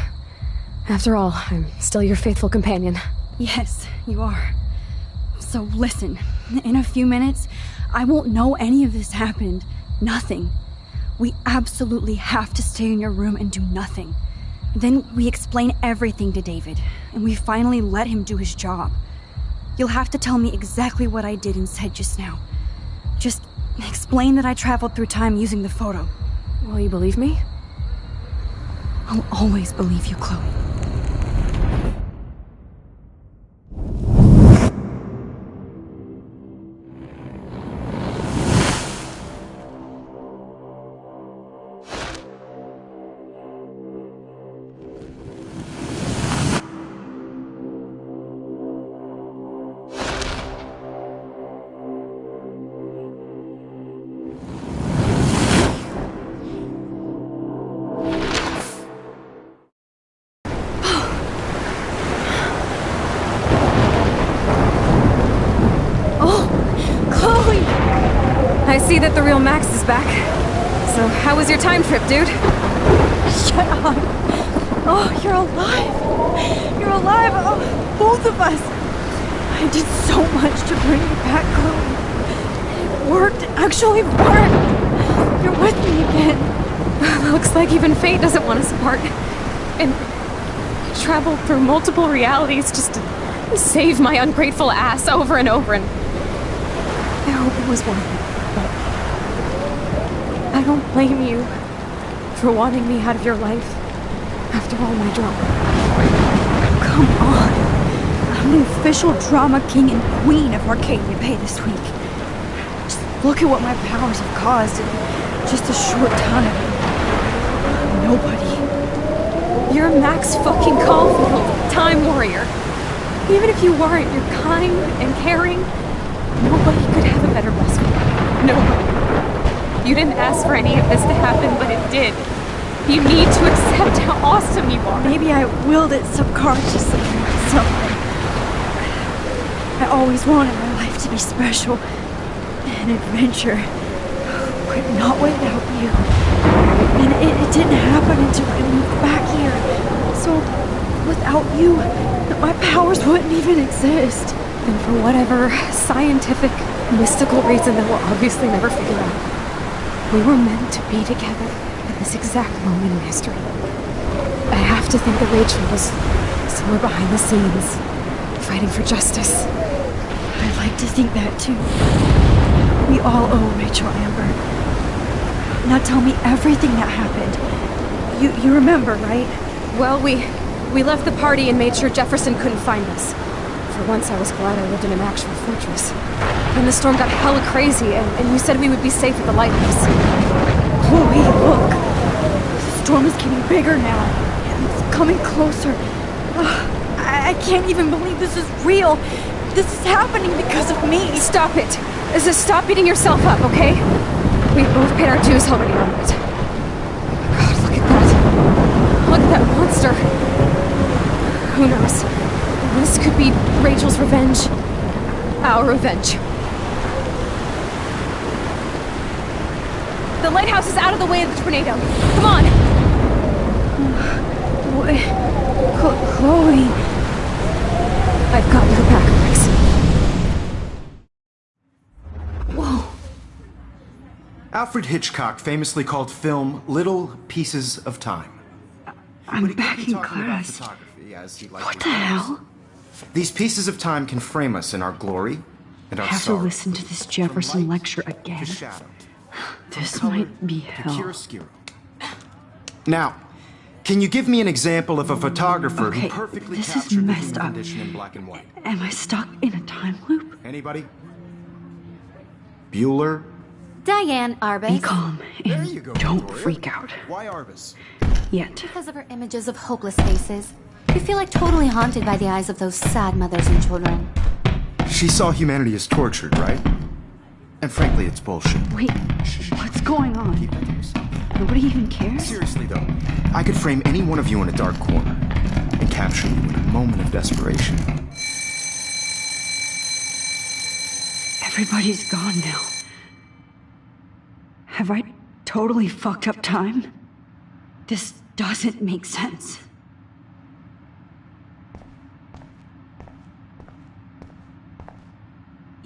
S4: After all, I'm still your faithful companion.
S1: Yes, you are. So listen, in a few minutes, I won't know any of this happened. Nothing. We absolutely have to stay in your room and do nothing. Then we explain everything to David, and we finally let him do his job. You'll have to tell me exactly what I did and said just now. Just explain that I traveled through time using the photo.
S4: Will you believe me?
S1: I'll always believe you, Chloe.
S4: see that the real Max is back. So, how was your time trip, dude?
S1: Shut up. Oh, you're alive. You're alive. Oh, both of us. I did so much to bring you back, Chloe. It worked. It actually worked. You're with me again.
S4: Looks like even fate doesn't want us apart. And I traveled through multiple realities just to save my ungrateful ass over and over, and I hope it was worth it. But I don't blame you for wanting me out of your life after all my drama.
S1: Come on. I'm the official drama king and queen of Arcadia Bay this week. Just look at what my powers have caused in just a short time. Nobody.
S4: You're Max fucking Caulfield, Time Warrior. Even if you weren't, you're kind and caring. Nobody could have a better best friend. Nobody. You didn't ask for any of this to happen, but it did. You need to accept how awesome you are.
S1: Maybe I willed it subconsciously or something. I always wanted my life to be special. An adventure. But not without you. And it didn't happen until I moved back here. So, without you, my powers wouldn't even exist.
S4: And for whatever scientific, mystical reason that we'll obviously never figure out, we were meant to be together at this exact moment in history. I have to think that Rachel was somewhere behind the scenes, fighting for justice.
S1: I'd like to think that too. We all owe Rachel Amber. Now tell me everything that happened. You remember, right?
S4: Well, we left the party and made sure Jefferson couldn't find us. For once, I was glad I lived in an actual fortress. Then the storm got hella crazy, and you said we would be safe at the lighthouse.
S1: Chloe, look! The storm is getting bigger now. It's coming closer. I can't even believe this is real. This is happening because of me.
S4: Stop it! Stop beating yourself up, okay? We both paid our dues already on it. God, look at that. Look at that monster. Who knows? This could be Rachel's revenge. Our revenge. The lighthouse is out of the way of the tornado. Come on!
S1: Chloe...
S4: I've got your back, Max.
S1: Whoa.
S14: Alfred Hitchcock famously called film little pieces of time.
S1: I'm back in class. What the hell?
S14: These pieces of time can frame us in our glory and our
S1: I have to
S14: sorrow.
S1: listen to this Jefferson lecture again. This might be hell.
S14: Now, can you give me an example of a photographer who
S1: Okay,
S14: perfectly
S1: this is
S14: captured the
S1: messed
S14: human
S1: up.
S14: condition in black and white?
S1: Am I stuck in a time loop?
S14: Anybody? Bueller?
S17: Diane Arbus.
S1: Be calm and don't freak out.
S14: Why Arbus?
S1: Yet.
S17: Because of her images of hopeless faces. You feel like totally haunted by the eyes of those sad mothers and children.
S14: She saw humanity as tortured, right? And frankly, it's bullshit.
S1: Wait, what's going on? Nobody even cares?
S14: Seriously, though, I could frame any one of you in a dark corner and capture you in a moment of desperation.
S1: Everybody's gone now. Have I totally fucked up time? This doesn't make sense.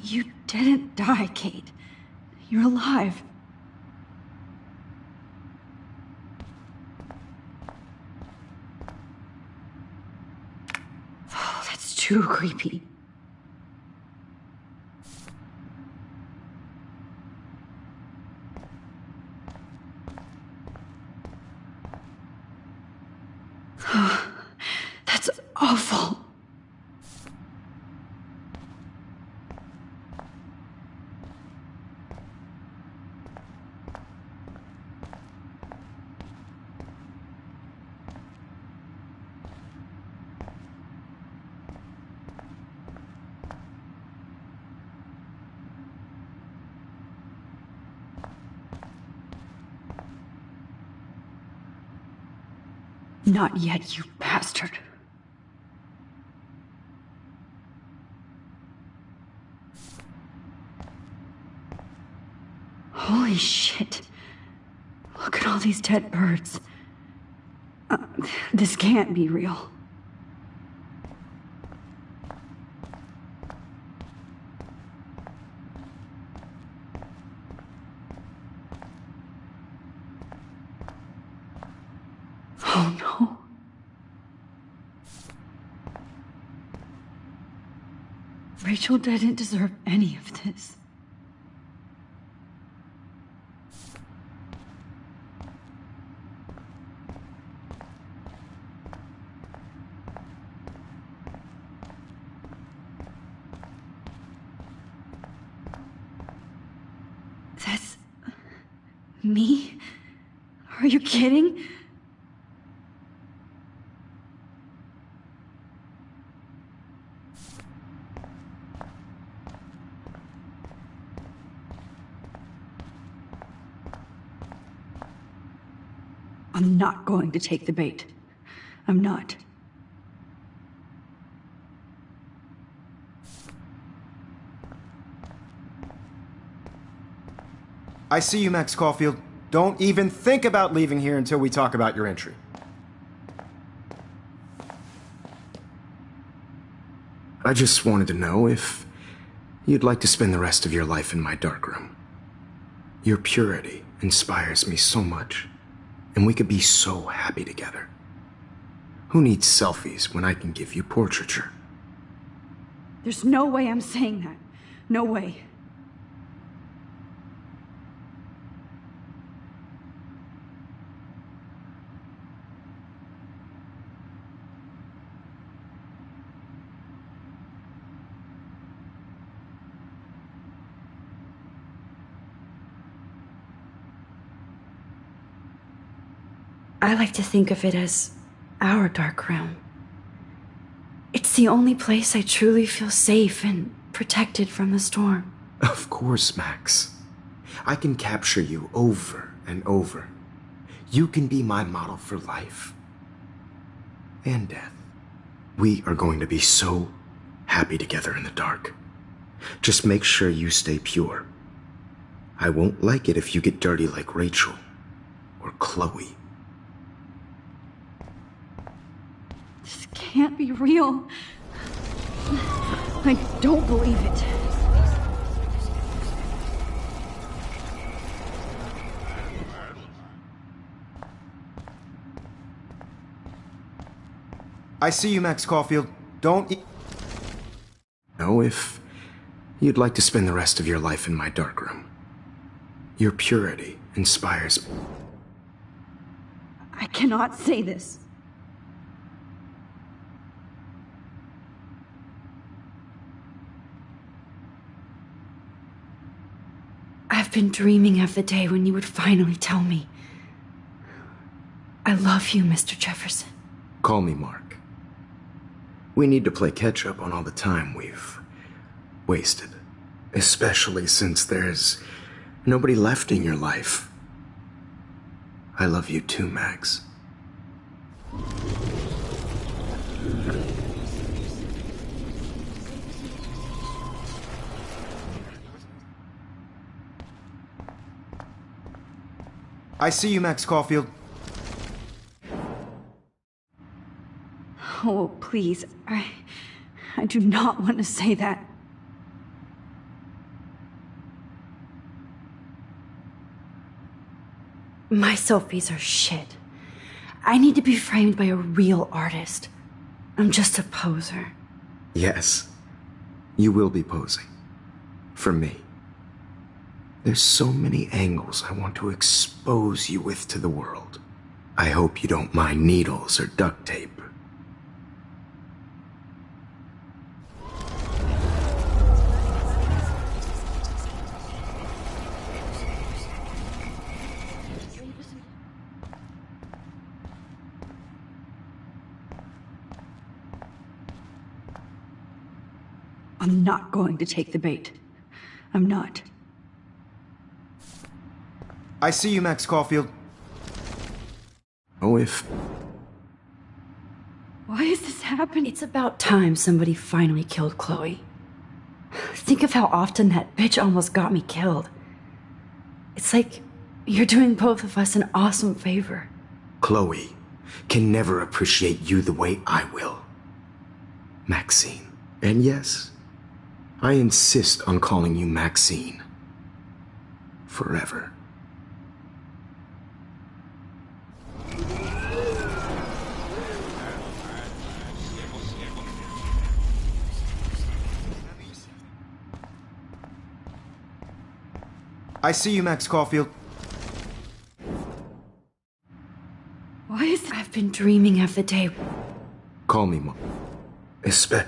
S1: You didn't die, Kate. You're alive. Oh, that's too creepy. That's awful. Not yet, you bastard. Holy shit. Look at all these dead birds. This can't be real. Oh no. Rachel didn't deserve any of this. That's me? Are you kidding? I'm not going to take the bait. I'm not.
S9: I see you, Max Caulfield. Don't even think about leaving here until we talk about your entry.
S14: I just wanted to know if you'd like to spend the rest of your life in my darkroom. Your purity inspires me so much, and we could be so happy together. Who needs selfies when I can give you portraiture?
S1: There's no way I'm saying that. No way. I like to think of it as our dark realm. It's the only place I truly feel safe and protected from the storm.
S14: Of course, Max. I can capture you over and over. You can be my model for life and death. We are going to be so happy together in the dark. Just make sure you stay pure. I won't like it if you get dirty like Rachel or Chloe.
S1: This can't be real. I don't believe it.
S9: I see you, Max Caulfield. Don't
S14: know if you'd like to spend the rest of your life in my darkroom. Your purity inspires me.
S1: I cannot say this. I've been dreaming of the day when you would finally tell me. I love you, Mr. Jefferson.
S14: Call me Mark. We need to play catch-up on all the time we've wasted. Especially since there's nobody left in your life. I love you too, Max.
S9: I see you, Max Caulfield.
S1: Oh, please. I do not want to say that. My selfies are shit. I need to be framed by a real artist. I'm just a poser.
S14: Yes, you will be posing. For me. There's so many angles I want to expose you with to the world. I hope you don't mind needles or duct tape.
S1: I'm not going to take the bait. I'm not.
S9: I see you, Max Caulfield.
S14: Oh, if...
S1: Why is this happening? It's about time somebody finally killed Chloe. Think of how often that bitch almost got me killed. It's like you're doing both of us an awesome favor.
S14: Chloe can never appreciate you the way I will. Maxine. And yes, I insist on calling you Maxine. Forever.
S9: I see you, Max Caulfield.
S1: Why is it I've been dreaming of the day?
S14: Call me Mom. Espe.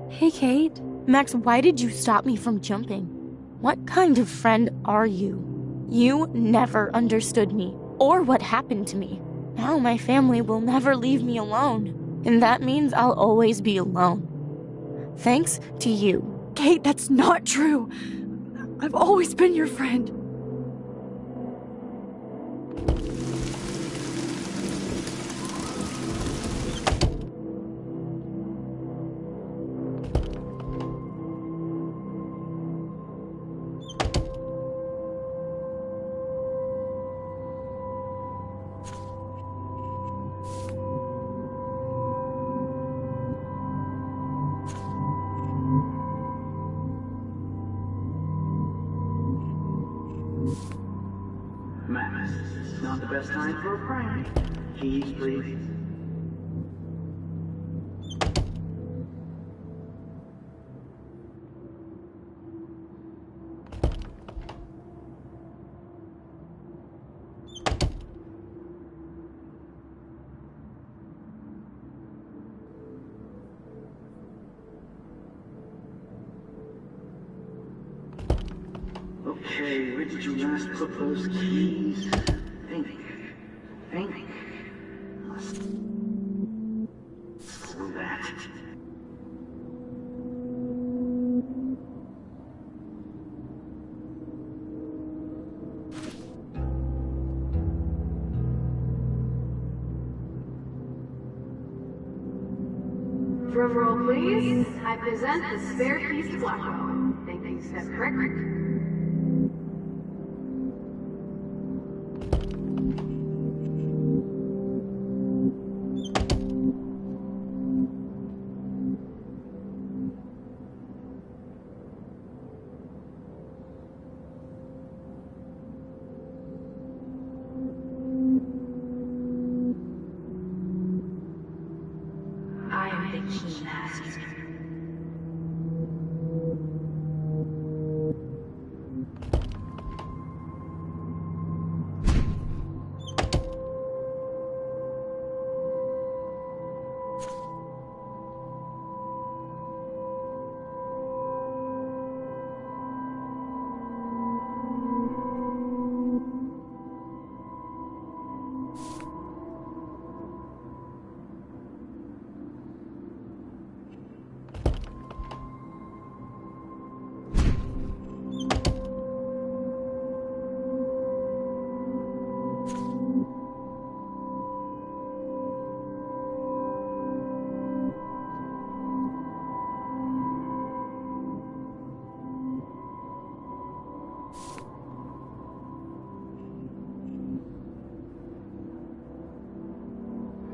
S16: Hey, Kate. Max, why did you stop me from jumping? What kind of friend are you? You never understood me, or what happened to me. Now my family will never leave me alone, and that means I'll always be alone. Thanks to you.
S1: Kate, that's not true. I've always been your friend.
S12: Max, not the best time for a prank. Keys, please. Okay, where did you last put those keys? Think. Screw that.
S18: Drum roll, please. I present the spare keys to Blackwell. Think you step correct? I am the key master.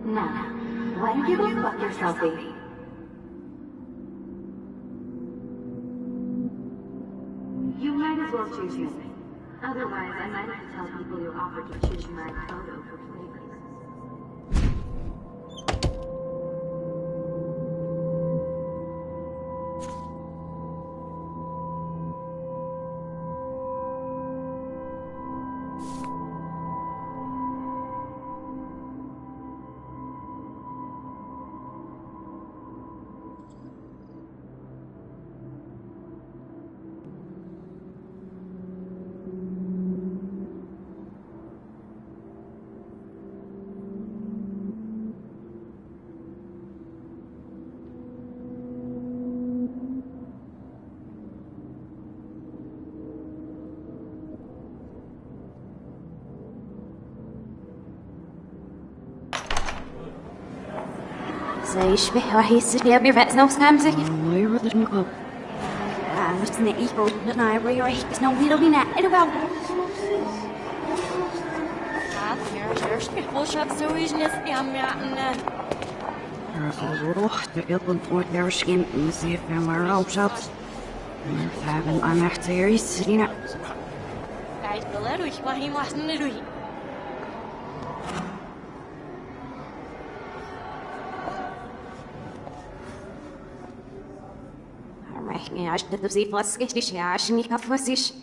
S18: Now, why don't you go fuck yourself, baby? You might as well choose me. Otherwise, I might have to tell people you offered to choose my photo for flavors.
S17: Säg jag hissar jag blir väl snart skrämd sig.
S15: Nu är det mycket.
S17: Måste ni i på den här röra inte snart vill bli nä. Är det väl? Jag ska fortsätta så i nästa jamma.
S15: Det är på vårt närskin i sig fem år avsatt. Men även amatörer sina.
S16: Nej, det är du inte. Vad himla är du?
S17: Я аж до всей фласки аж не кафосишь.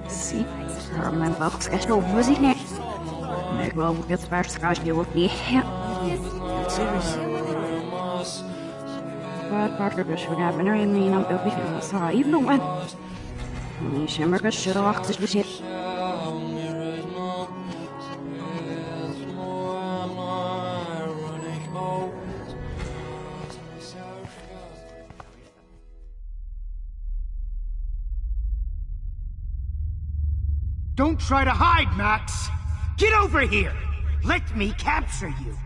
S15: See, mijn box is nog muziek niet. Ik wil het waarschijnlijk ook niet. Wat Parker dus we hebben er in een op die film saw even nog een. Die shimmer should have walked this shit.
S19: Don't try to hide, Max! Get over here! Let me capture you!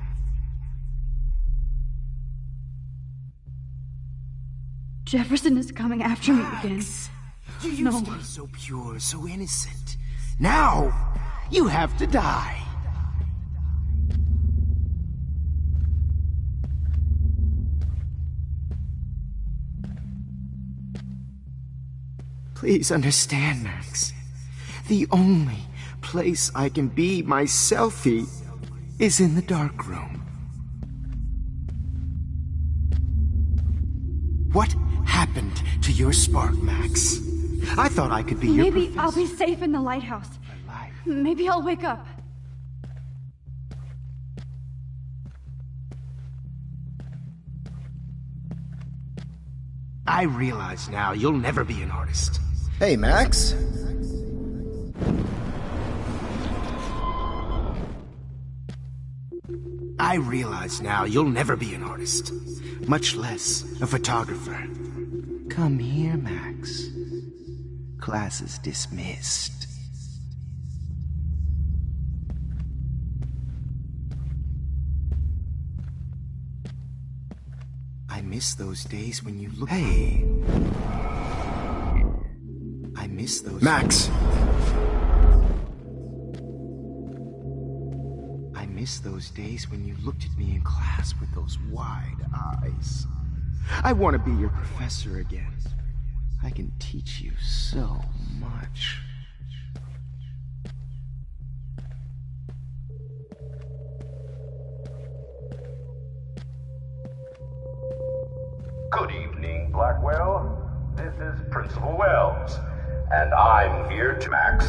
S1: Jefferson is coming after me again.
S19: You used to be so pure, so innocent. Now, you have to die.
S14: Please understand, Max. The only place I can be myself is in the dark room. What happened to your spark, Max? I thought I could be your
S1: Maybe I'll be safe in the lighthouse. Maybe I'll wake up.
S19: I realize now you'll never be an artist.
S9: Hey, Max.
S19: I realize now you'll never be an artist, much less a photographer.
S14: Come here, Max. Class is dismissed. I miss those days when you looked... Hey. I miss those...
S9: Max!
S14: I miss those days when you looked at me in class with those wide eyes. I want to be your professor again. I can teach you so much.
S20: Good evening, Blackwell. This is Principal Wells, and I'm here to Max.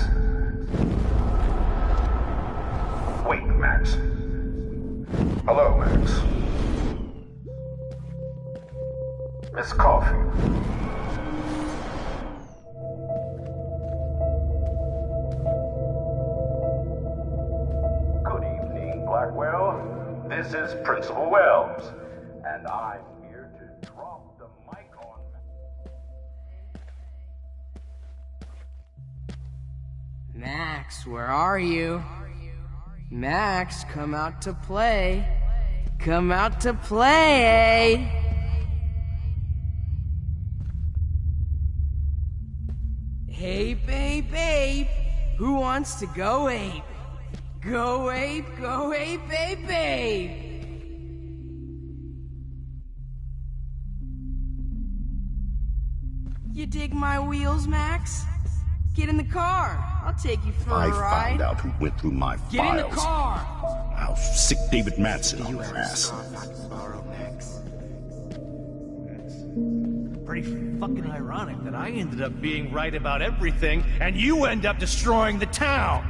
S20: Wait, Max. Hello, Max. Miss Coffee. Good evening, Blackwell. This is Principal Wells, and I'm here to drop the mic on...
S5: Max, where are you? Max, come out to play. Come out to play, eh? Hey, babe, babe. Who wants to go ape? Go ape, babe, babe. You dig my wheels, Max? Get in the car. I'll take you for
S7: I
S5: a ride.
S7: found out who went through my
S5: Get in the
S7: files.
S5: car!
S7: I'll sick David Madsen on your ass.
S22: Pretty fucking ironic that I ended up being right about everything, and you end up destroying the town!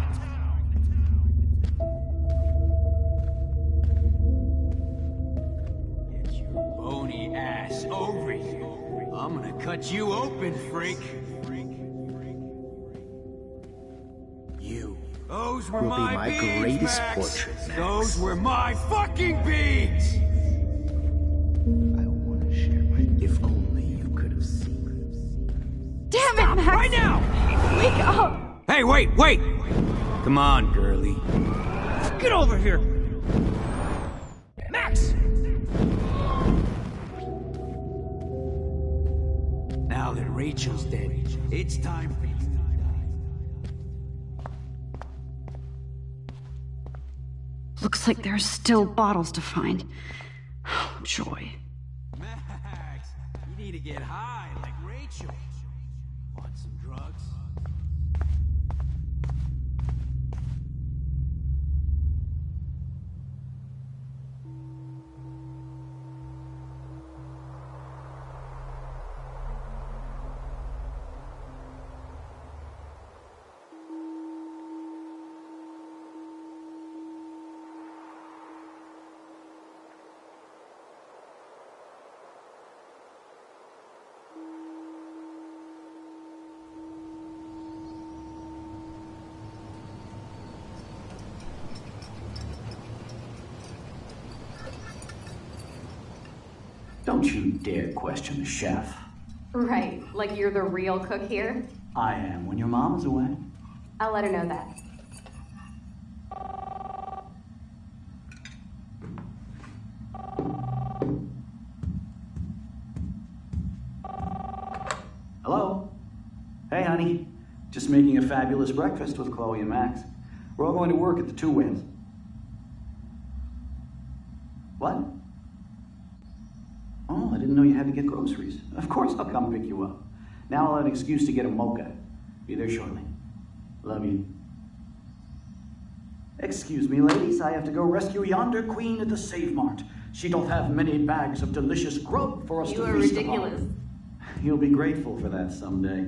S22: Get your bony ass over here. I'm gonna cut you open, freak.
S7: You
S22: Those were
S7: will
S22: my
S7: be my
S22: beads,
S7: greatest
S22: Max.
S7: portrait, Max.
S22: Those were my fucking beads!
S7: If only you could have seen.
S1: Damn it, Max!
S22: Right now!
S1: Wake up!
S22: Hey, wait! Come on, girlie. Get over here! Max! Now that Rachel's dead, it's time for you to die.
S1: Looks like there's still bottles to find. Oh, joy.
S22: Max, you need to get high like Rachel. Want some drugs?
S12: Don't you dare question the chef.
S4: Right, like you're the real cook here?
S12: I am when your mom is away.
S4: I'll let her know that.
S12: Hello? Hey, honey. Just making a fabulous breakfast with Chloe and Max. We're all going to work at the Two Whales. What? Oh, I didn't know you had to get groceries. Of course I'll come pick you up. Now I'll have an excuse to get a mocha. Be there shortly. Love you. Excuse me, ladies. I have to go rescue yonder queen at the Save Mart. She doth have many bags of delicious grub for us to
S4: You are
S12: feast
S4: ridiculous.
S12: upon. You'll be grateful for that someday.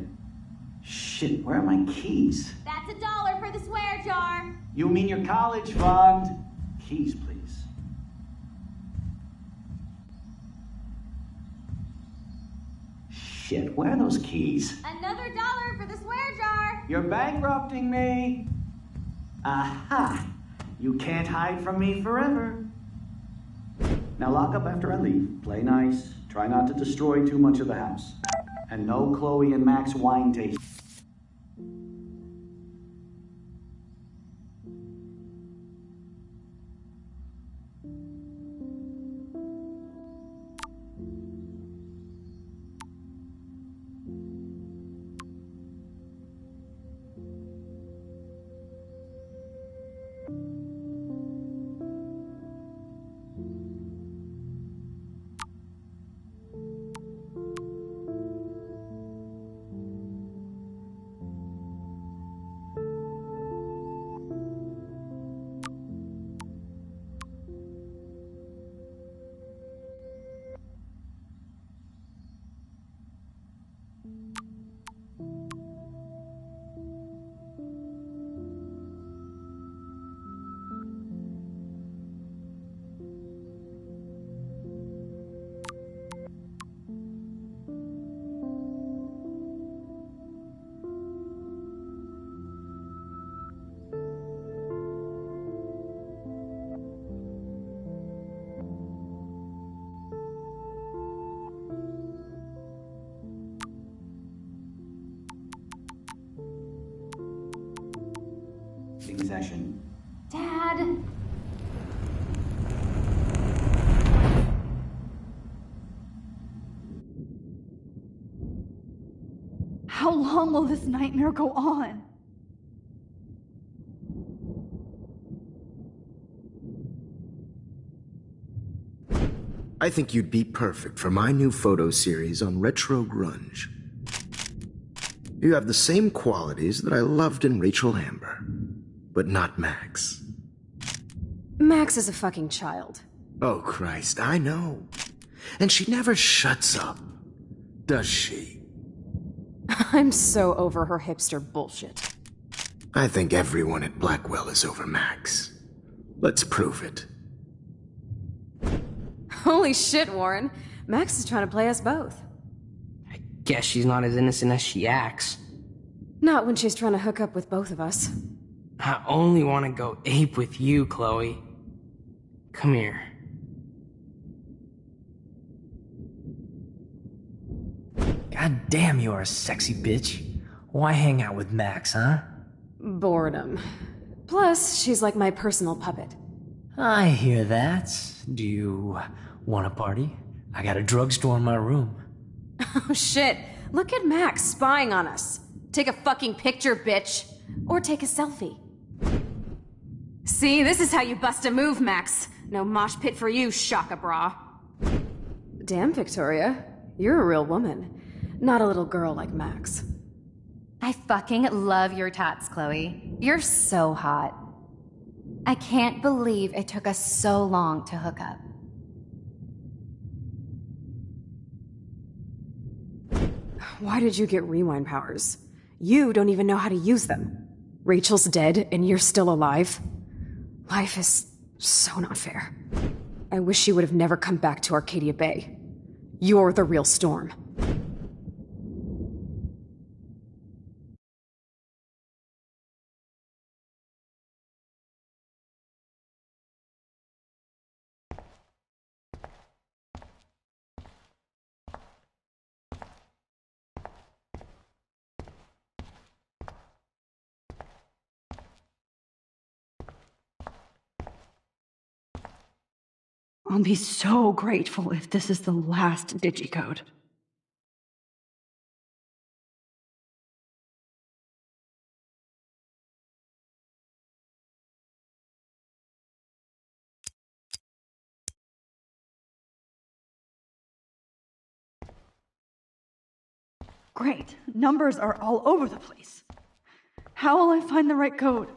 S12: Shit, where are my keys?
S2: That's $1 for the swear jar.
S12: You mean your college fund? Keys, please. Shit, where are those keys?
S2: Another $1 for the swear jar.
S12: You're bankrupting me. Aha! You can't hide from me forever. Now lock up after I leave. Play nice. Try not to destroy too much of the house. And no Chloe and Max wine tasting. Session.
S2: Dad.
S1: How long will this nightmare go on?
S14: I think you'd be perfect for my new photo series on retro grunge. You have the same qualities that I loved in Rachel Amber, but not Max.
S4: Max is a fucking child.
S14: Oh, Christ, I know. And she never shuts up, does she?
S4: I'm so over her hipster bullshit.
S14: I think everyone at Blackwell is over Max. Let's prove it.
S4: Holy shit, Warren. Max is trying to play us both.
S5: Guess she's not as innocent as she acts.
S4: Not when she's trying to hook up with both of us.
S5: I only want to go ape with you, Chloe. Come here.
S3: God damn, you are a sexy bitch. Why hang out with Max, huh?
S4: Boredom. Plus, she's like my personal puppet.
S3: I hear that. Do you want a party? I got a drugstore in my room.
S4: Oh shit, look at Max spying on us. Take a fucking picture, bitch. Or take a selfie. See, this is how you bust a move, Max. No mosh pit for you, Shaka Bra. Damn, Victoria. You're a real woman. Not a little girl like Max.
S17: I fucking love your tats, Chloe. You're so hot. I can't believe it took us so long to hook up.
S4: Why did you get rewind powers? You don't even know how to use them. Rachel's dead and you're still alive. Life is so not fair. I wish you would have never come back to Arcadia Bay. You're the real Storm.
S1: I'll be so grateful if this is the last digicode. Great. Numbers are all over the place. How will I find the right code?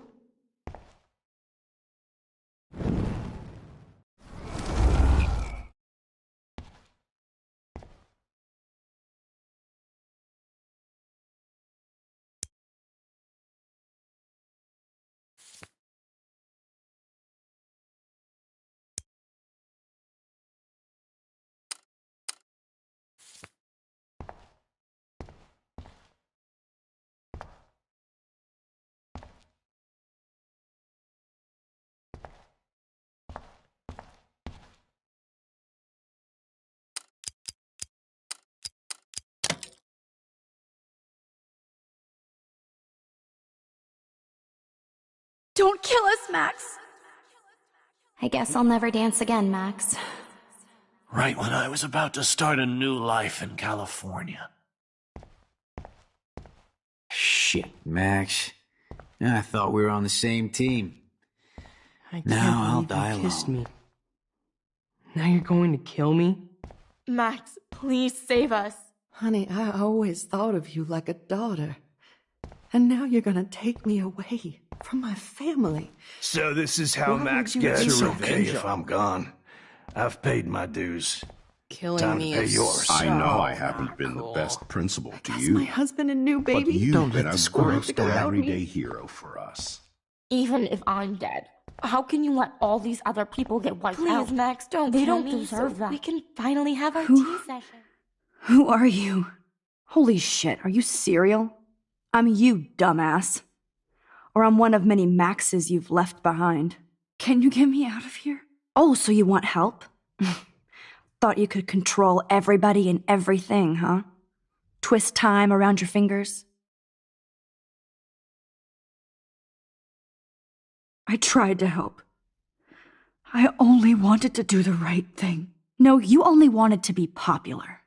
S1: Don't kill us, Max!
S17: I guess I'll never dance again, Max.
S21: Right when I was about to start a new life in California.
S8: Shit, Max. I thought we were on the same team.
S5: I can't
S8: Now I'll
S5: believe
S8: die
S5: you kissed
S8: alone.
S5: me. Now you're going to kill me?
S16: Max, please save us.
S15: Honey, I always thought of you like a daughter. And now you're gonna take me away from my family.
S11: So this is how
S15: Why
S11: Max
S15: would you
S11: gets
S15: do
S11: her
S15: that?
S11: revenge if I'm gone. I've paid my dues.
S5: Killing
S11: Time
S5: me
S11: to pay
S5: is
S11: yours.
S5: so
S23: I know I
S5: not
S23: haven't been
S5: cool.
S23: the best principal to
S15: That's
S23: you,
S15: my husband and new
S23: but
S15: baby.
S23: you've
S5: Don't
S23: been
S5: let
S23: a
S5: the squirrel
S23: gross
S5: stick around
S23: everyday
S5: me.
S23: hero for us.
S16: Even if I'm dead, how can you let all these other people get wiped out?
S2: Please, Max, don't
S16: They
S2: kill
S16: don't
S2: me
S16: deserve
S2: so
S16: that.
S2: we can finally have our
S1: Who-
S2: tea session.
S1: Who are you? Holy shit, are you serial? I'm you, dumbass. Or I'm one of many Maxes you've left behind. Can you get me out of here? Oh, so you want help? Thought you could control everybody and everything, huh? Twist time around your fingers? I tried to help. I only wanted to do the right thing. No, you only wanted to be popular.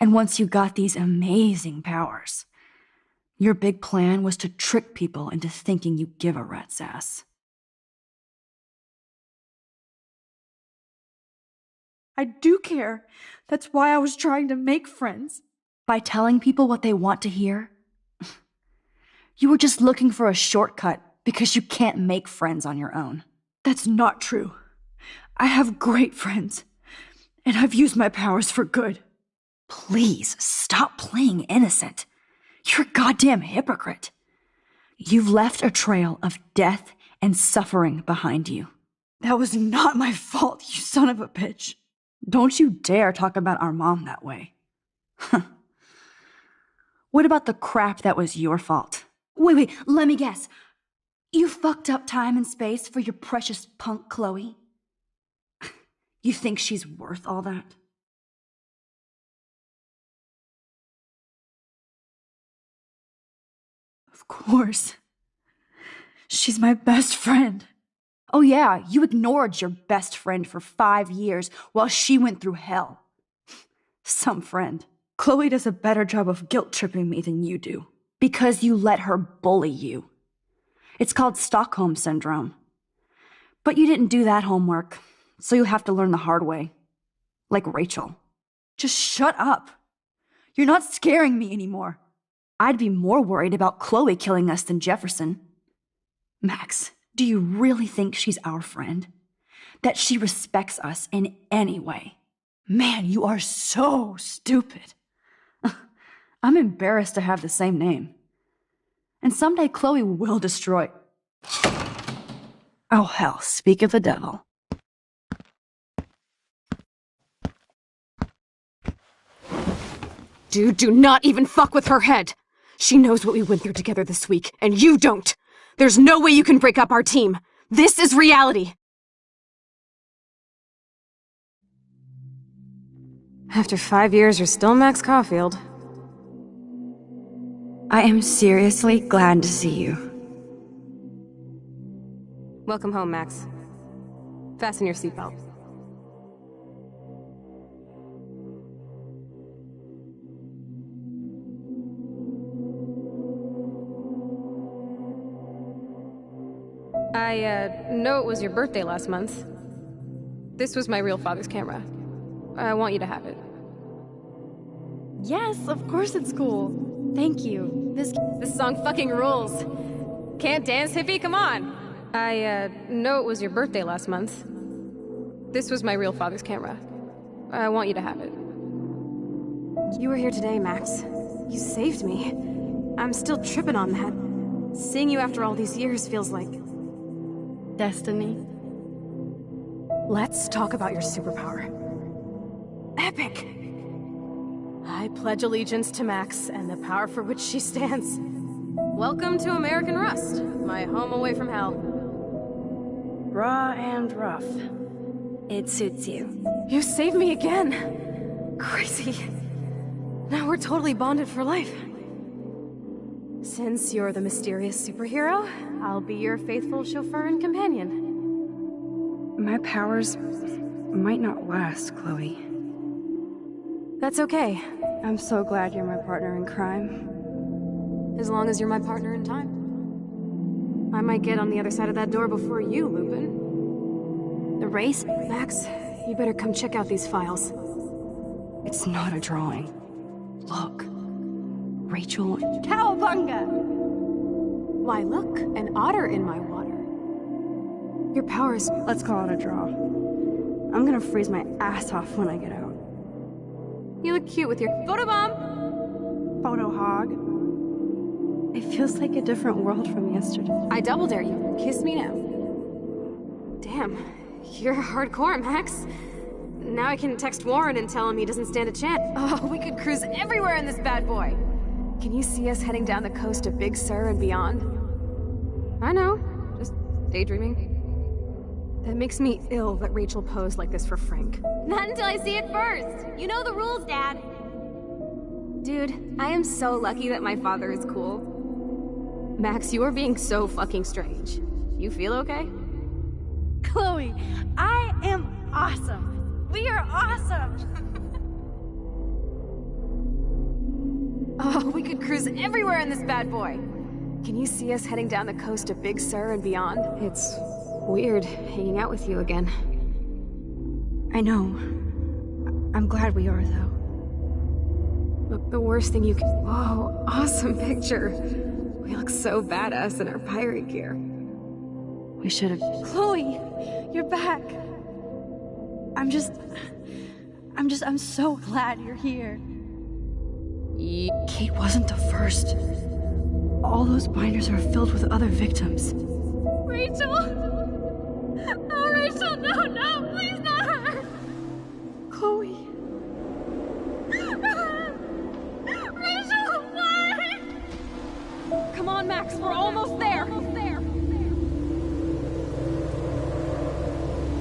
S1: And once you got these amazing powers, your big plan was to trick people into thinking you give a rat's ass. I do care. That's why I was trying to make friends. By telling people what they want to hear, You were just looking for a shortcut because you can't make friends on your own. That's not true. I have great friends, and I've used my powers for good. Please, stop playing innocent. You're a goddamn hypocrite. You've left a trail of death and suffering behind you. That was not my fault, you son of a bitch. Don't you dare talk about our mom that way. What about the crap that was your fault? Wait, let me guess. You fucked up time and space for your precious punk Chloe? You think she's worth all that? Of course. She's my best friend. Oh yeah, you ignored your best friend for 5 years while she went through hell. Some friend. Chloe does a better job of guilt-tripping me than you do. Because you let her bully you. It's called Stockholm Syndrome. But you didn't do that homework, so you'll have to learn the hard way. Like Rachel. Just shut up. You're not scaring me anymore. I'd be more worried about Chloe killing us than Jefferson. Max, do you really think she's our friend? That she respects us in any way? Man, you are so stupid. I'm embarrassed to have the same name. And someday Chloe will destroy... Oh hell, speak of the devil.
S4: Dude, do not even fuck with her head! She knows what we went through together this week, and you don't! There's no way you can break up our team! This is reality! After 5 years, you're still Max Caulfield.
S1: I am seriously glad to see you.
S4: Welcome home, Max. Fasten your seatbelt. I know it was your birthday last month. This was my real father's camera. I want you to have it.
S6: Yes, of course it's cool. Thank you. This
S4: song fucking rules. Can't dance, hippie? Come on! I know it was your birthday last month. This was my real father's camera. I want you to have it.
S6: You were here today, Max. You saved me. I'm still tripping on that. Seeing you after all these years feels like... destiny.
S4: Let's talk about your superpower. Epic! I pledge allegiance to Max and the power for which she stands. Welcome to American Rust, my home away from hell.
S6: Raw and rough. It suits you.
S4: You saved me again! Crazy. Now we're totally bonded for life. Since you're the mysterious superhero, I'll be your faithful chauffeur and companion.
S1: My powers might not last, Chloe.
S4: That's okay.
S1: I'm so glad you're my partner in crime.
S4: As long as you're my partner in time. I might get on the other side of that door before you, Lupin. The race? Max, you better come check out these files.
S1: It's not a drawing. Look. Rachel...
S6: Cowabunga!
S4: Why, look, an otter in my water. Your powers...
S1: Let's call it a draw. I'm gonna freeze my ass off when I get out.
S4: You look cute with your photobomb!
S1: Photo hog. It feels like a different world from yesterday.
S4: I double dare you. Kiss me now. Damn, you're hardcore, Max. Now I can text Warren and tell him he doesn't stand a chance. Oh, we could cruise everywhere in this bad boy. Can you see us heading down the coast of Big Sur and beyond? I know, just daydreaming. That makes me ill that Rachel posed like this for Frank.
S6: Not until I see it first. You know the rules, Dad.
S4: Dude, I am so lucky that my father is cool. Max, you are being so fucking strange. You feel okay?
S6: Chloe, I am awesome. We are awesome.
S4: Oh, we could cruise everywhere in this bad boy. Can you see us heading down the coast of Big Sur and beyond? It's weird hanging out with you again.
S1: I know. I'm glad we are, though.
S4: Look, the worst thing you can... Whoa, awesome picture.
S6: We look so badass in our pirate gear.
S1: We should have...
S6: Chloe, you're back.
S1: I'm so glad you're here. Kate wasn't the first. All those binders are filled with other victims.
S6: Rachel! Oh, Rachel, no, please not her!
S1: Chloe.
S6: Rachel, why? Come on, Max, we're almost there.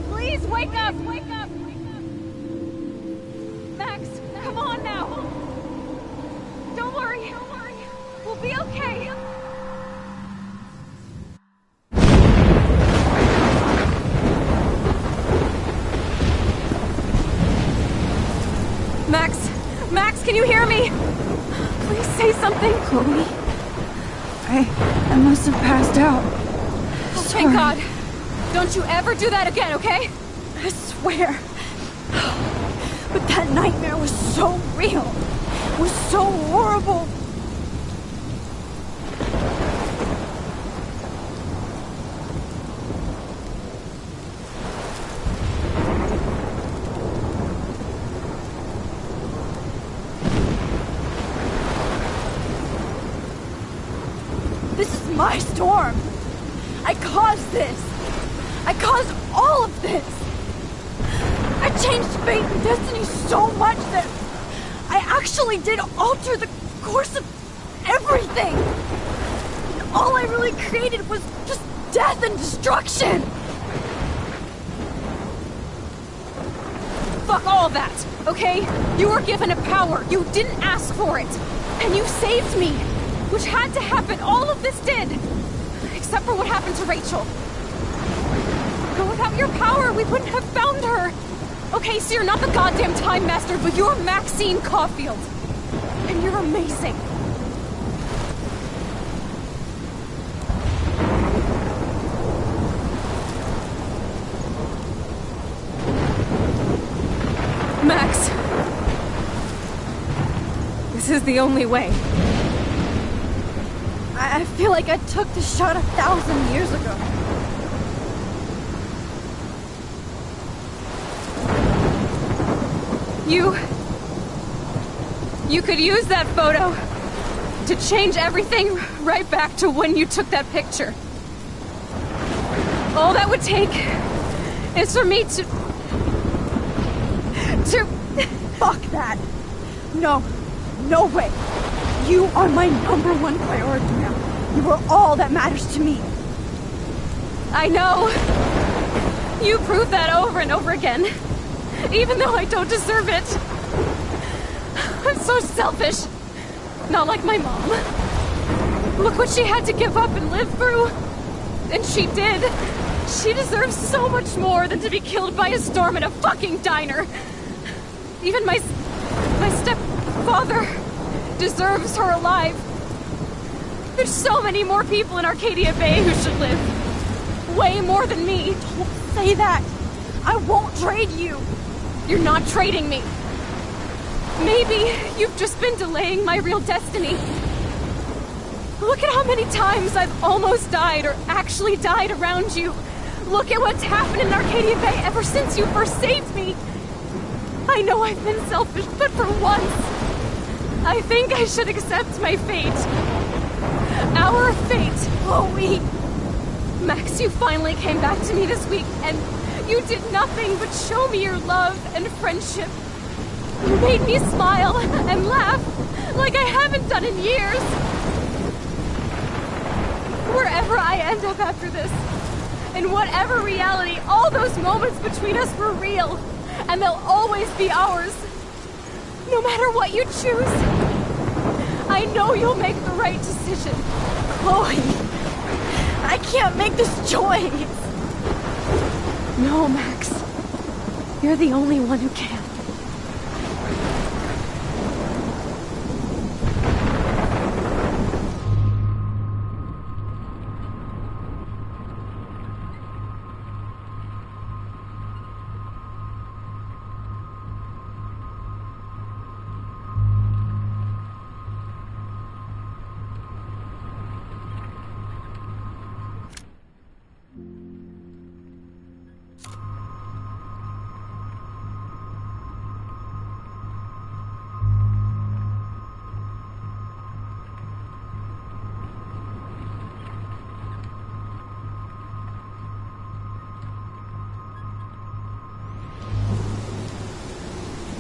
S6: Please wake up! Max, come on now! Don't worry. We'll be okay. Max, can you hear me? Please say something.
S1: Chloe? I must have passed out.
S6: Oh, thank God. Don't you ever do that again, okay?
S1: I swear. But that nightmare was so real. It was so horrible. This is my storm. I caused this. I caused all of this. I changed fate and destiny so much that I actually did alter the course of everything. And all I really created was just death and destruction.
S6: Fuck all that, okay? You were given a power. You didn't ask for it. And you saved me, which had to happen. All of this did. Except for what happened to Rachel. But without your power, we wouldn't have found her. Okay, so you're not the goddamn Time Master, but you're Maxine Caulfield. And you're amazing. Max. This is the only way.
S1: I feel like I took the shot 1,000 years ago.
S6: You could use that photo to change everything right back to when you took that picture. All that would take is for me to...
S1: Fuck that. No way. You are my #1 priority now. You are all that matters to me.
S6: I know. You proved that over and over again. Even though I don't deserve it. I'm so selfish. Not like my mom. Look what she had to give up and live through. And she did. She deserves so much more than to be killed by a storm in a fucking diner. Even my stepfather deserves her alive. There's so many more people in Arcadia Bay who should live. Way more than me.
S1: Don't say that. I won't trade you.
S6: You're not trading me. Maybe you've just been delaying my real destiny. Look at how many times I've almost died or actually died around you. Look at what's happened in Arcadia Bay ever since you first saved me. I know I've been selfish, but for once, I think I should accept my fate. Our fate.
S1: Chloe.
S6: Max, you finally came back to me this week, and you did nothing but show me your love and friendship. You made me smile and laugh like I haven't done in years. Wherever I end up after this, in whatever reality, all those moments between us were real, and they'll always be ours. No matter what you choose, I know you'll make the right decision.
S1: Chloe, I can't make this choice.
S6: No, Max. You're the only one who can.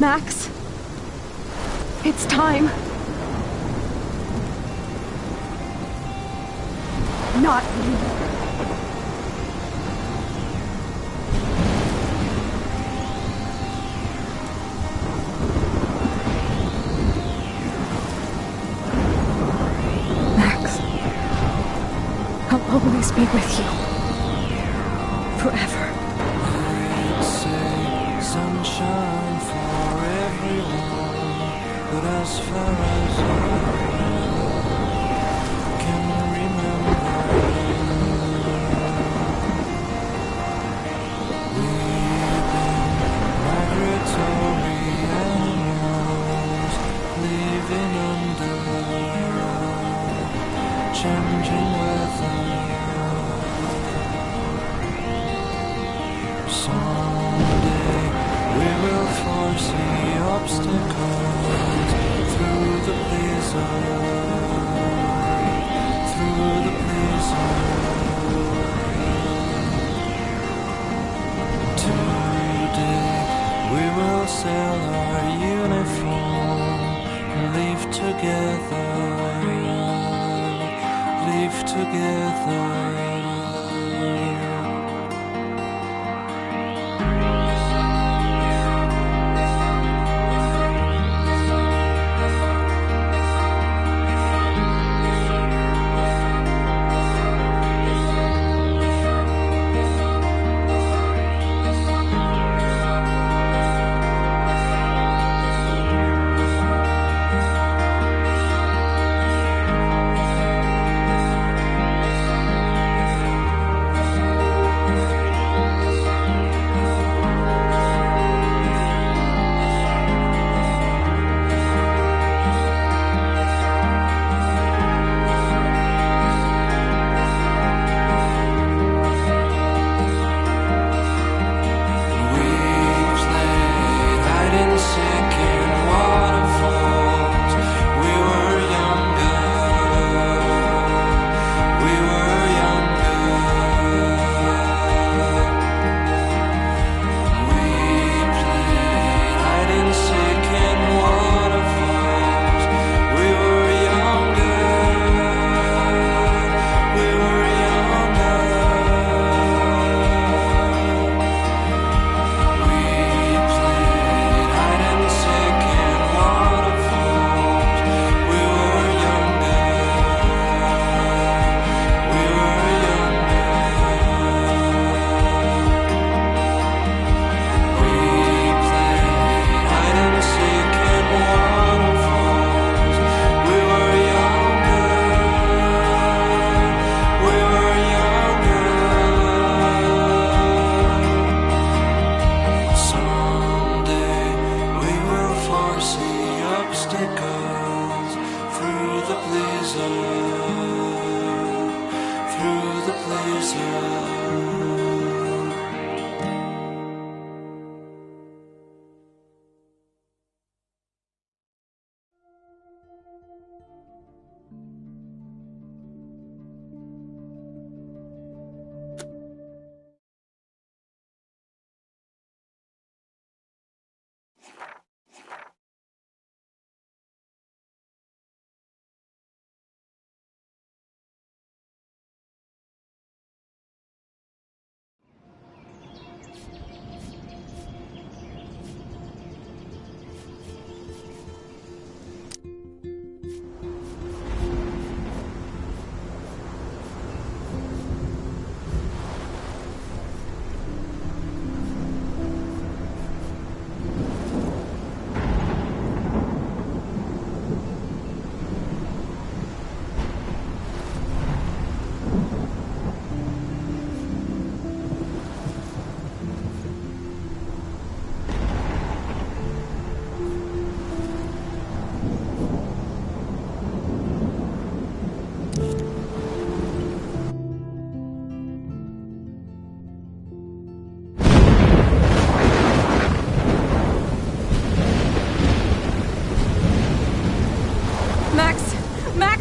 S4: Max? It's time.
S1: Not anymore.
S4: Max, I'll always be with you. Forever.
S10: Sunshine for everyone, but as far as I can remember, we've been migratory animals, living under changing weather. Someday we will foresee obstacles through the blizzard, through the blizzard. Today we will sell our uniform, live together, live together.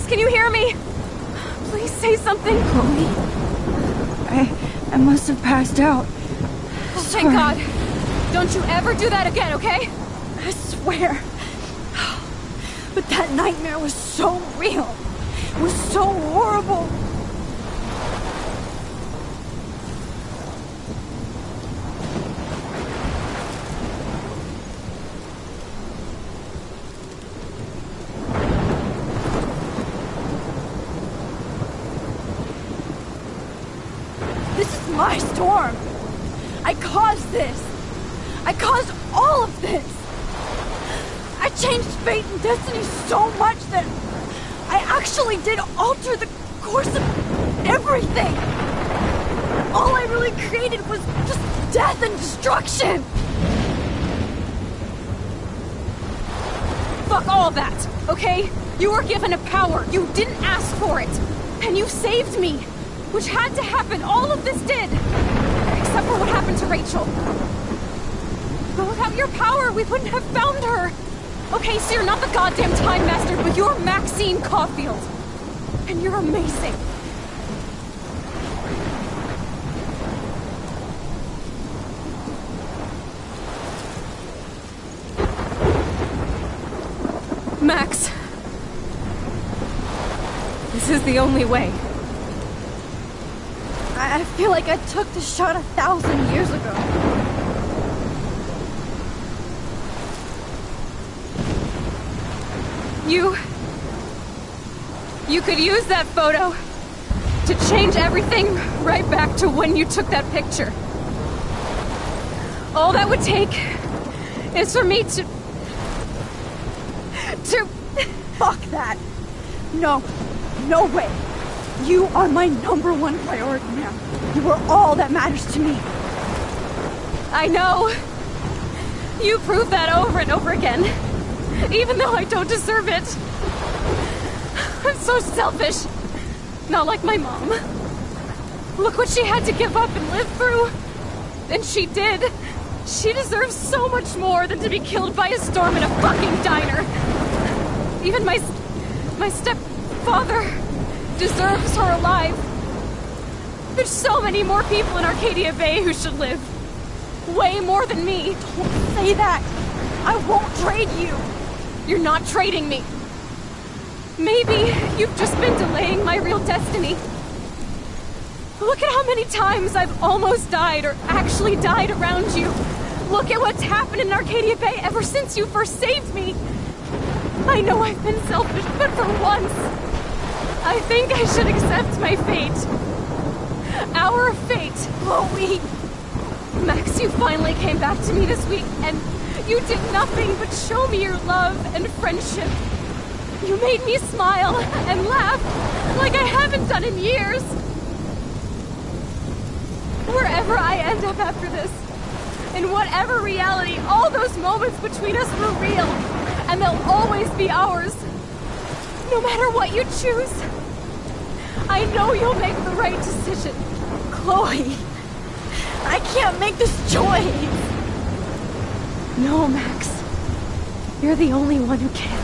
S4: Can you hear me? Please say something.
S15: Chloe? I must have passed out.
S4: Oh, thank God. Don't you ever do that again, okay?
S1: swear. But that nightmare was so real. It was so horrible. This is my storm. I caused this. I caused all of this. I changed fate and destiny so much that I actually did alter the course of everything. All I really created was just death and destruction.
S6: Fuck all that, okay? You were given a power. You didn't ask for it. And you saved me. Which had to happen. All of this did. Except for what happened to Rachel. But without your power, we wouldn't have found her. Okay, so you're not the goddamn Time Master, but you're Maxine Caulfield. And you're amazing. Max. This is the only way.
S1: I feel like I took the shot 1,000 years ago.
S6: You could use that photo to change everything right back to when you took that picture. All that would take is for me to...
S1: Fuck that. No. No way. You are my #1 priority now. You are all that matters to me.
S6: I know. You prove that over and over again. Even though I don't deserve it. I'm so selfish. Not like my mom. Look what she had to give up and live through. And she did. She deserves so much more than to be killed by a storm in a fucking diner. Even my stepfather deserves her alive. There's so many more people in Arcadia Bay who should live. Way more than me.
S1: Don't say that. I won't trade you.
S6: You're not trading me. Maybe you've just been delaying my real destiny. Look at how many times I've almost died or actually died around you. Look at what's happened in Arcadia Bay ever since you first saved me. I know I've been selfish, but for once, I think I should accept my fate. Our fate.
S1: Chloe.
S6: Max, you finally came back to me this week, and you did nothing but show me your love and friendship. You made me smile and laugh like I haven't done in years. Wherever I end up after this, in whatever reality, all those moments between us were real, and they'll always be ours. No matter what you choose, I know you'll make the right decision.
S1: Chloe, I can't make this choice.
S6: No, Max. You're the only one who can.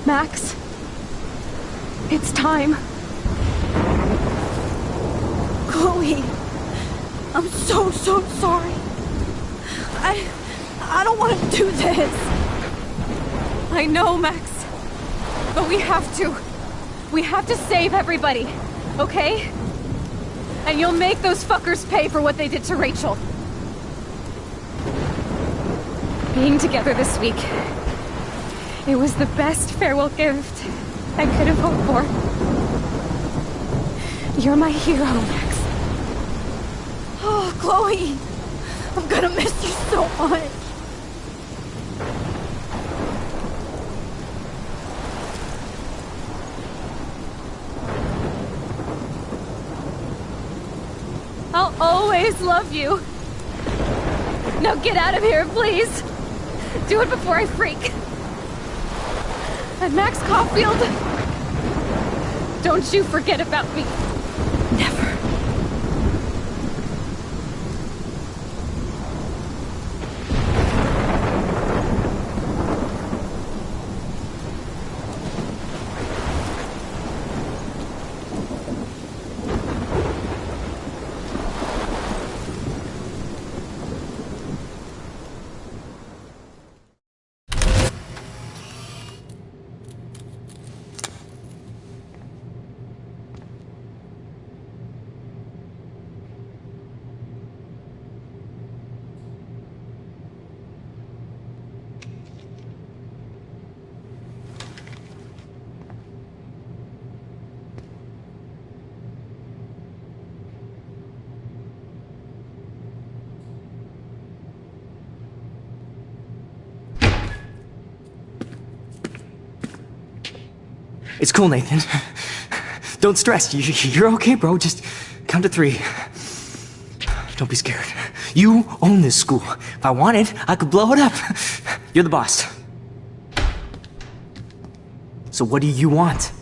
S4: Max, it's time.
S1: Chloe, I'm so sorry. I don't want to do this.
S6: I know, Max. But we have to. We have to save everybody, okay? And you'll make those fuckers pay for what they did to Rachel. Being together this week, it was the best farewell gift I could have hoped for. You're my hero, Max.
S1: Oh, Chloe, I'm gonna miss you so much.
S6: I'll always love you. Now get out of here, please. Do it before I freak. And Max Caulfield, don't you forget about me.
S1: Never.
S3: It's cool, Nathan. Don't stress. You're okay, bro. Just count to 3. Don't be scared. You own this school. If I wanted, I could blow it up. You're the boss. So what do you want?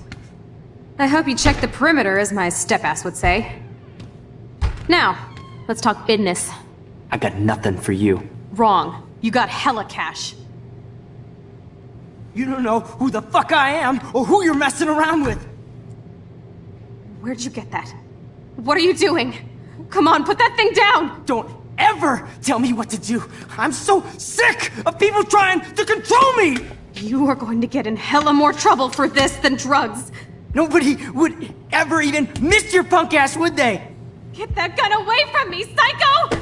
S4: I hope you check the perimeter, as my step-ass would say. Now, let's talk business.
S3: I got nothing for you.
S4: Wrong. You got hella cash.
S3: You don't know who the fuck I am or who you're messing around with.
S4: Where'd you get that? What are you doing? Come on, put that thing down!
S3: Don't ever tell me what to do. I'm so sick of people trying to control me!
S4: You are going to get in hella more trouble for this than drugs.
S3: Nobody would ever even miss your punk ass, would they?
S6: Get that gun away from me, psycho!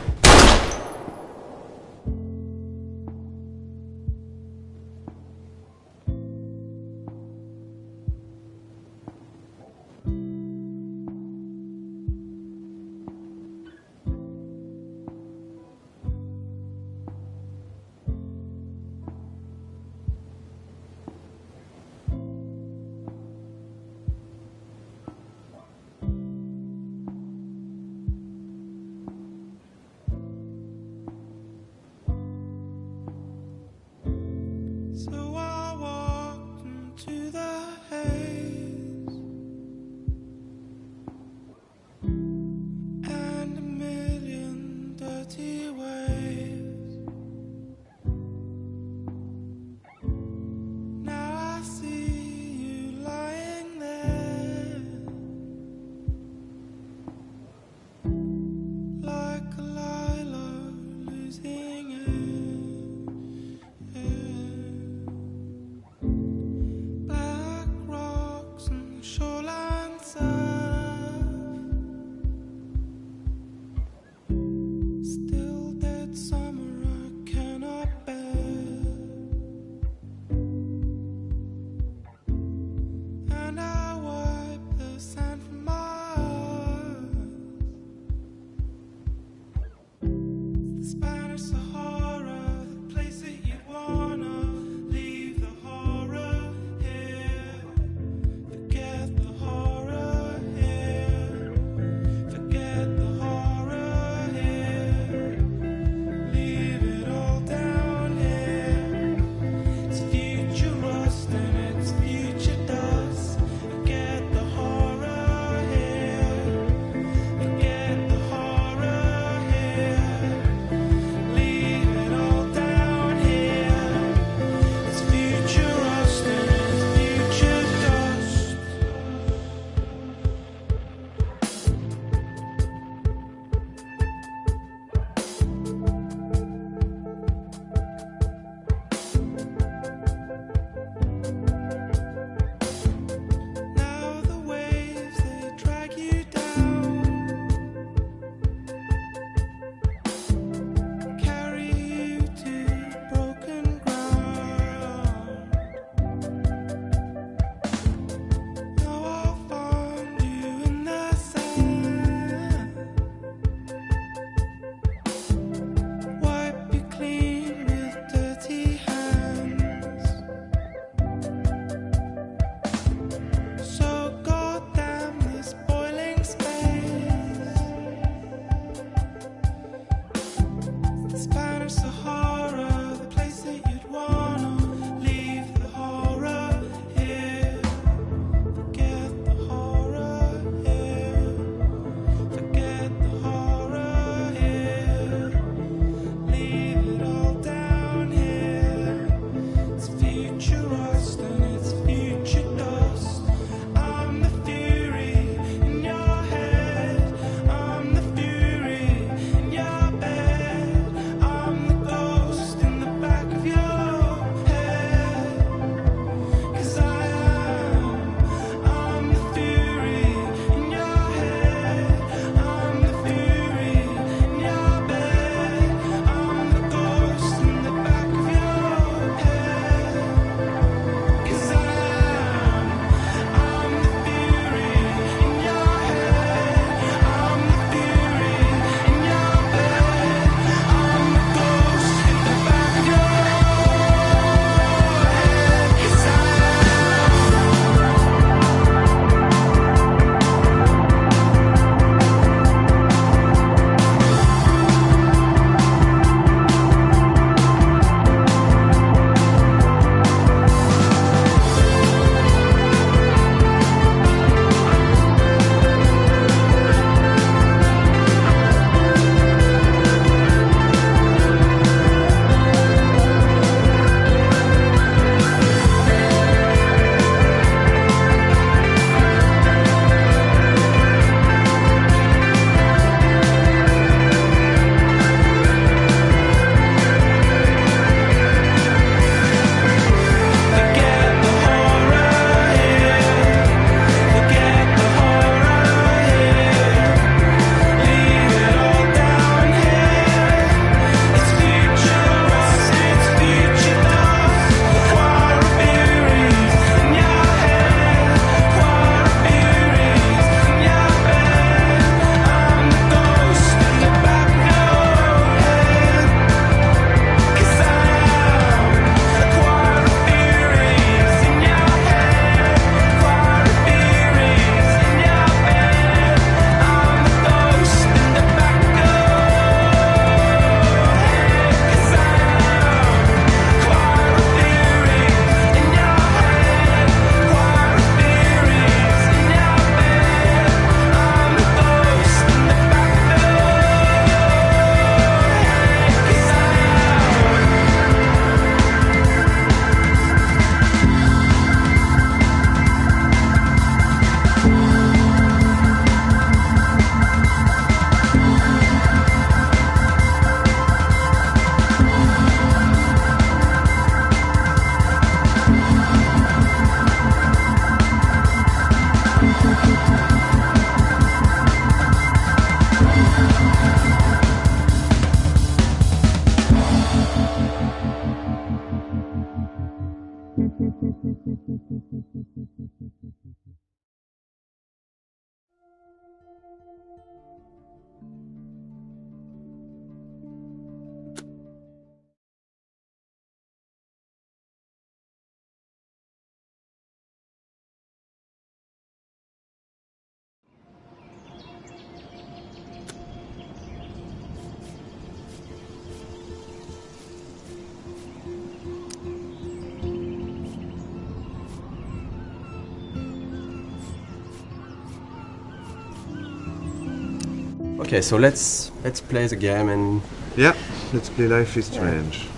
S13: Okay, so let's play the game and...
S18: Yeah, let's play Life is Strange.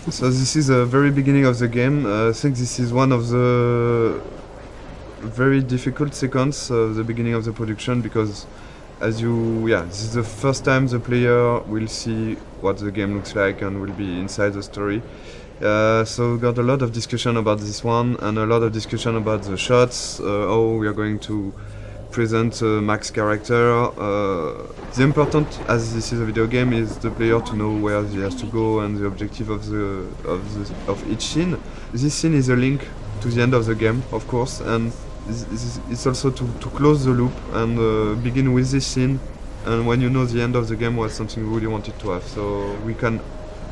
S18: So this is the very beginning of the game. I think this is one of the very difficult sequences of the beginning of the production because this is the first time the player will see what the game looks like and will be inside the story. So we got a lot of discussion about this one and a lot of discussion about the shots, how we are going to present Mac's character. The important, as this is a video game, is the player to know where he has to go and the objective of each scene. This scene is a link to the end of the game, of course, and it's also to close the loop and begin with this scene. And when you know the end of the game was something we really wanted to have, so we can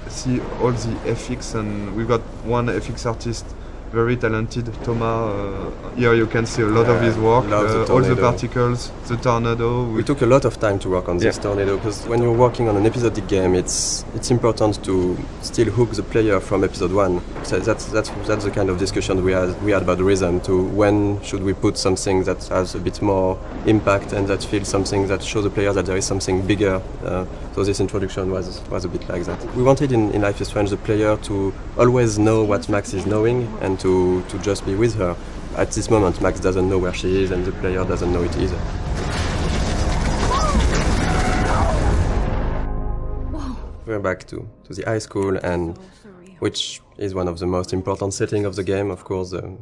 S18: see all the FX, and we've got one FX artist, very talented, Thomas. Here you can see a lot of his work, all the particles, the tornado.
S13: We took a lot of time to work on this tornado because when you're working on an episodic game, it's important to still hook the player from episode 1. So that's the kind of discussion we had about the rhythm, to when should we put something that has a bit more impact and that feels something that shows the player that there is something bigger. So this introduction was a bit like that. We wanted in Life is Strange the player to always know what Max is knowing and to just be with her. At this moment, Max doesn't know where she is and the player doesn't know it either. We're back to the high school, and which is one of the most important settings of the game, of course, the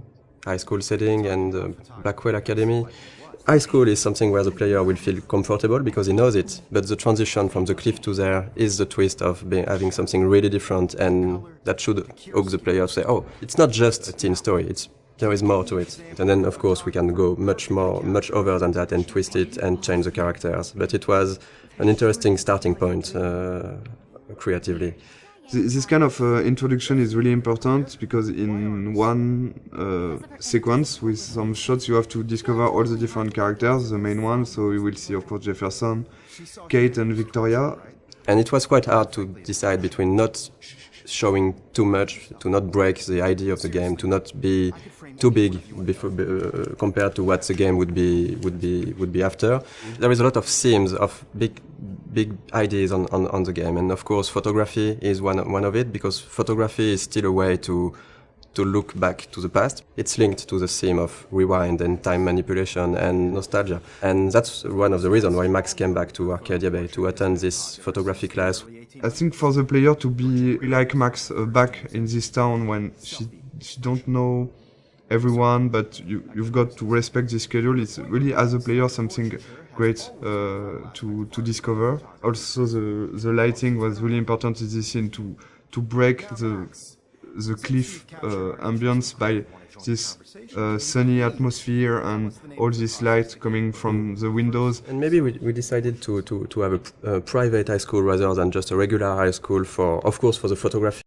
S13: high school setting and the Blackwell Academy. High school is something where the player will feel comfortable because he knows it, but the transition from the cliff to there is the twist of having something really different, and that should hook the player to say, oh, it's not just a teen story, there is more to it. And then, of course, we can go much over than that and twist it and change the characters. But it was an interesting starting point creatively.
S18: This kind of introduction is really important because in one sequence with some shots you have to discover all the different characters, the main ones, so you will see of course Jefferson, Kate and Victoria.
S13: And it was quite hard to decide between not showing too much, to not break the idea of the game, to not be too big compared to what the game would be after. There is a lot of themes of big ideas on the game, and of course photography is one of it, because photography is still a way to look back to the past. It's linked to the theme of rewind and time manipulation and nostalgia, and that's one of the reasons why Max came back to Arcadia Bay to attend this photography class.
S18: I think for the player to be like Max back in this town when she don't know everyone, but you've got to respect the schedule. It's really, as a player, something great to discover. Also, the lighting was really important in this scene to break the cliff ambience by this sunny atmosphere and all this light coming from the windows.
S13: And maybe we decided to have a private high school rather than just a regular high school of course, for the photography.